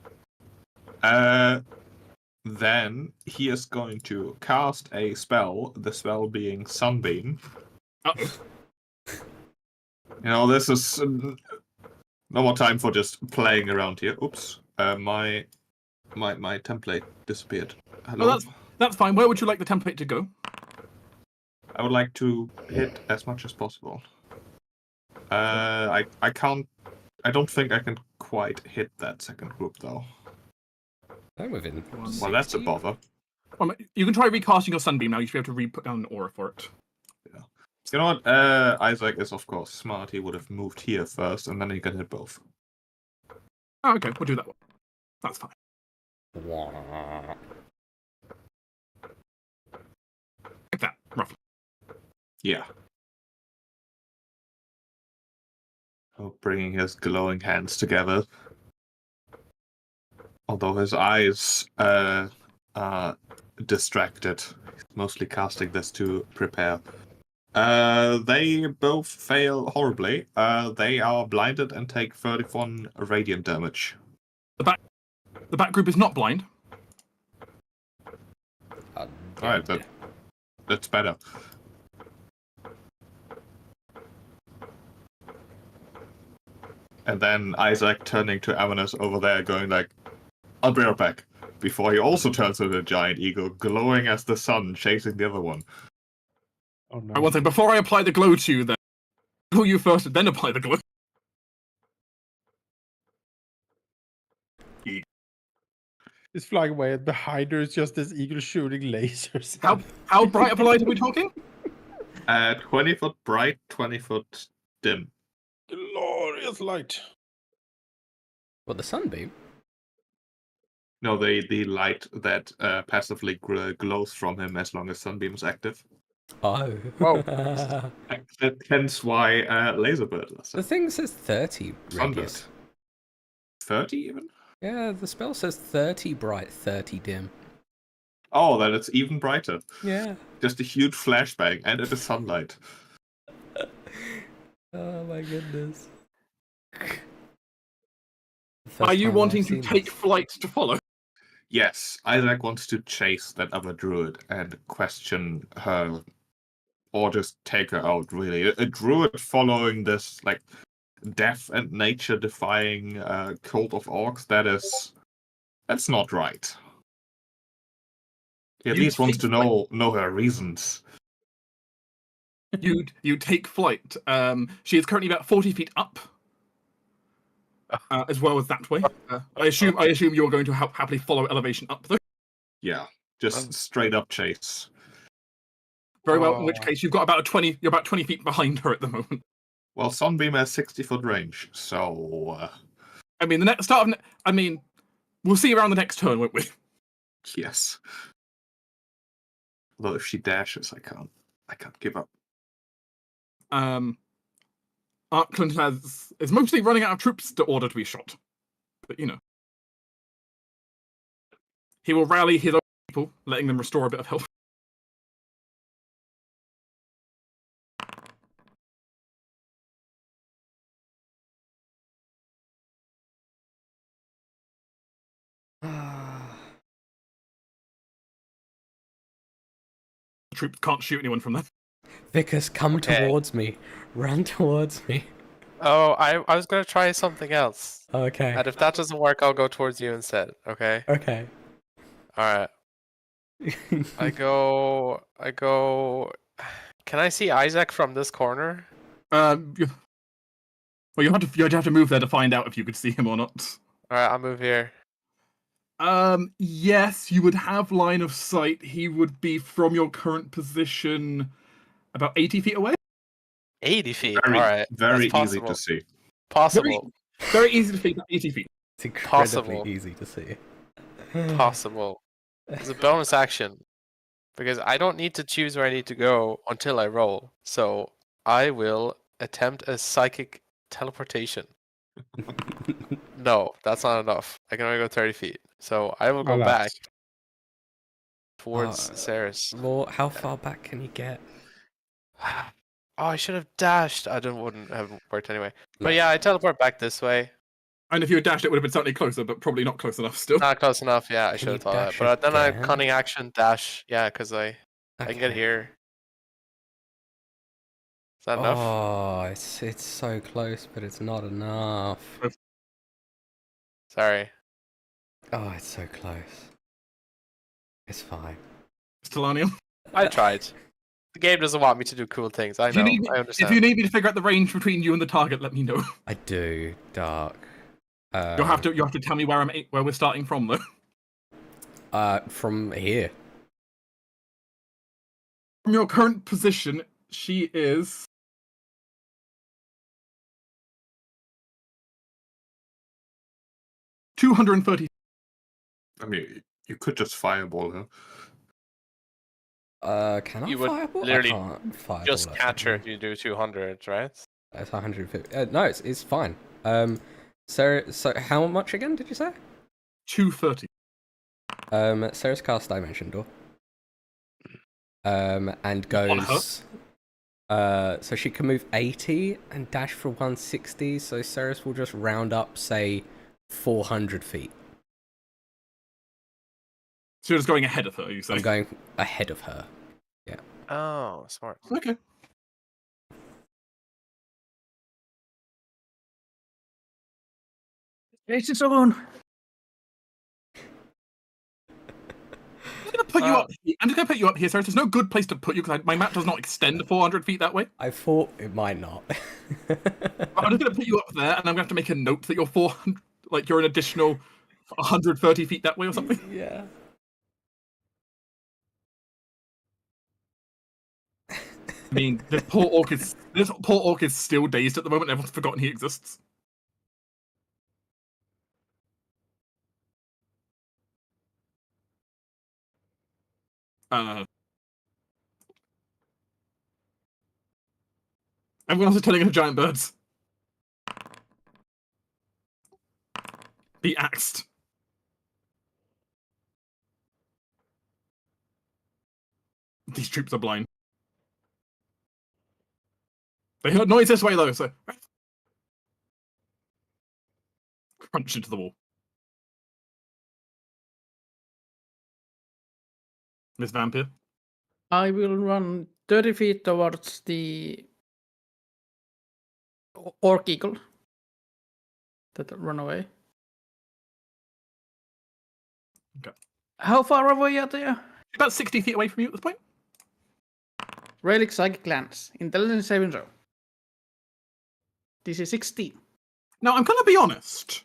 D: Then he is going to cast a spell. The spell being Sunbeam.
B: Uh-oh.
D: You know, this is no more time for just playing around here. Oops, my template disappeared. Hello.
B: Well, that's fine. Where would you like the template to go?
D: I would like to hit as much as possible. I can't. I don't think I can quite hit that second group though.
A: I'm within.
D: Well, that's a
A: 60.
D: bother.
B: Well, you can try recasting your sunbeam now. You should be able to re-put down an aura for it.
D: You know what? Isaac is of course smart. He would have moved here first, and then he can hit both.
B: Oh, okay, we'll do that one. That's fine. Like that, roughly.
D: Yeah. Oh, bringing his glowing hands together. Although his eyes are distracted. He's mostly casting this to prepare. They both fail horribly. They are blinded and take 31 radiant damage.
B: The back group is not blind.
D: Alright, that's better. And then Isaac turning to Amanus over there, going like, I'll be right back. Before he also turns into a giant eagle, glowing as the sun, chasing the other one.
C: Oh no.
B: I want to say, before I apply the glow to you, then kill you first and then apply the glow.
C: It's flying away, and behind her is just this eagle shooting lasers.
B: How bright of a light are we talking?
D: 20 foot bright, 20 foot dim.
C: Glorious light.
A: What, the sunbeam?
D: No, the light that passively glows from him as long as Sunbeam is active.
A: Oh.
E: Whoa.
D: Hence why Laserbird does
A: The
D: it.
A: thing says 30 radius.
D: 30 even?
A: Yeah, the spell says 30 bright, 30 dim.
D: Oh, then it's even brighter.
A: Yeah.
D: Just a huge flashbang, and it is sunlight.
A: Oh my goodness.
B: Are you wanting to take flight to follow?
D: Yes, Isaac wants to chase that other druid and question her, or just take her out, really. A druid following this, like, death and nature-defying cult of orcs, that's not right. He at
B: You
D: least wants
B: take
D: to know her reasons.
B: You take flight. She is currently about 40 feet up, as well as that way. I assume you're going to happily follow elevation up, though.
D: Yeah, just straight up chase.
B: Very well. In which case, you've got about 20. You're about 20 feet behind her at the moment.
D: Well, Sunbeam has 60-foot range, so
B: I mean, the next start of. I mean, we'll see around the next turn, won't we?
D: yes. Although if she dashes, I can't give up.
B: Arkland is mostly running out of troops to order to be shot, but he will rally his own people, letting them restore a bit of health. The troops can't shoot anyone from there.
A: Vickers, come towards me. Run towards me.
E: Oh, I was gonna try something else.
A: Okay.
E: And if that doesn't work, I'll go towards you instead. Okay.
A: Okay.
E: All right. I go. Can I see Isaac from this corner?
B: Well, you'd have to move there to find out if you could see him or not.
E: All right, I'll move here.
B: Yes, you would have line of sight. He would be from your current position about 80 feet away.
E: 80 feet.
D: Very,
E: All right.
D: very
E: That's
D: easy to see.
E: Possible.
B: Very easy to see at 80 feet.
A: It's incredibly
E: Possible.
A: easy to see.
E: Possible. It's a bonus action. Because I don't need to choose where I need to go until I roll. So I will attempt a psychic teleportation. No, that's not enough. I can only go 30 feet. So I will go back
C: Alas.
E: towards Ceres.
A: Well, how far back can you get?
E: Oh, I should have dashed. Wouldn't have worked anyway.
A: No.
E: But yeah, I teleport back this way.
B: And if you had dashed, it would have been slightly closer, but probably not close enough still.
E: Not close enough. Yeah, I
A: Can
E: should
A: you
E: have thought that.
A: dash
E: But then I
A: again?
E: cunning action dash. Yeah, because I can get
A: Okay.
E: here. Is that enough?
A: Oh, it's so close, but it's not enough.
E: Sorry.
A: Oh, it's so close. It's fine.
B: Stelanium.
E: I tried. The game doesn't want me to do cool things. I
B: If you
E: know.
B: need-
E: I understand.
B: If you need me to figure out the range between you and the target, let me know.
A: I do, Dark.
B: You'll have to tell me where we're starting from, though.
A: From here.
B: From your current position, she is 230.
D: I mean, you could just fireball her.
A: Can I
E: You would
A: fireball?
E: literally
A: I can't fireball.
E: Just
A: that
E: catch her
A: thing.
E: if you do 200, right?
A: It's 150. No, it's fine. So how much again did you say?
B: 230.
A: Sarah's cast Dimension Door. And
B: On
A: goes. So she can move 80 and dash for 160. So Ceres will just round up, say, 400 feet.
B: So you're just going ahead of her, you say?
A: I'm going ahead of her.
E: Oh, smart.
B: Okay.
F: Chase its own.
B: I'm just gonna put you up here, Sarah. There's no good place to put you because my map does not extend 400 feet that way.
A: I thought it might not.
B: But I'm just gonna put you up there, and I'm gonna have to make a note that you're 400, like you're an additional 130 feet that way or something.
A: Yeah.
B: I mean, this poor orc is still dazed at the moment. Everyone's forgotten he exists. Everyone else is turning into giant birds. Be axed. These troops are blind. They heard noise this way though, so crunch into the wall. Miss Vampire.
F: I will run 30 feet towards the orc eagle that run away.
B: Okay.
F: How far away are they?
B: about 60 feet away from you at this point.
F: Relic Psychic Glance. Intelligence saving throw. DC 16.
B: Now, I'm going to be honest.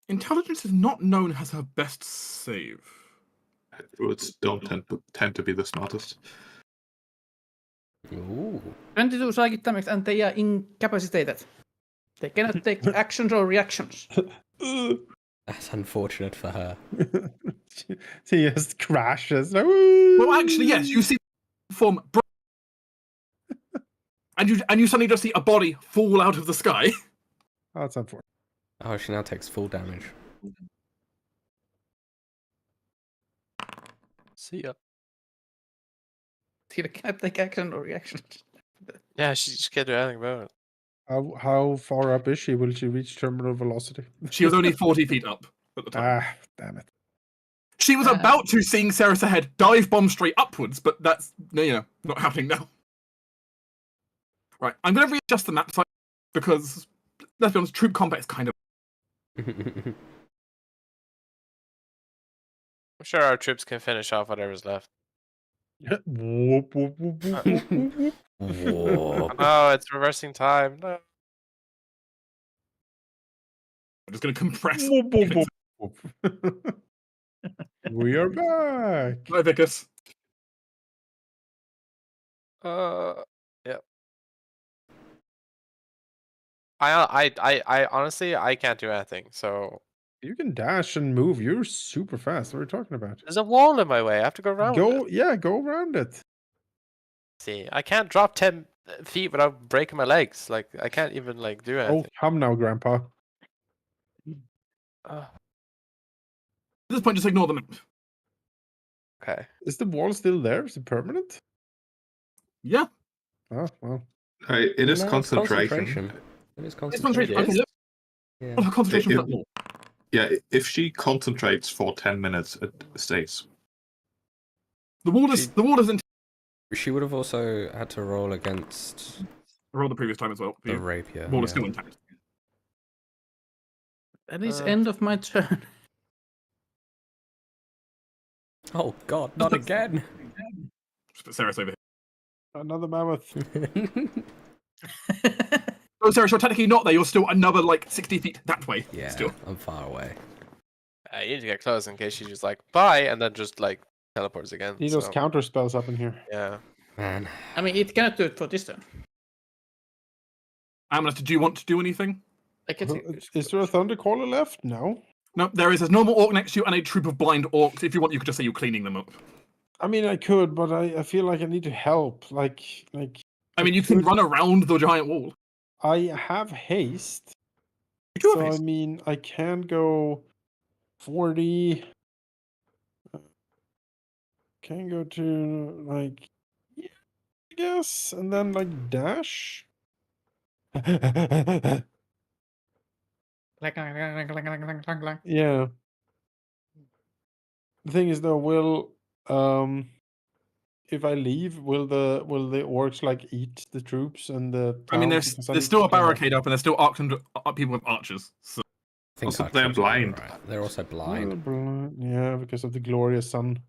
B: Intelligence is not known as her best save.
D: Druids don't tend to be the smartest.
A: Ooh.
F: 22 psychic damage and they are incapacitated. They cannot take actions or reactions.
A: That's unfortunate for her.
C: She just crashes.
B: Well, actually, yes. You see the form, and you suddenly just see a body fall out of the sky.
C: Oh, that's unfortunate.
A: Oh, she now takes full damage.
E: See ya.
F: She cannot take action or reactions.
E: Yeah, she just can't do anything about it.
C: How far up is she? Will she reach terminal velocity?
B: She was only 40 feet up at the time.
C: Damn it.
B: She was about to, seeing Ceres ahead, dive bomb straight upwards, but that's not happening now. Right, I'm going to readjust the map size because, let's be honest, troop combat is kind of.
E: I'm sure our troops can finish off whatever's left.
C: Whoop, whoop, whoop, whoop, whoop, whoop.
A: Whoa.
E: Oh, it's reversing time. No.
B: I'm just going to compress.
C: Whoop, whoop, whoop, whoop. We are back.
B: Hi, Vicus.
E: Yeah. I honestly I can't do anything. So
C: You can dash and move. You're super fast. What are you talking about?
E: there's a wall in my way. I have to go around.
C: Go around it.
E: See, I can't drop 10 feet without breaking my legs. Like I can't even like do
C: Oh,
E: anything.
C: come now, Grandpa.
B: At this point, just ignore the map.
E: Okay.
C: Is the wall still there? Is it permanent?
B: Yeah.
C: Oh, well.
D: It is
A: No, it's
D: concentration.
A: It is
B: It's
A: concentration.
B: concentration.
E: It
B: Okay,
E: is?
B: let's
A: Yeah.
B: have concentration for that wall.
D: Yeah, if she concentrates for 10 minutes, it stays.
B: The wall isn't.
A: She would have also had to roll against
B: Roll the previous time as well.
A: the rapier.
B: Wall is
A: yeah.
B: still intact.
F: That is end of my turn.
A: Oh god, not again!
B: Just put Ceres over here.
C: Another mammoth.
B: Oh, Ceres, you're technically not there. You're still another, 60 feet that way.
A: Yeah,
B: Still.
A: I'm far away.
E: You need to get close in case she just like bye and then just like teleports again.
C: Need those counter spells up in here.
E: Yeah.
A: Man.
F: I mean, it cannot do it for this turn.
B: Amulet, do you want to do anything?
F: I can
C: Is there a Thundercaller left? No.
B: No, there is a normal orc next to you and a troop of blind orcs. If you want, you could just say you're cleaning them up.
C: I mean, I could, but I feel like I need to help. Like.
B: I mean, you can run around the giant wall.
C: I have haste.
B: You do have
C: So, I
B: haste.
C: mean, I can go 40. Can go to, yeah, I guess. And then, dash. Yeah. The thing is, though, if I leave, will the orcs eat the troops and the
B: I mean,
C: town?
B: there's
C: Because I need
B: still a
C: to help.
B: barricade up and there's still people with archers. So.
A: I think
D: Also,
A: archers
D: they're
A: will be
D: blind.
A: alright. They're also
C: Yeah,
A: blind.
C: yeah, because of the glorious sun.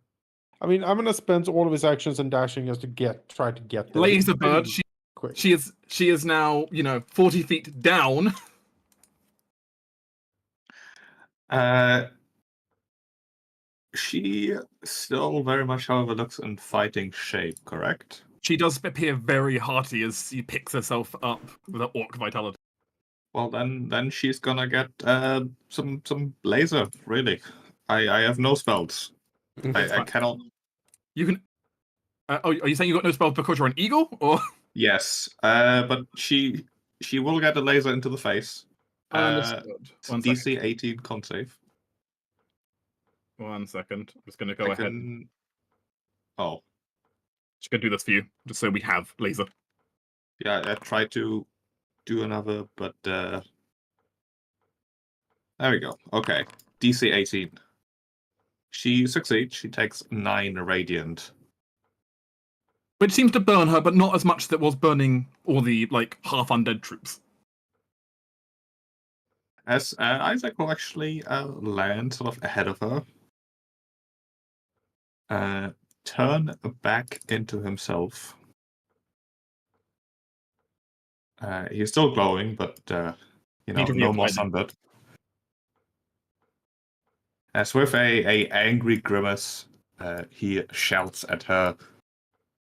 C: I mean, I'm gonna spend all of his actions and dashing just to try to get there.
B: Laser
C: Pretty
B: bird.
C: quick.
B: She is now 40 feet down.
D: She still very much, however, looks in fighting shape, correct?
B: She does appear very hearty as she picks herself up with her orc vitality.
D: Well, then she's gonna get some laser. Really, I have no spells. I
B: fine.
D: cannot.
B: You can. Are you saying you got no spells because you're an eagle, or?
D: Yes, but she will get a laser into the face.
B: Understood. One
D: DC
B: second.
D: 18 con save.
B: 1 second. I'm just going to go ahead.
D: Oh,
B: Just going to do this for you, just so we have laser.
D: yeah. I tried to do another, but there we go. Okay, DC 18. She succeeds. She takes 9 radiant.
B: Which seems to burn her, but not as much that was burning all the half undead troops.
D: As Isaac will actually land sort of ahead of her. turn back into himself. He's still glowing, but
B: Need to
D: no more
B: reapply them.
D: sunbird. As with a angry grimace, he shouts at her,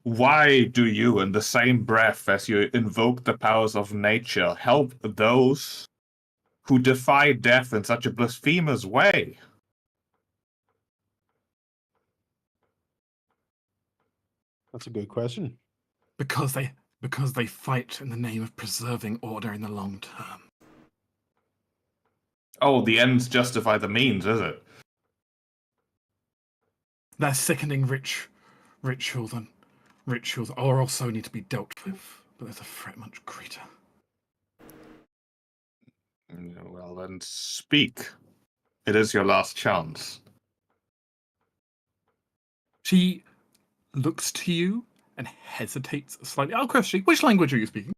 D: "Why do you, in the same breath as you invoke the powers of nature, help those who defy death in such a blasphemous way?"
C: That's a good question.
B: Because they fight in the name of preserving order in the long term.
D: Oh, the ends justify the means, is it?
B: Their sickening rituals are also need to be dealt with, but there's a threat much greater.
D: Well, then speak. It is your last chance.
B: She looks to you and hesitates slightly. I'll question, which language are you speaking?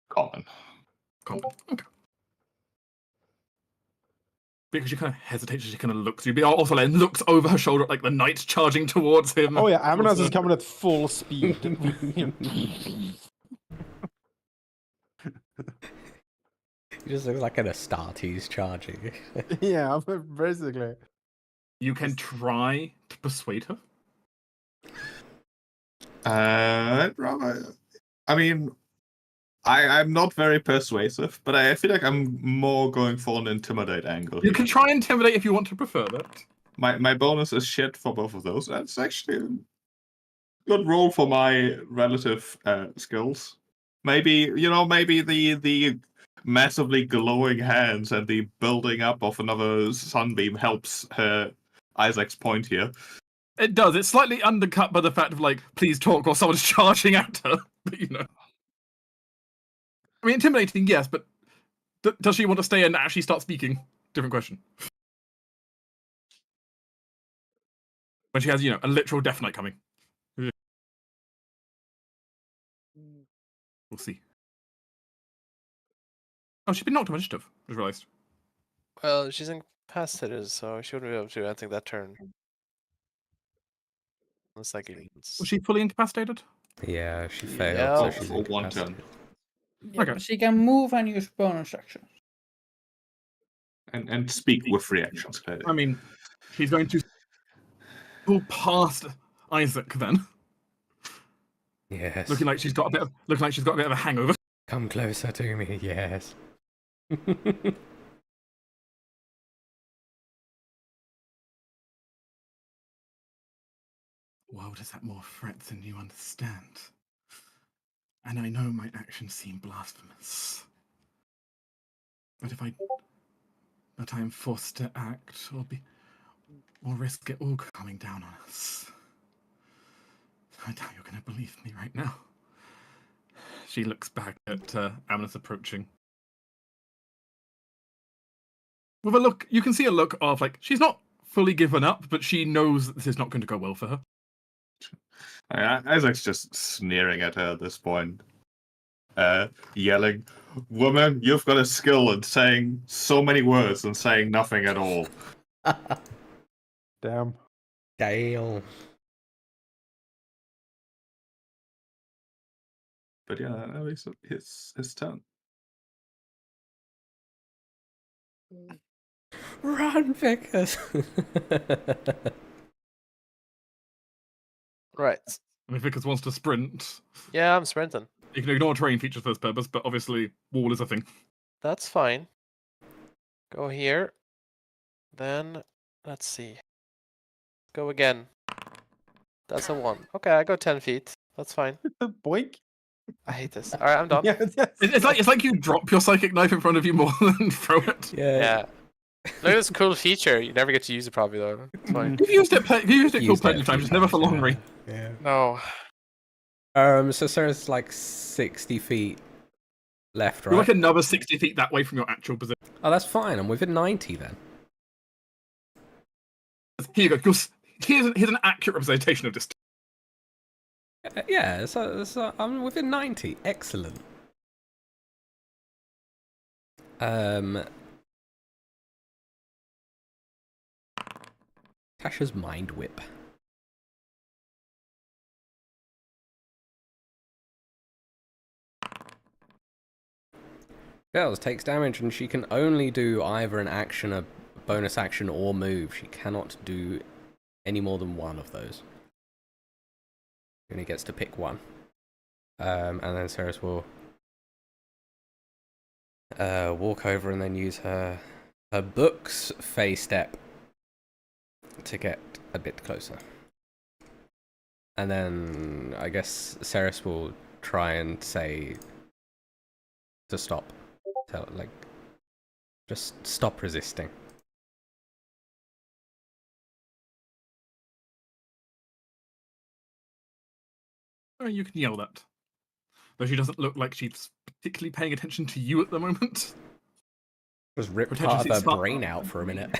D: Common.
B: Common. Okay. Because she kind of hesitates, she kind of looks at you, but also then looks over her shoulder like the knight charging towards him.
C: Oh yeah, Amanas is coming at full speed.
A: He just looks like an Astartes charging.
C: Yeah, basically.
B: You can try to persuade her.
D: I mean, I'm not very persuasive, but I feel like I'm more going for an intimidate angle.
B: You can try intimidate if you want to prefer that.
D: My bonus is shit for both of those. That's actually a good roll for my relative skills. Maybe the massively glowing hands and the building up of another sunbeam helps Isaac's point here.
B: It does. It's slightly undercut by the fact of like, please talk while someone's charging at her. But I mean, intimidating, yes, but does she want to stay and actually start speaking? Different question. When she has, a literal death knight coming. We'll see. Oh, she's been knocked initiative. Just realised.
E: Well, she's incapacitated, so she wouldn't be able to do anything that turn. Unless like
B: Was she fully incapacitated?
A: Yeah, she
E: Yeah,
A: failed, so she's
D: for one turn.
A: incapacitated.
F: Yeah,
B: Okay.
F: but she can move and use bonus actions.
D: And speak with reactions, clearly.
B: I mean, she's going to pull past Isaac then,
A: Yes.
B: looking like she's got a bit of a hangover.
A: Come closer to me, yes.
B: World is at more threat than you understand. And I know my actions seem blasphemous. But I am forced to act or risk it all coming down on us. I doubt you're going to believe me right now. She looks back at Amanis approaching. With a look, you can see a look of like, she's not fully given up, but she knows that this is not going to go well for her.
D: Isaac's just sneering at her at this point. Yelling, "Woman, you've got a skill in saying so many words and saying nothing at all."
C: Damn.
A: Damn.
D: But yeah, at least his turn.
A: Run, Vickers!
E: Right.
B: I mean, Vickers wants to sprint.
E: Yeah, I'm sprinting.
B: You can ignore terrain features for this purpose, but obviously wall is a thing.
E: That's fine. Go here. Then, let's see. Go again. That's a 1. Okay, I go 10 feet. That's fine.
C: Boink.
E: I hate this. Alright, I'm done.
C: Yeah, yes.
B: It's like you drop your psychic knife in front of you more than throw it.
E: Yeah. Look at this cool feature. You never get to use it probably though. It's fine.
B: You've used it
A: Used
B: plenty
A: it
B: of
A: a
B: times,
A: few
B: just never for long
A: yeah.
B: range.
A: Yeah.
E: No.
A: So Sarah's like 60 feet left, right?
B: You're like another 60 feet that way from your actual position.
A: Oh, that's fine. I'm within 90 then.
B: Here you go. Here's an accurate representation of this.
A: Yeah, so I'm within 90. Excellent. Tasha's mind whip. Girls takes damage, and she can only do either an action, a bonus action, or move. She cannot do any more than one of those. She only gets to pick one. And then Ceres will walk over and then use her book's Fey step to get a bit closer. And then I guess Ceres will try and say to stop. Tell it, like, just stop resisting.
B: You can yell that. Though she doesn't look like she's particularly paying attention to you at the moment.
A: Just rip
B: Potentially
A: part of her
B: start-
A: brain out for a minute.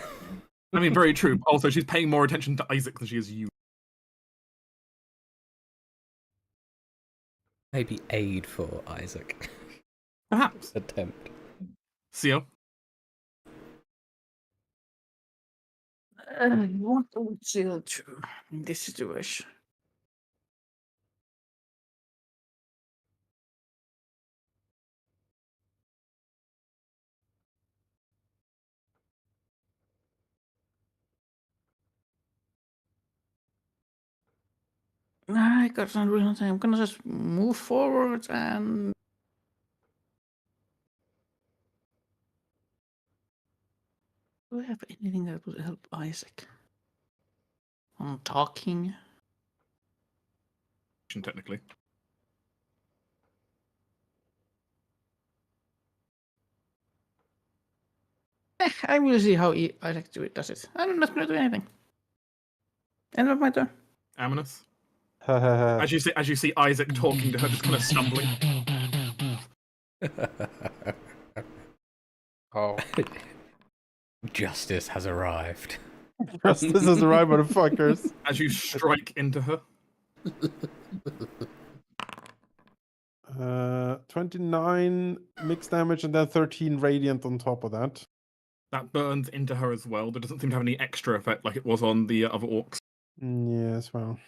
B: I mean, very true. Also, she's paying more attention to Isaac than she is you.
A: Maybe aid for Isaac.
B: Perhaps.
A: Attempt.
B: Sio.
F: What would Seal do in this situation? I got some real thing. I'm gonna just move forward and. Do I have anything that would help Isaac? On talking?
B: Technically.
F: I will see how Isaac does it. I'm not gonna do anything. End of my turn.
B: Aminus.
C: Hahaha.
B: As you see Isaac talking to her, just kind of stumbling.
E: Oh,
A: Justice has arrived.
C: Justice has arrived, motherfuckers.
B: As you strike into her.
C: 29 mixed damage and then 13 radiant on top of that.
B: That burns into her as well, but doesn't seem to have any extra effect like it was on the other orcs.
C: Yes, well.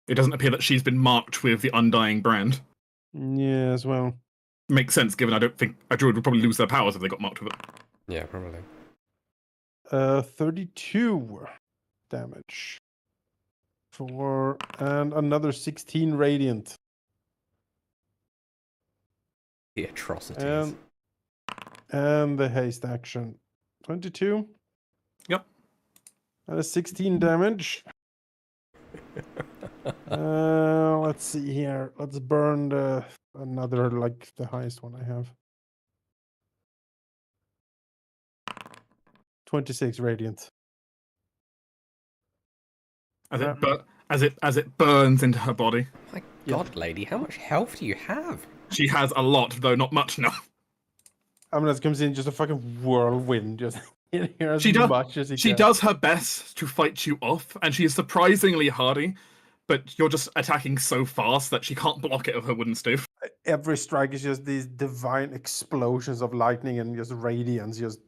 B: It doesn't appear that she's been marked with the Undying brand.
C: Yes, well.
B: Makes sense, given I don't think a druid would probably lose their powers if they got marked with it.
A: Yeah, probably.
C: 32 damage. And another 16 radiant.
A: The atrocities.
C: And the haste action. 22.
B: Yep.
C: That is 16 damage. Let's see here. Let's burn another, like the highest one I have. 26 radiant.
B: As it burns into her body.
A: My
C: Yeah.
A: God, lady, how much health do you have?
B: She has a lot, though not much now.
C: I mean, it comes in just a fucking whirlwind, just in here as
B: She does-
C: much as he
B: She
C: can.
B: does her best to fight you off, and she is surprisingly hardy, but you're just attacking so fast that she can't block it with her wooden stave.
C: Every strike is just these divine explosions of lightning and just radiance just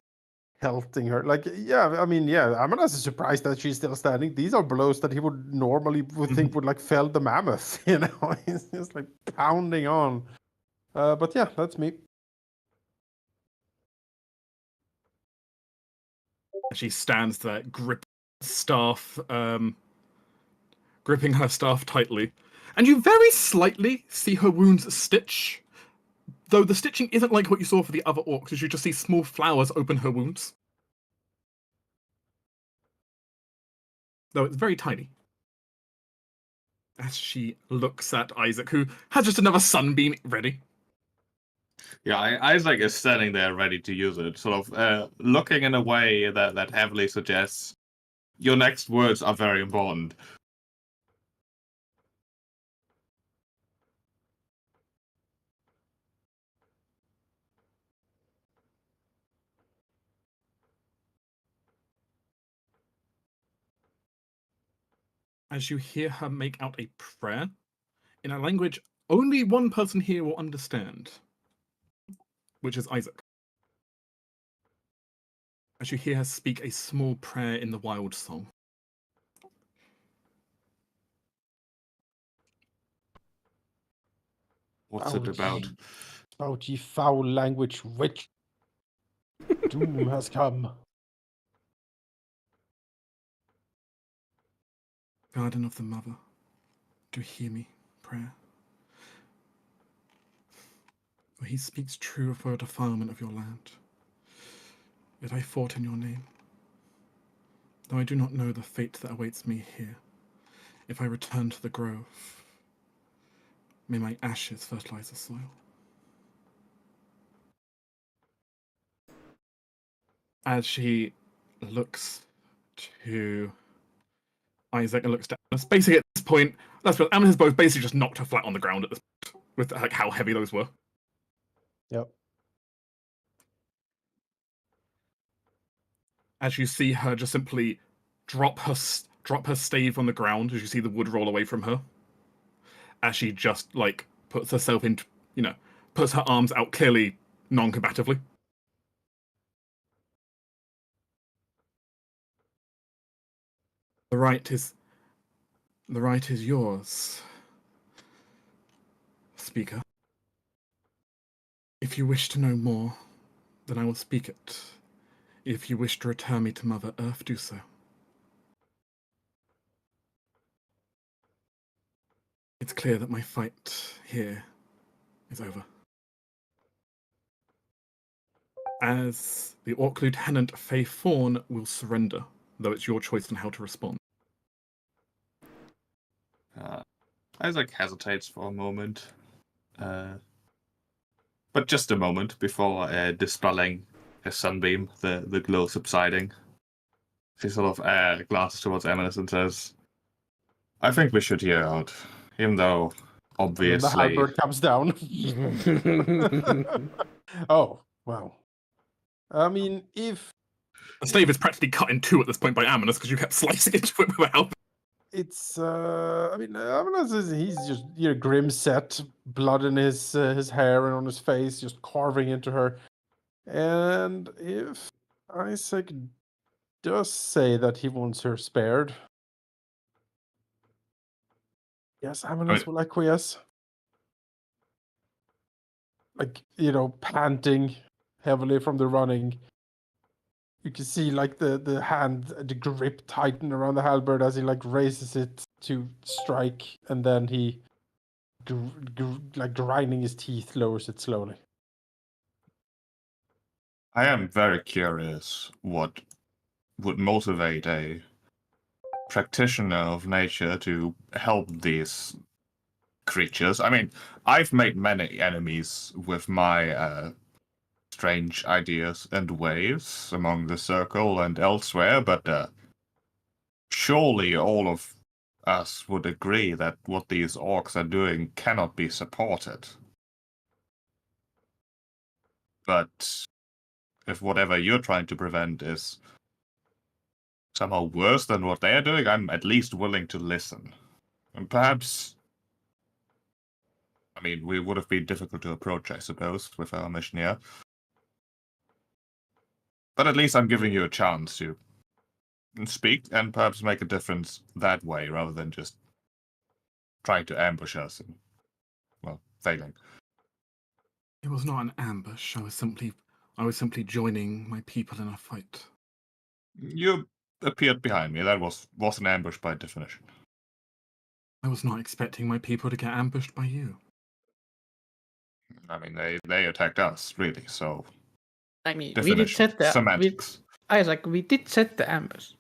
C: pelting her. Like, yeah, I mean, yeah, I'm not surprised that she's still standing. These are blows that he would normally think would like fell the mammoth, you know? He's just like pounding on. But yeah, that's me.
B: She stands there, gripping her staff tightly, and you very slightly see her wounds stitch. Though the stitching isn't like what you saw for the other orcs, as you just see small flowers open her wounds. Though it's very tiny. As she looks at Isaac, who has just another sunbeam ready.
D: Yeah, Isaac is standing there ready to use it, sort of looking in a way that heavily suggests your next words are very important.
B: As you hear her make out a prayer in a language only one person here will understand, which is Isaac. As you hear her speak a small prayer in the wild song.
D: What's it about?
C: spout ye foul language, witch. Doom has come.
B: Guardian of the Mother, do hear me, prayer. For he speaks true for a defilement of your land. Yet I fought in your name. Though I do not know the fate that awaits me here, if I return to the grove, may my ashes fertilize the soil. As she looks to Isaac and looks down, basically at this point, Amethyst both basically just knocked her flat on the ground at this point, with like how heavy those were.
C: Yep.
B: As you see her just simply drop her stave on the ground, as you see the wood roll away from her, as she just like puts herself into, puts her arms out clearly non-combatively. The right is yours, speaker. If you wish to know more, then I will speak it. If you wish to return me to Mother Earth, do so. It's clear that my fight here is over. As the Orc Lieutenant Faye Fawn will surrender, though it's your choice on how to respond.
D: Isaac hesitates for a moment. But just a moment before dispelling his sunbeam, the glow subsiding. She sort of glances towards Eminence and says, I think we should hear out, even though
C: And then the
D: obviously...
C: halberd comes down. Oh, wow. I mean, if
B: The stave is practically cut in two at this point by Amanus because you kept slicing into it with help.
C: it's, I mean, Amanus he's just, grim set, blood in his hair and on his face, just carving into her. And if Isaac does say that he wants her spared, yes, Amanus will acquiesce. Like, panting heavily from the running. You can see like the hand, the grip tighten around the halberd as he like raises it to strike, and then he, like grinding his teeth, lowers it slowly.
D: I am very curious what would motivate a practitioner of nature to help these creatures. I mean, I've made many enemies with my strange ideas and ways among the circle and elsewhere, but surely all of us would agree that what these orcs are doing cannot be supported. But if whatever you're trying to prevent is somehow worse than what they're doing, I'm at least willing to listen. And perhaps, I mean, we would have been difficult to approach, I suppose, with our mission here. But at least I'm giving you a chance to speak and perhaps make a difference that way, rather than just trying to ambush us and, well, failing.
B: It was not an ambush. I was simply joining my people in a fight.
D: You appeared behind me. That was an ambush by definition.
B: I was not expecting my people to get ambushed by you.
D: I mean, they attacked us, really, so...
F: I mean, we did
D: definition,
F: set the
D: semantics.
F: Isaac, we did set the ambush.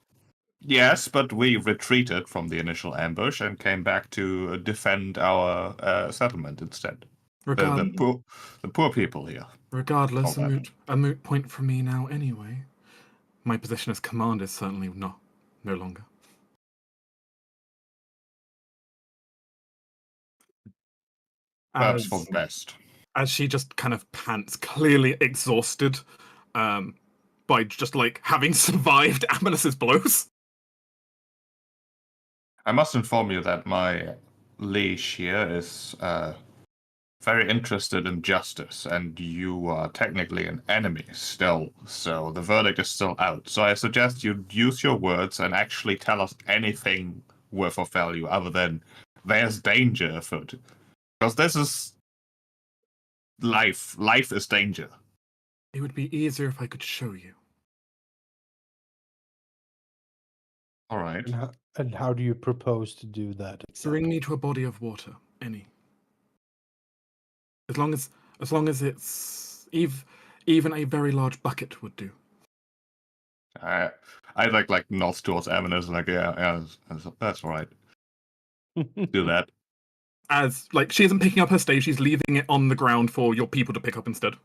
D: Yes, but we retreated from the initial ambush and came back to defend our settlement instead. The poor people here.
B: Regardless,
D: All that.
B: a moot point for me now anyway. My position as commander is certainly no longer.
D: Perhaps for the best.
B: As she just kind of pants, clearly exhausted by just like having survived Amanus's blows.
D: I must inform you that my liege here is very interested in justice, and you are technically an enemy still, so the verdict is still out. So I suggest you use your words and actually tell us anything worth of value other than there's danger afoot. Because this is life is danger.
B: It would be easier if I could show you.
D: All right.
C: And how do you propose to do that exactly?
B: Bring me to a body of water, any. As long as it's even a very large bucket would do.
D: I like nods towards Evan like, yeah, that's all right. Do that.
B: As like she isn't picking up her stave, she's leaving it on the ground for your people to pick up instead.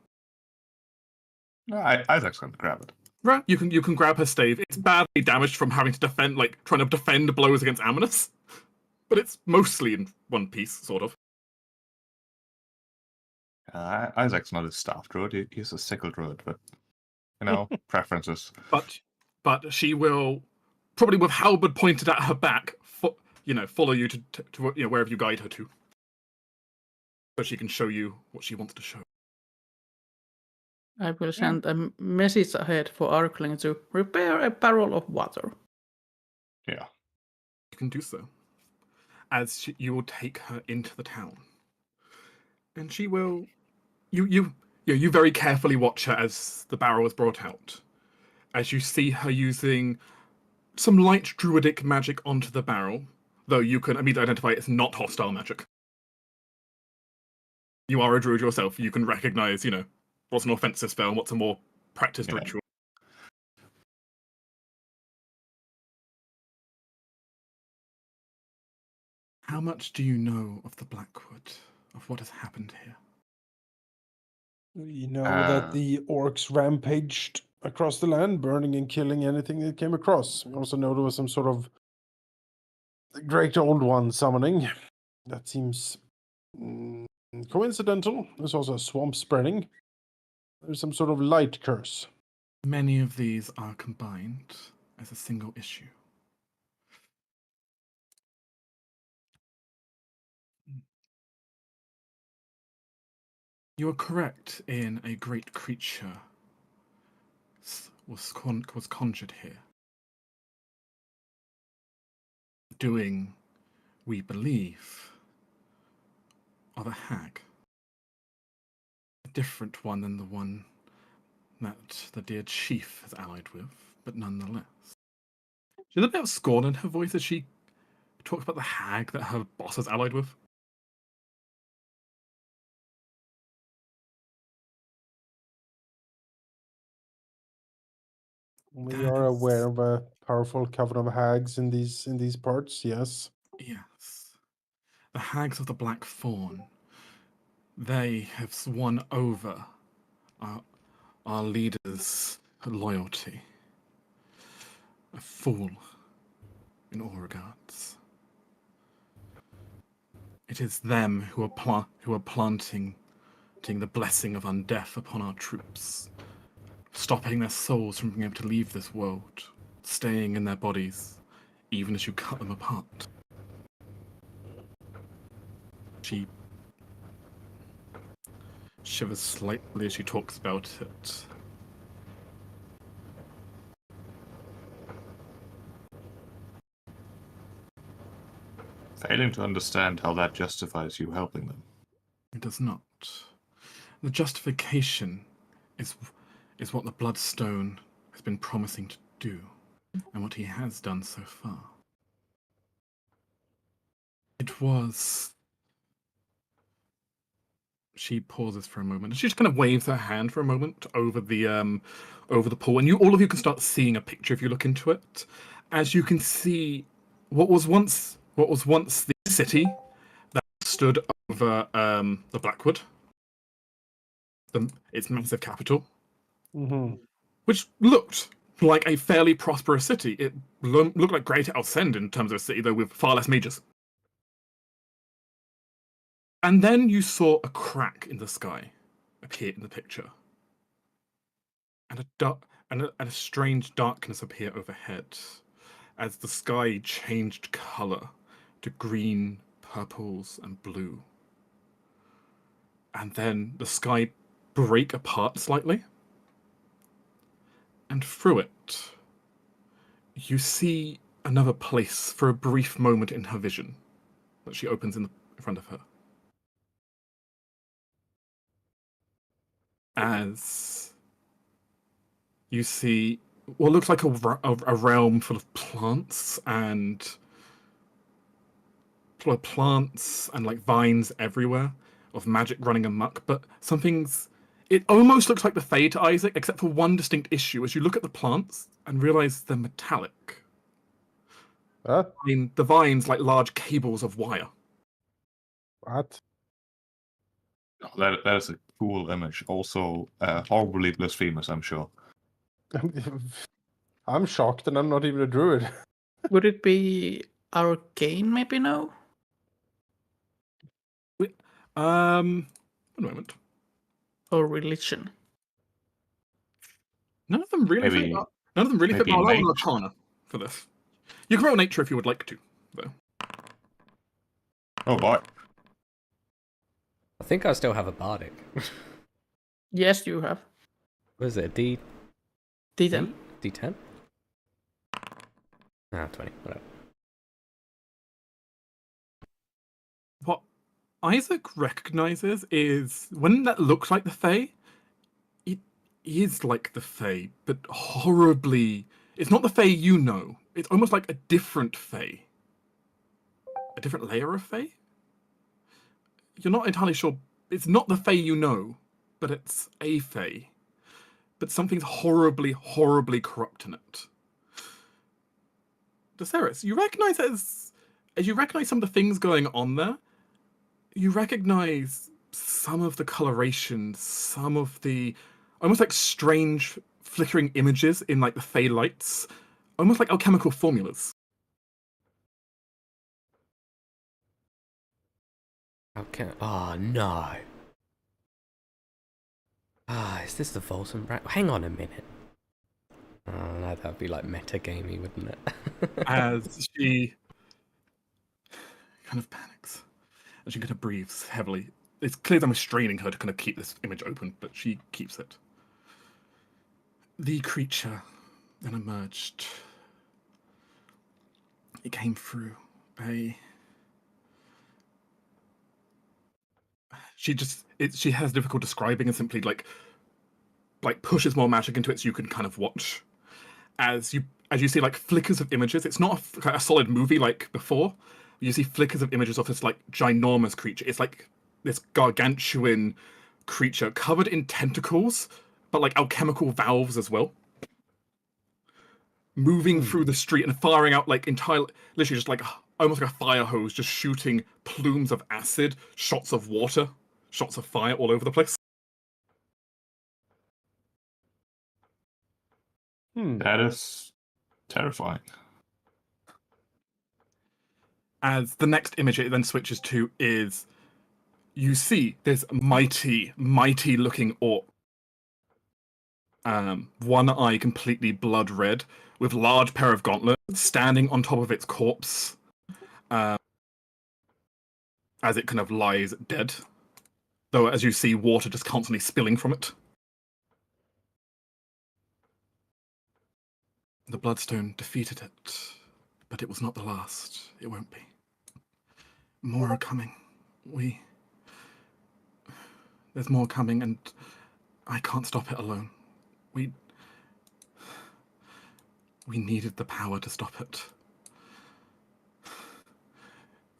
D: Isaac's gonna grab it.
B: Right, you can grab her stave. It's badly damaged from having to defend, like trying to defend blows against Amonis, but it's mostly in one piece, sort of.
D: Isaac's not a staff druid. He's a sickle druid, but you know, preferences.
B: But she will probably with halberd pointed at her back, follow you to wherever you guide her to, so she can show you what she wants to show.
F: I will send a message ahead for Arkling to prepare a barrel of water.
D: Yeah.
B: You can do so. As you will take her into the town, and she will, you very carefully watch her as the barrel is brought out. As you see her using some light druidic magic onto the barrel, though you can immediately identify it's not hostile magic. You are a druid yourself. You can recognize, what's an offensive spell and what's a more practiced ritual. How much do you know of the Blackwood, of what has happened here?
C: You know that the orcs rampaged across the land, burning and killing anything they came across. We also know there was some sort of great old one summoning. That seems coincidental. There's also a swamp spreading. There's some sort of light curse.
B: Many of these are combined as a single issue. You are correct in a great creature was conjured here. Doing, we believe, of a hag. A different one than the one that the dear chief is allied with, but nonetheless. She has a bit of scorn in her voice as she talks about the hag that her boss is allied with.
C: We are aware of a powerful coven of hags in these parts, yes.
B: Yes. The hags of the Black Fawn. They have won over our leader's loyalty. A fool in all regards. It is them who are planting the blessing of undeath upon our troops, stopping their souls from being able to leave this world, staying in their bodies, even as you cut them apart. She shivers slightly as she talks about it.
D: Failing to understand how that justifies you helping them.
B: It does not. The justification is what the Bloodstone has been promising to do, and what he has done so far. It was... She pauses for a moment, and she just kind of waves her hand for a moment over the pool, and all of you can start seeing a picture if you look into it. As you can see, what was once the city that stood over the Blackwood, its massive capital, which looked like a fairly prosperous city. It looked like Great Alcend in terms of a city, though with far less mages. And then you saw a crack in the sky appear in the picture, and a strange darkness appear overhead, as the sky changed color to green, purples, and blue. And then the sky break apart slightly, and through it, you see another place for a brief moment in her vision that she opens in front of her. as you see what looks like a realm full of plants and like vines everywhere of magic running amok, but it almost looks like the Fae to Isaac, except for one distinct issue as you look at the plants and realize they're metallic.
C: What?
B: I mean, the vines like large cables of wire.
C: What?
D: That is a cool image. Also, horribly blasphemous, I'm sure.
C: I'm shocked, and I'm not even a druid.
F: Would it be arcane? Maybe no.
B: One moment.
F: Or religion.
B: None of them really
D: Maybe-
B: fit. None of them really fit.
D: maybe
B: I'll allow an
D: mage?
B: Arcana for this. You can roll nature if you would like to, though.
D: Oh boy.
A: I think I still have a bardic.
F: Yes, you have.
A: What is it? D
F: D10.
A: D10? Ah, 20. Whatever.
B: What Isaac recognizes is when that looks like the Fae, it is like the Fae, but horribly. It's not the Fae you know. It's almost like a different Fae. A different layer of Fae? You're not entirely sure. It's not the Fae you know, but it's a Fae. But something's horribly, horribly corrupt in it. Doceris, you recognize it as you recognize some of the things going on there, you recognize some of the coloration, some of the almost like strange flickering images in like the Fae lights, almost like alchemical formulas.
A: Okay. Oh, no. Is this the Volson brand? Hang on a minute. Oh, no, that'd be like meta-gamey, wouldn't it?
B: As she kind of panics. And she kind of breathes heavily. It's clear that I'm restraining her to kind of keep this image open, but she keeps it. The creature then emerged. It came through she has difficult describing and simply like pushes more magic into it so you can kind of watch as you see like flickers of images. It's not a solid movie like before. You see flickers of images of this like ginormous creature. It's like this gargantuan creature covered in tentacles, but like alchemical valves as well. Moving through the street and firing out like literally just like almost like a fire hose, just shooting plumes of acid, shots of water, shots of fire all over the place.
D: That is terrifying.
B: As the next image it then switches to is you see this mighty, mighty looking orc. One eye completely blood red, with large pair of gauntlets, standing on top of its corpse, as it kind of lies dead. Though, as you see, water just constantly spilling from it. The Bloodstone defeated it, but it was not the last. It won't be. More are coming. There's more coming, and I can't stop it alone. We needed the power to stop it.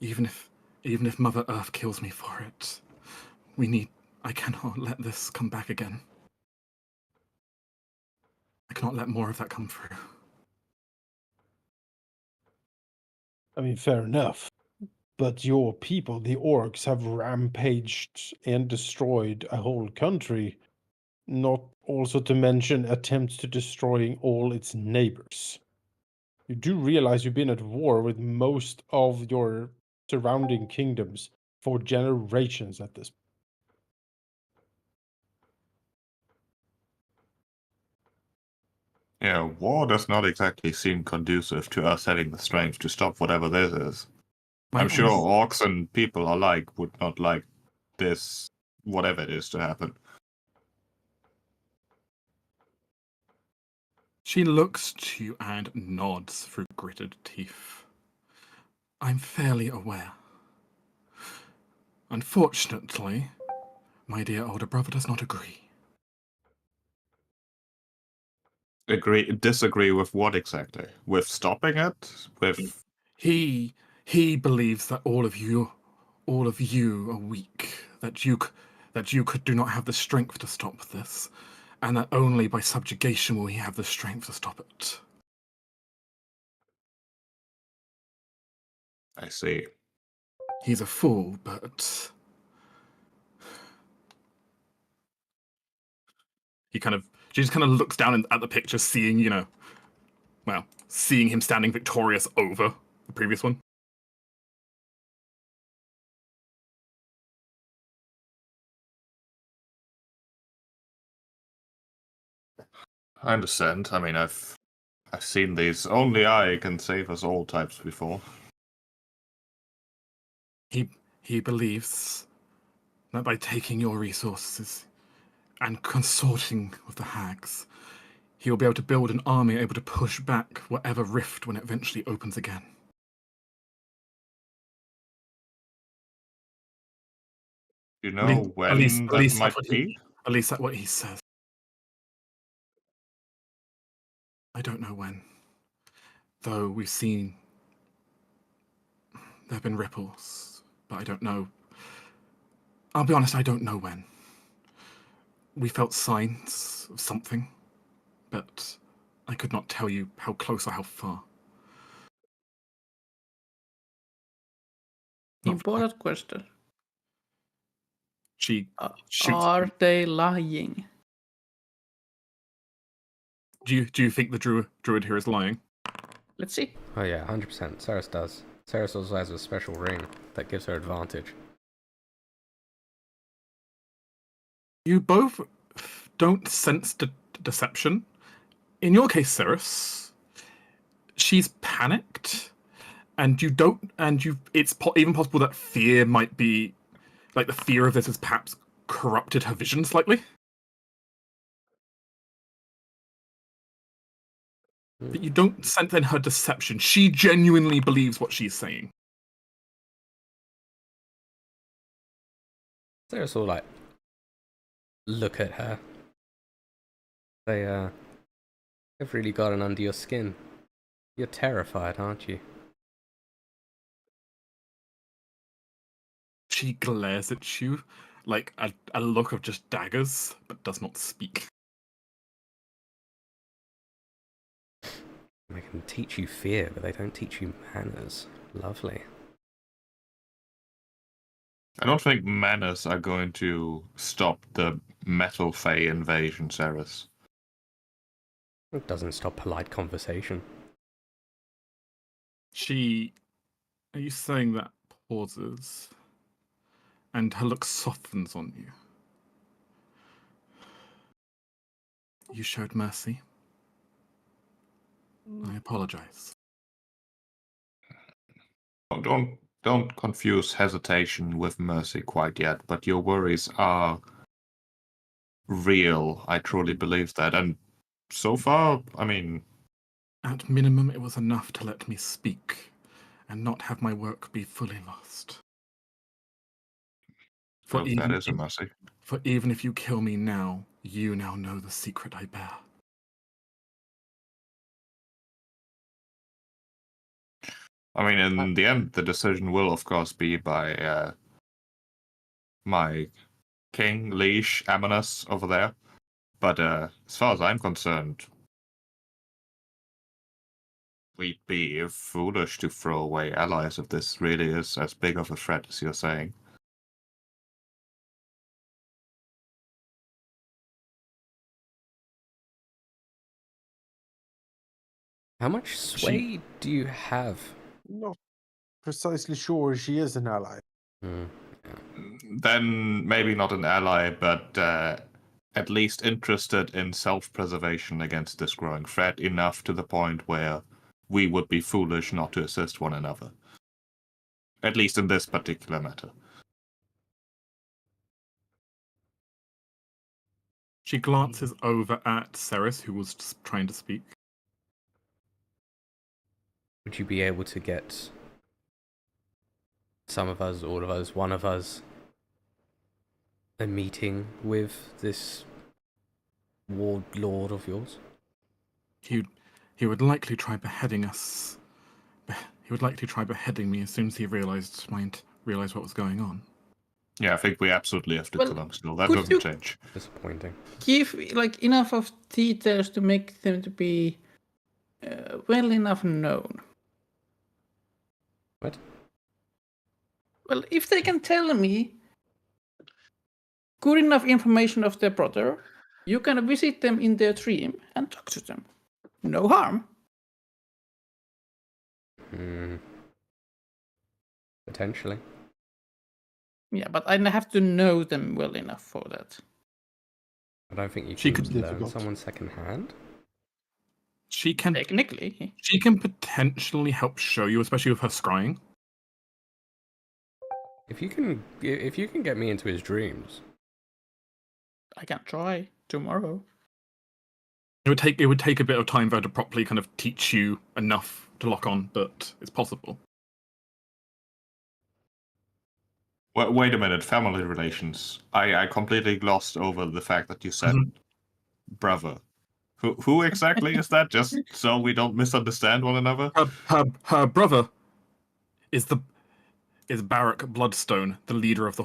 B: Even if Mother Earth kills me for it, I cannot let this come back again. I cannot let more of that come through.
C: I mean, fair enough. But your people, the orcs, have rampaged and destroyed a whole country, not also to mention attempts to destroying all its neighbors. You do realize you've been at war with most of your surrounding kingdoms for generations at this point.
D: Yeah, war does not exactly seem conducive to us having the strength to stop whatever this is. I'm sure orcs and people alike would not like this, whatever it is, to happen.
B: She looks to you and nods through gritted teeth. I'm fairly aware. Unfortunately, my dear older brother does not agree.
D: Disagree with what exactly? With stopping it? With
B: He believes that all of you are weak. That you do not have the strength to stop this, and that only by subjugation will he have the strength to stop it.
D: I see.
B: He's a fool, but she just kind of looks down at the picture, seeing seeing him standing victorious over the previous one.
D: I understand. I mean, I've seen these. Only I can save us all types before.
B: He believes that by taking your resources and consorting with the hags, he'll be able to build an army able to push back whatever rift when it eventually opens again.
D: You know when that might be?
B: At least that's what he says. I don't know when. Though we've seen there have been ripples, but I don't know. I'll be honest, I don't know when. We felt signs of something, but I could not tell you how close or how far.
F: Important question.
B: She shoots.
F: Are they lying?
B: Do you think the druid here is lying?
F: Let's see.
A: Oh yeah, 100%. Ceres does. Ceres also has a special ring that gives her advantage.
B: You both don't sense deception. In your case, Ceres, she's panicked, and you don't. And you. It's even possible that fear might be, like the fear of this has perhaps corrupted her vision slightly. But you don't sense in her deception. She genuinely believes what she's saying.
A: Ceres will like look at her. They've really gotten under your skin. You're terrified, aren't you?
B: She glares at you like a look of just daggers, but does not speak.
A: They can teach you fear, but they don't teach you manners. Lovely.
D: I don't think manners are going to stop the Metal Fae invasion, Ceres.
A: It doesn't stop polite conversation.
B: Are you saying that pauses, and her look softens on you? You showed mercy. I apologize.
D: Don't confuse hesitation with mercy quite yet, but your worries are real. I truly believe that. And so far, I mean,
B: At minimum, it was enough to let me speak and not have my work be fully lost.
D: well, that is a mercy.
B: For even if you kill me now, you now know the secret I bear.
D: I mean, in the end, the decision will, of course, be by my king, leash, Amonas over there. But as far as I'm concerned, we'd be foolish to throw away allies if this really is as big of a threat as you're saying.
A: How much sway do you have?
C: Not precisely sure she is an ally.
D: Then maybe not an ally, but at least interested in self-preservation against this growing threat enough to the point where we would be foolish not to assist one another. At least in this particular matter.
B: She glances over at Ceres, who was just trying to speak.
A: Would you be able to get some of us, all of us, one of us, a meeting with this warlord of yours?
B: He would likely try beheading us. He would likely try beheading me as soon as he realized what was going on.
D: Yeah, I think we absolutely have to
F: Well,
D: kill him still. That
F: could
D: doesn't
F: you-
D: change.
A: Disappointing.
F: Give like enough of details to make them to be well enough known.
A: What?
F: Well, if they can tell me good enough information of their brother, you can visit them in their dream and talk to them. No harm.
A: Potentially.
F: Yeah, but I have to know them well enough for that.
A: I don't think you
B: She
A: can
B: could-
A: learn
C: Difficult.
A: someone secondhand.
B: She can
F: Technically.
B: potentially help show you, especially with her scrying.
A: If you can get me into his dreams,
F: I can try tomorrow.
B: It would take a bit of time for her to properly kind of teach you enough to lock on, but it's possible.
D: Wait a minute, family relations. I completely glossed over the fact that you said brother. Who exactly is that? Just so we don't misunderstand one another.
B: Her brother is Barak Bloodstone, the leader of the.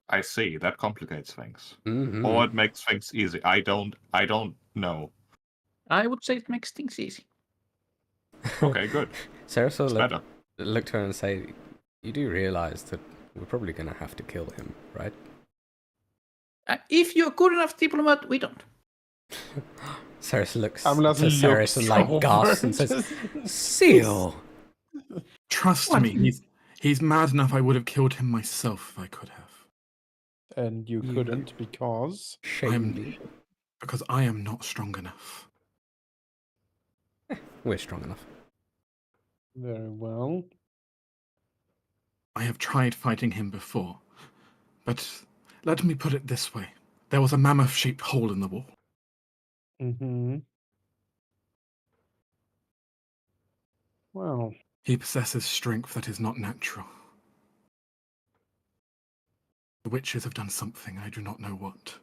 D: I see. That complicates things,
A: Mhm.
D: or it makes things easy. I don't know.
F: I would say it makes things easy.
D: Okay, good.
A: Sarah
D: It's better.
A: looked to her and say, "You do realize that we're probably gonna have to kill him, right?"
F: If you're good enough diplomat, we don't.
A: Sarah looks
C: I'm not
A: to Sarah and like gasps and says, "Seal."
B: Trust
F: What?
B: me, he's mad enough. I would have killed him myself if I could have.
C: And you
A: You-
C: couldn't because
A: Shame me.
B: Because I am not strong enough.
A: We're strong enough.
C: very well.
B: I have tried fighting him before, but let me put it this way: there was a mammoth-shaped hole in the wall.
C: Mm-hmm. Well,
B: He possesses strength that is not natural. The witches have done something, I do not know what.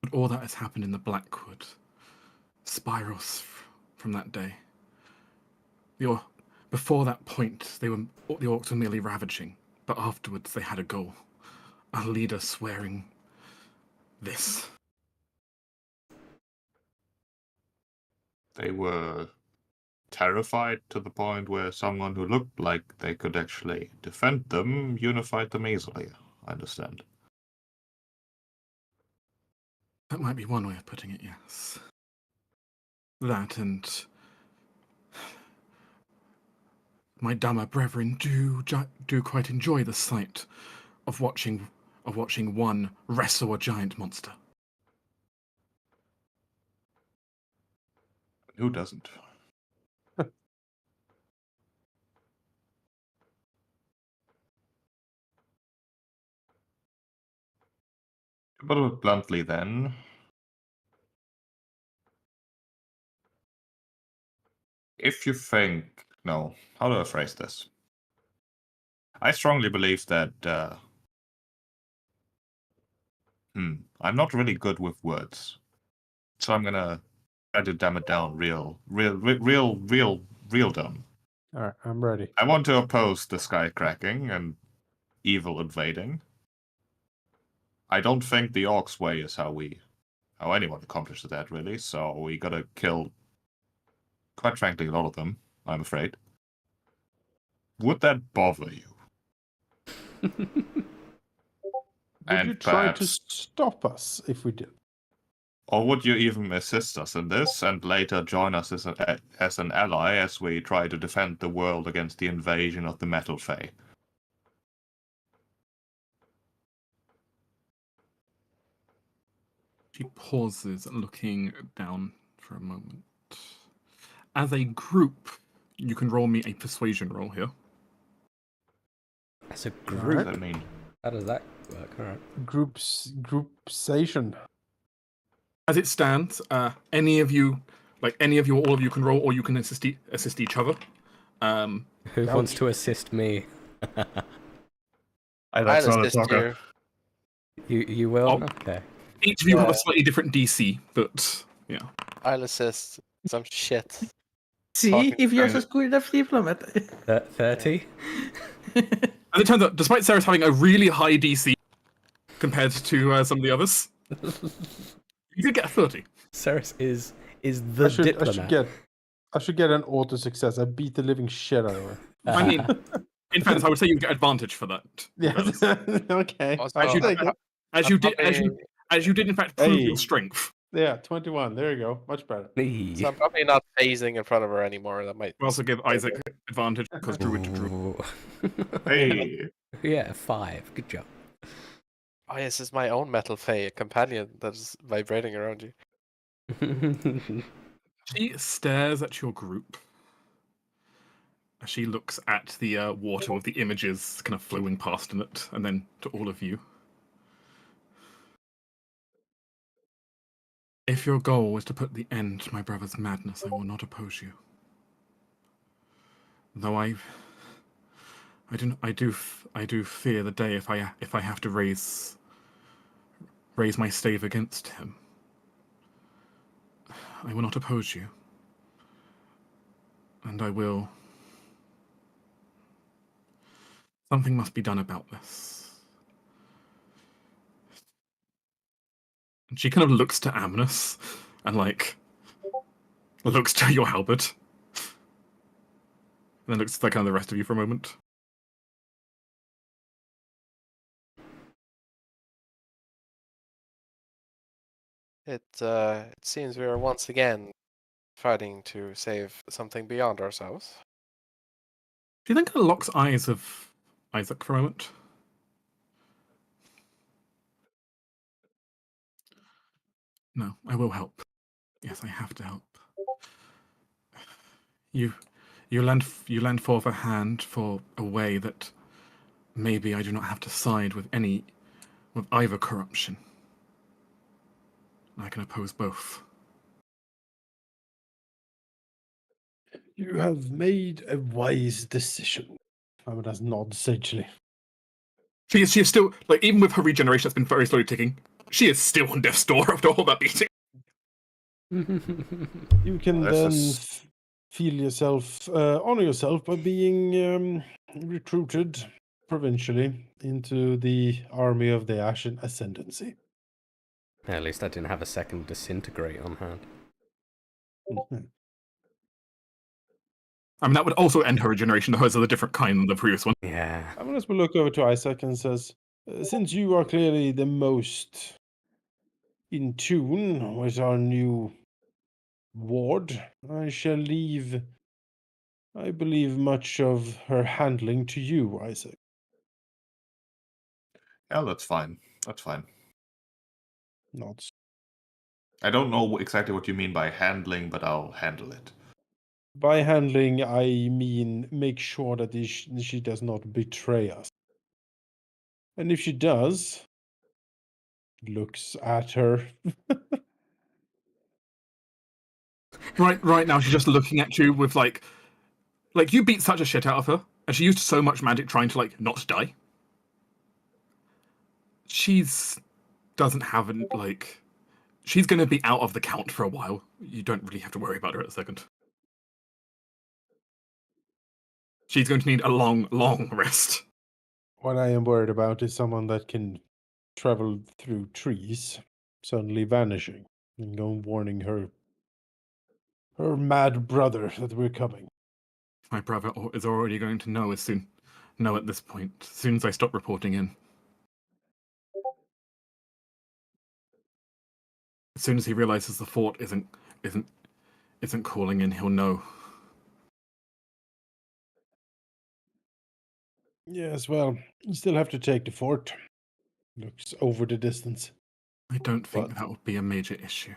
B: But all that has happened in the Blackwood spirals from that day. Before that point, the orcs were merely ravaging, but afterwards they had a goal. A leader swearing this.
D: They were terrified to the point where someone who looked like they could actually defend them unified them easily. I understand.
B: That might be one way of putting it, yes. That and my dumber brethren do quite enjoy the sight of watching one wrestle a giant monster.
D: Who doesn't? To put it bluntly, then, if you think, no, how do I phrase this? I strongly believe that I'm not really good with words, so I'm gonna try to dumb it down real dumb.
C: all right, I'm ready.
D: I want to oppose the sky cracking and evil invading. I don't think the orcs way is how anyone accomplishes that, really. So we gotta kill, quite frankly, a lot of them, I'm afraid. Would that bother you?
C: Would
D: And
C: you try to
D: perhaps-
C: stop us if we did?
D: Or would you even assist us in this and later join us as an ally as we try to defend the world against the invasion of the Metal Fae?
B: She pauses, looking down for a moment. As a group, you can roll me a persuasion roll here.
A: As a
D: What
A: group,
D: does that mean?
A: how does that work? All right.
C: Groupsation.
B: As it stands, any of you, or all of you can roll, or you can assist each other.
A: Who wants to assist me?
D: That's
E: I'll
D: not a
E: assist
D: talker.
A: You will?
B: Oh.
A: Okay.
B: Each of you have
E: Yeah.
B: a slightly different DC, but yeah.
E: I'll assist. Some shit.
F: See
E: Talking
F: if you're
D: to-
F: a good enough diplomat.
A: 30?
B: And it turns out, despite Sarah's having a really high DC compared to some of the others, you did get a 30.
A: Ceres is the diplomat.
C: I should get an auto success. I beat the living shit out of her.
B: I mean, in fairness, I would say you get advantage for that.
C: Yes. Okay.
E: Also,
C: I'll take it.
B: As you did in fact prove your
C: Hey.
B: strength.
C: Yeah, 21. There you go. Much better.
E: So I'm probably not phasing in front of her anymore. That might
B: We also give Isaac advantage because druid to druid.
A: Ooh.
D: Hey,
A: Yeah, 5. Good job.
E: Oh, yes, this is my own metal fae, a companion that is vibrating around you.
B: She stares at your group as she looks at the water with the images kind of flowing past in it, and then to all of you. If your goal is to put the end to my brother's madness, I will not oppose you. Though I do fear the day if I have to raise my stave against him. I will not oppose you, and I will. Something must be done about this. And she kind of looks to Amnus and looks to your halberd, and then looks to kind of the rest of you for a moment.
E: It seems we are once again fighting to save something beyond ourselves.
B: Do you think it locks eyes of Isaac for a moment? No, I will help. Yes, I have to help. You lend forth a hand for a way that maybe I do not have to side with either corruption. I can oppose both.
C: You have made a wise decision. Amadas nods sagely.
B: She is still, like, even with her regeneration that's been very slowly ticking, she is still on death's door after all that beating.
C: You can
D: This
C: then
D: is-
C: feel yourself, honor yourself by being recruited provincially into the army of the Ashen Ascendancy.
A: At least I didn't have a second disintegrate on hand.
C: Mhm.
B: I mean, that would also end her regeneration. Hers is a different kind than the previous one.
A: Yeah.
C: Amadas will look over to Isaac and says, since you are clearly the most in tune with our new ward, I shall leave, I believe, much of her handling to you, Isaac.
D: yeah, that's fine. That's fine.
C: Nods.
D: I don't know exactly what you mean by handling, but I'll handle it.
C: By handling, I mean make sure that she does not betray us. And if she does, looks at her.
B: Right now, she's just looking at you with like you beat such a shit out of her, and she used so much magic trying to not die. Doesn't have she's going to be out of the count for a while. You don't really have to worry about her at a second. She's going to need a long, long rest.
C: What I am worried about is someone that can travel through trees, suddenly vanishing, and go warning her mad brother that we're coming.
B: My brother is already going to know at this point, as soon as I stop reporting in. As soon as he realizes the fort isn't calling in, he'll know.
C: Yes, well, you still have to take the fort. Looks over the distance.
B: I don't think
C: But-
B: that would be a major issue.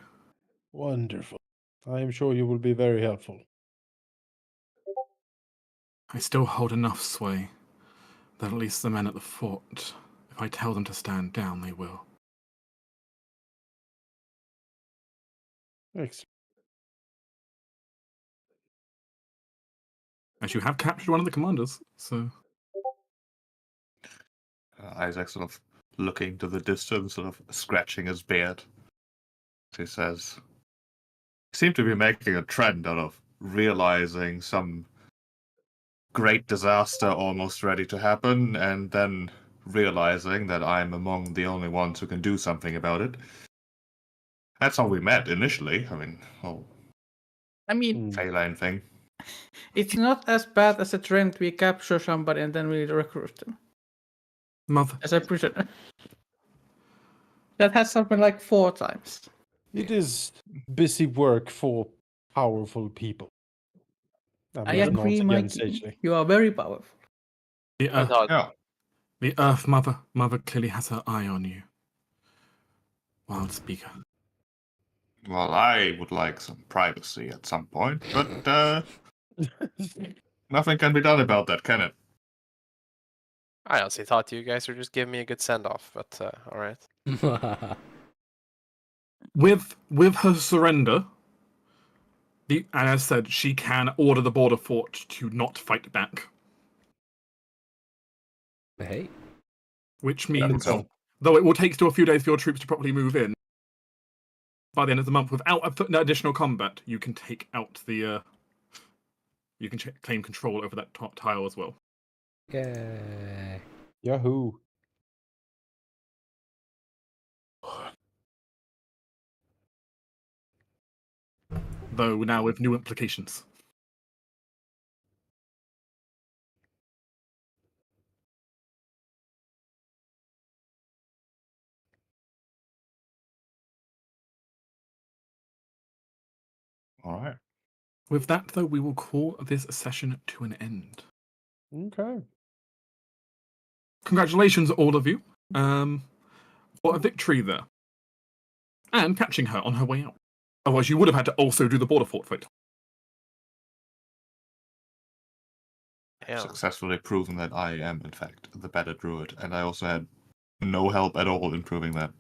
C: Wonderful. I am sure you will be very helpful.
B: I still hold enough sway that at least the men at the fort, if I tell them to stand down, they will.
C: Excellent.
B: As you have captured one of the commanders, so
D: Isaac sort of looking to the distance, sort of scratching his beard. He says, "You seem to be making a trend out of realizing some great disaster almost ready to happen, and then realizing that I'm among the only ones who can do something about it. That's how we met initially. I mean, whole
F: I mean,
D: Phalanx thing.
F: it's not as bad as a trend we capture somebody and then we recruit them
B: Mother,
F: as a prisoner. That has happened like 4 times.
C: It is busy work for powerful people.
F: I
C: mean,
F: agree,
C: nods again
F: Mikey.
C: sagely.
F: You are very powerful.
B: the
E: I
B: Earth,
E: thought,
D: Yeah.
B: the Earth Mother clearly has her eye on you. Wild Speaker.
D: Well, I would like some privacy at some point, but nothing can be done about that, can it?
E: I honestly thought you guys were just giving me a good send off, but all right.
B: With her surrender, and as said, she can order the border fort to not fight back,
A: Hey.
B: which
D: Yeah,
B: means,
D: so-
B: though it will take still a few days for your troops to properly move in, by the end of the month, without additional combat, you can take out the. You can claim control over that top tile as well.
A: Yay.
C: Yahoo!
B: Though now with new implications.
D: All right.
B: With that, though, we will call this session to an end.
C: Okay.
B: Congratulations, all of you. For a victory there. And catching her on her way out. Otherwise, you would have had to also do the border fort fight.
E: Yeah.
D: Successfully proven that I am, in fact, the better druid, and I also had no help at all in proving that.